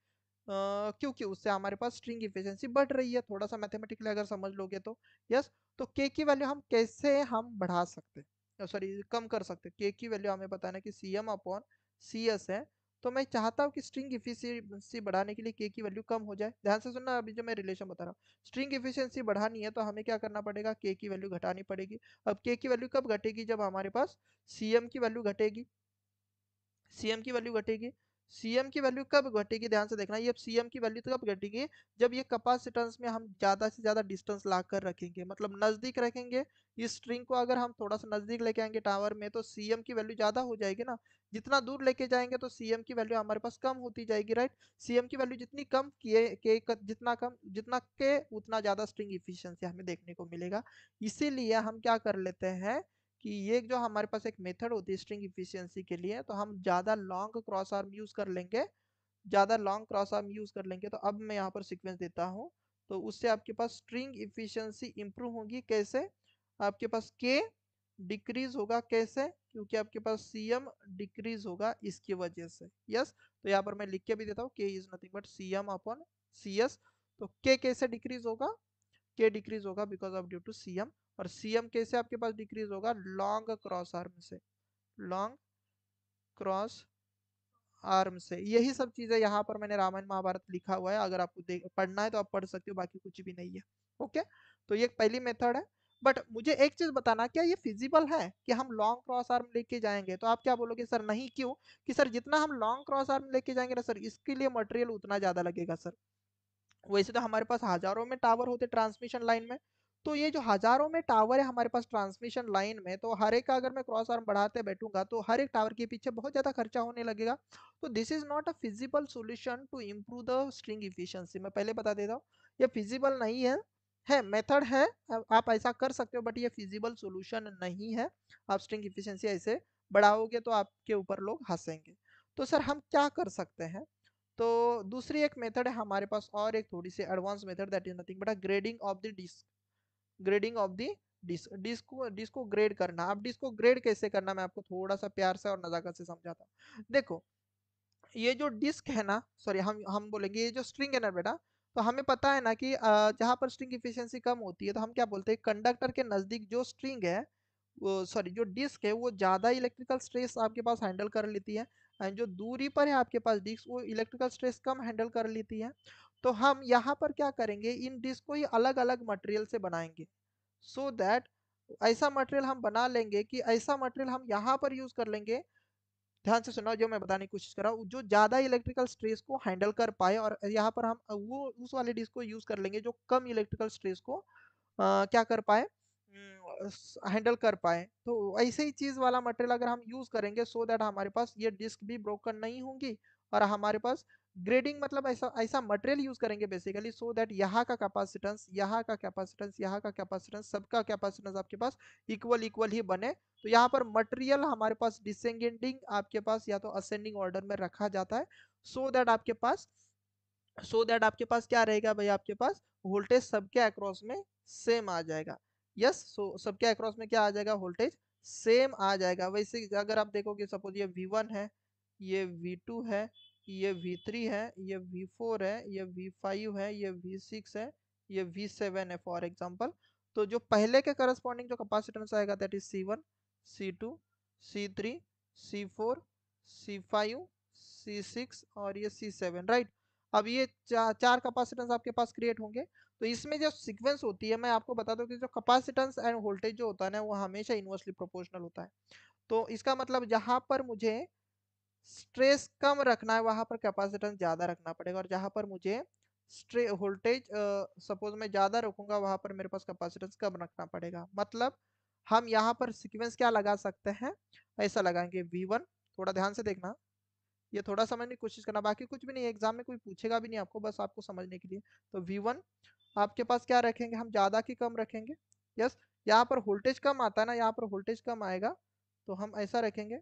क्योंकि उससे हमारे पास स्ट्रिंग इफिशिएंसी बढ़ रही है, थोड़ा सा मैथमेटिकली अगर समझ लोगे तो। यस, तो के की वैल्यू हम कैसे हम बढ़ा सकते हैं, सॉरी कम कर सकते हैं। के की वैल्यू हमें पता है ना कि C M upon C S है। तो मैं चाहता हूँ कि स्ट्रिंग इफिशियंसी बढ़ाने के लिए के की वैल्यू कम हो जाए। ध्यान से सुनना, अभी जो मैं रिलेशन बता रहा हूँ, स्ट्रिंग इफिशियंसी बढ़ानी है तो हमें क्या करना पड़ेगा, के की वैल्यू घटानी पड़ेगी। अब के की वैल्यू कब घटेगी, जब हमारे पास सीएम की वैल्यू घटेगी। सीएम की वैल्यू घटेगी। सीएम की वैल्यू कब घटेगी, ध्यान से देखना, ये सीएम की वैल्यू तो कब घटेगी, जब ये कैपेसिटेंस में हम ज्यादा से ज्यादा डिस्टेंस लाकर रखेंगे, मतलब नजदीक रखेंगे। इस स्ट्रिंग को अगर हम थोड़ा सा नजदीक लेके आएंगे टावर में, तो सीएम की वैल्यू ज्यादा हो जाएगी ना। जितना दूर लेके जाएंगे तो सीएम की वैल्यू हमारे पास कम होती जाएगी, राइट। सीएम की वैल्यू जितनी कम किए के जितना कम, जितना के उतना ज्यादा स्ट्रिंग इफिशियंसी हमें देखने को मिलेगा। इसीलिए हम क्या कर लेते हैं कि ये जो हमारे पास एक मेथड होती है स्ट्रिंग इफिशियंसी के लिए, तो हम ज़्यादा लॉन्ग क्रॉस आर्म यूज़ कर लेंगे। ज़्यादा लॉन्ग क्रॉस आर्म यूज़ कर लेंगे, तो अब मैं यहाँ पर सीक्वेंस देता हूँ। तो उससे आपके पास स्ट्रिंग इफिशियंसी इंप्रूव होगी। कैसे, आपके पास के डिक्रीज होगा। कैसे, क्योंकि आपके पास सी एम डिक्रीज होगा इसकी वजह से। यस, तो यहाँ पर मैं लिख के भी देता हूँ, K is nothing but C M upon C S. तो के कैसे डिक्रीज होगा, के डिक्रीज होगा because of due to CM. और सीएम कैसे आपके पास डिक्रीज होगा, लॉन्ग क्रॉस आर्म से। लॉन्ग क्रॉस आर्म से। यही सब चीजें यहाँ पर मैंने रामायण महाभारत लिखा हुआ है, अगर आपको पढ़ना है तो आप पढ़ सकते हो, बाकी कुछ भी नहीं है। ओके, तो ये पहली मेथड है। बट मुझे एक चीज बताना, क्या ये फिजिबल है कि हम लॉन्ग क्रॉस आर्म लेके जाएंगे, तो आप क्या बोलोगे सर नहीं, क्यों, कि सर जितना हम लॉन्ग क्रॉस आर्म लेके जाएंगे ना सर, इसके लिए मटेरियल उतना ज्यादा लगेगा सर। वैसे तो हमारे पास हजारों में टावर होते ट्रांसमिशन लाइन में, तो ये जो हजारों में टावर है हमारे पास ट्रांसमिशन लाइन में, तो हर एक का अगर मैं क्रॉस आर्म बढ़ाते बैठूंगा तो हर एक टावर के पीछे बहुत ज्यादा खर्चा होने लगेगा। तो this is not a feasible solution to improve the string efficiency. मैं पहले बता देता हूँ, ये फिजिबल नहीं है मेथड है, आप ऐसा कर सकते हो, बट ये फिजिबल सॉल्यूशन नहीं है। आप स्ट्रिंग इफिशियंसी ऐसे बढ़ाओगे तो आपके ऊपर लोग हंसेंगे। तो सर हम क्या कर सकते हैं, तो दूसरी एक मेथड है हमारे पास, और एक थोड़ी सी advance method, that is nothing but grading of the disc. Grading of the disc, disc को ग्रेड करना। अब डिस्क को ग्रेड कैसे करना, मैं आपको थोड़ा सा प्यार से और नजाकत से समझाता हूँ। देखो, ये जो डिस्क है ना, सॉरी हम बोलेंगे ये जो स्ट्रिंग है ना बेटा, तो हमें पता है ना कि जहाँ पर स्ट्रिंग इफिशियंसी कम होती है तो हम क्या बोलते हैं, कंडक्टर के नजदीक जो स्ट्रिंग है, वो सॉरी जो डिस्क है वो ज्यादा इलेक्ट्रिकल स्ट्रेस आपके पास हैंडल कर लेती है, एंड जो दूरी पर है आपके पास डिस्क, वो इलेक्ट्रिकल स्ट्रेस कम हैंडल कर लेती है। तो हम यहाँ पर क्या करेंगे, इन डिस्क को ही अलग अलग मटेरियल से बनाएंगे, सो दैट ऐसा मटेरियल हम बना लेंगे कि ऐसा मटेरियल हम यहाँ पर यूज कर लेंगे। ध्यान से सुनो जो मैं बताने की कोशिश कर रहा हूँ, जो ज्यादा इलेक्ट्रिकल स्ट्रेस को हैंडल कर पाए, और यहाँ पर हम वो उस वाले डिस्क को यूज कर लेंगे जो कम इलेक्ट्रिकल स्ट्रेस को क्या कर पाए, हैंडल कर पाए। तो ऐसे ही चीज वाला मटेरियल अगर हम यूज करेंगे, सो दैट हमारे पास ये डिस्क भी ब्रोकन नहीं होंगी, और हमारे पास ग्रेडिंग मतलब ऐसा ऐसा मटेरियल यूज करेंगे बेसिकली, सो दैट यहाँ का कैपेसिटेंस, यहाँ का कैपेसिटेंस, यहाँ का कैपेसिटेंस, सबका कैपेसिटेंस आपके पास इक्वल इक्वल ही बने। तो यहाँ पर मटेरियल हमारे पास डिसेंडिंग आपके पास या तो असेंडिंग ऑर्डर में रखा जाता है, सो दैट आपके पास, क्या रहेगा भाई, आपके पास वोल्टेज सबके अक्रॉस में सेम आ जाएगा। यस, सो सबके अक्रॉस में क्या आ जाएगा, वोल्टेज सेम आ जाएगा। वैसे अगर आप देखोगे, सपोज ये V1 है, ये V2 है, ये V3 है, ये V4 है, ये V5 है, ये V6 है, ये V7 है फॉर एग्जांपल। तो जो पहले के करस्पॉन्डिंग जो कैपेसिटेंस आएगा, that is C1, C2, C3, C4, C5, C6 और ये C7, राइट। अब ये चार कैपेसिटेंस आपके पास क्रिएट होंगे। तो इसमें जो सीक्वेंस होती है, मैं आपको बता दूं कि जो कैपेसिटेंस एंड वोल्टेज जो होता है ना, वो हमेशा इनवर्सली प्रोपोर्शनल होता है। तो इसका मतलब जहां पर मुझे स्ट्रेस कम रखना है वहां पर कैपेसिटेंस ज्यादा रखना पड़ेगा, और जहां पर मुझे स्ट्रे वोल्टेज सपोज मैं ज्यादा रखूंगा, वहां पर मेरे पास कैपेसिटेंस कम रखना पड़ेगा। मतलब हम यहाँ पर सीक्वेंस क्या लगा सकते हैं, ऐसा लगाएंगे V1, थोड़ा ध्यान से देखना, ये थोड़ा समझने की कोशिश करना, बाकी कुछ भी नहीं, एग्जाम में कोई पूछेगा भी नहीं आपको, बस आपको समझने के लिए। तो V1 आपके पास क्या रखेंगे, हम ज्यादा की कम रखेंगे। यस, यहाँ पर वोल्टेज कम आता है ना, यहाँ पर वोल्टेज कम आएगा, तो हम ऐसा रखेंगे।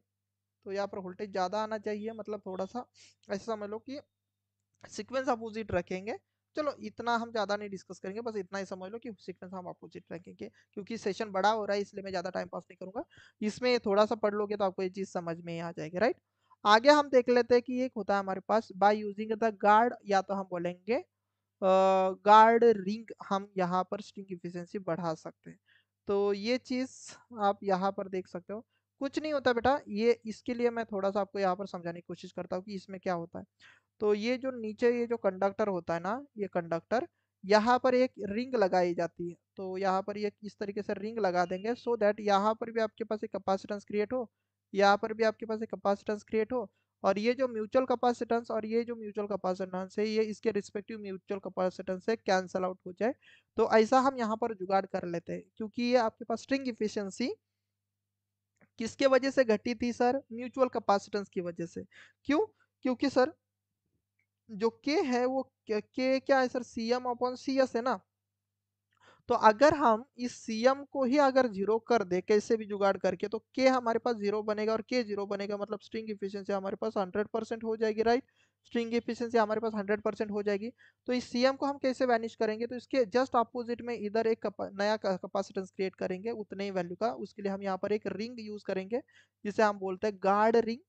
तो यहाँ पर वोल्टेज ज्यादा आना चाहिए, मतलब थोड़ा सा ऐसा समझ लो कि सीक्वेंस अपोजिट रखेंगे। चलो इतना हम ज्यादा नहीं डिस्कस करेंगे, बस इतना ही समझ लो कि सीक्वेंस हम अपोजिट रखेंगे, क्योंकि सेशन बड़ा हो रहा है इसलिए मैं ज्यादा टाइम पास नहीं करूंगा। इसमें थोड़ा सा पढ़ लोगे तो आपको ये चीज समझ में आ जाएगी, राइट। आगे हम देख लेते हैं कि एक होता है हमारे पास बाय यूजिंग द गार्ड, या तो हम बोलेंगे गार्ड रिंग, हम यहाँ पर स्ट्रिंग इफिशियंसी बढ़ा सकते हैं। तो ये चीज आप यहाँ पर देख सकते हो। कुछ नहीं होता बेटा, ये इसके लिए मैं थोड़ा सा आपको यहाँ पर समझाने की कोशिश करता हूँ कि इसमें क्या होता है। तो ये जो नीचे ये जो कंडक्टर होता है ना, ये कंडक्टर, यहाँ पर एक रिंग लगाई जाती है। तो यहाँ पर ये इस तरीके से रिंग लगा देंगे सो दैट यहाँ पर भी आपके पास एक कैपेसिटेंस क्रिएट हो, यहाँ पर भी आपके पास एक कैपेसिटेंस क्रिएट हो, और ये जो म्यूचुअल कैपेसिटेंस और ये जो म्यूचुअल कैपेसिटेंस है, ये इसके रिस्पेक्टिव म्यूचुअल कैपेसिटेंस से कैंसल आउट हो जाए। तो ऐसा हम यहाँ पर जुगाड़ कर लेते हैं, क्योंकि ये आपके पास स्ट्रिंग इफिशियंसी किसके वजह से घटी थी सर? म्यूचुअल कैपेसिटेंस की वजह से। क्यों? क्योंकि सर जो के है वो के क्या है sir? C M upon C S है ना। तो अगर हम इस सीएम को ही अगर जीरो कर दे कैसे भी जुगाड़ करके, तो के हमारे पास जीरो बनेगा, और के जीरो बनेगा मतलब स्ट्रिंग इफिशियंसी हमारे पास 100% हो जाएगी, राइट? स्ट्रिंग इफिशियंसी हमारे पास 100% हो जाएगी। तो इस सीएम को हम कैसे वैनिश करेंगे? तो इसके जस्ट अपोजिट में इधर एक नया कैपेसिटेंस क्रिएट करेंगे उतने ही वैल्यू का। उसके लिए हम यहाँ पर एक रिंग यूज करेंगे जिसे हम बोलते हैं guard ring.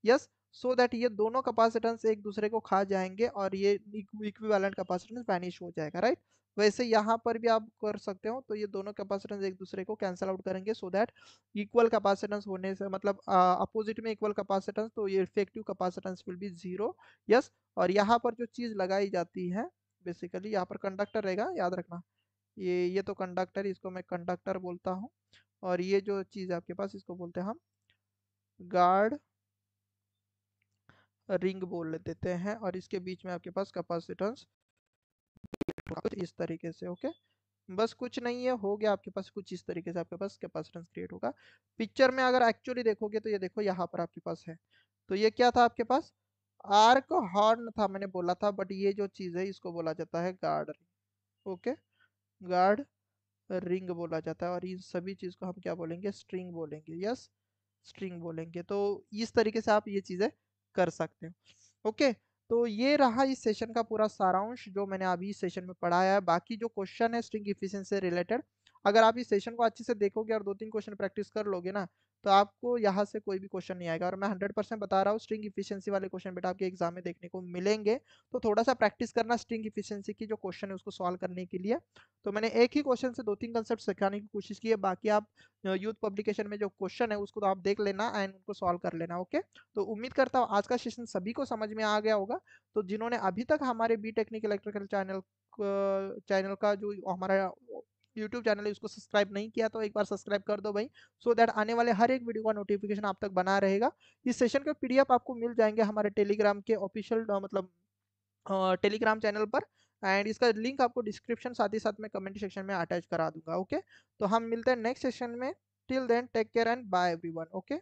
Yes, so that ये दोनों कैपेसिटेंस एक दूसरे को खा जाएंगे और ये इक्विवेलेंट कैपेसिटेंस वैनिश हो जाएगा, राइट? वैसे यहाँ पर भी आप कर सकते हो। तो ये दोनों कैपेसिटेंस एक दूसरे को कैंसल आउट करेंगे सो दैट इक्वल कैपेसिटेंस होने से मतलब अपोजिट में इक्वल कैपेसिटेंस, तो ये effective capacitance will be zero. Yes, और यहाँ पर जो चीज लगाई जाती है बेसिकली यहाँ पर कंडक्टर रहेगा, याद रखना। ये तो कंडक्टर, इसको मैं कंडक्टर बोलता हूँ। और ये जो चीज है आपके पास, इसको बोलते हैं हम गार्ड रिंग बोल देते हैं, और इसके बीच में आपके पास कैपेसिटेंस कुछ इस तरीके से। ओके, बस कुछ नहीं है, हो गया आपके पास कुछ इस तरीके से आपके पास कैपेसिटेंस क्रिएट होगा। पिक्चर में अगर एक्चुअली देखोगे तो ये देखो यहाँ पर आपके पास है। तो ये क्या था आपके पास? आर्क हॉर्न था, मैंने बोला था, बट ये जो चीज है इसको बोला जाता है guard ring. Okay, guard ring बोला जाता है, और इन सभी चीज को हम क्या बोलेंगे? स्ट्रिंग बोलेंगे। यस, स्ट्रिंग बोलेंगे। तो इस तरीके से आप ये चीजें कर सकते हो। ओके, तो ये रहा इस सेशन का पूरा सारांश जो मैंने अभी इस सेशन में पढ़ाया है। बाकी जो क्वेश्चन है स्ट्रिंग इफिशिएंसी से रिलेटेड, अगर आप इस सेशन को अच्छे से देखोगे और 2-3 क्वेश्चन प्रैक्टिस कर लोगे ना, तो आपको यहाँ से कोई भी क्वेश्चन नहीं आएगा। और मैं 100% बता रहा हूँ, स्ट्रिंग इफिशिएंसी वाले क्वेश्चन बेटा आपके एग्जाम में देखने को मिलेंगे। तो थोड़ा सा प्रैक्टिस करना स्ट्रिंग इफिशिएंसी की जो क्वेश्चन है उसको सॉल्व करने के लिए। तो मैंने एक ही क्वेश्चन से 2-3 कंसेप्ट सिखाने की कोशिश की है। बाकी आप यूथ पब्लिकेशन में जो क्वेश्चन है उसको तो आप देख लेना एंड उनको सॉल्व कर लेना। ओके, तो उम्मीद करता हूँ आज का सेशन सभी को समझ में आ गया होगा। तो जिन्होंने अभी तक हमारे बी टेक्निकल इलेक्ट्रिकल चैनल का जो हमारा यूट्यूब चैनल है उसको सब्सक्राइब नहीं किया, तो एक बार सब्सक्राइब कर दो भाई, सो दैट आने वाले हर एक वीडियो का नोटिफिकेशन आप तक बना रहेगा। इस सेशन के पीडीएफ आपको मिल जाएंगे हमारे टेलीग्राम के ऑफिशियल मतलब टेलीग्राम चैनल पर। एंड इसका लिंक आपको डिस्क्रिप्शन साथ ही साथ में कमेंट सेक्शन में अटैच करा दूंगा। ओके, तो हम मिलते हैं नेक्स्ट सेशन में। Till then take care and bye everyone. Okay.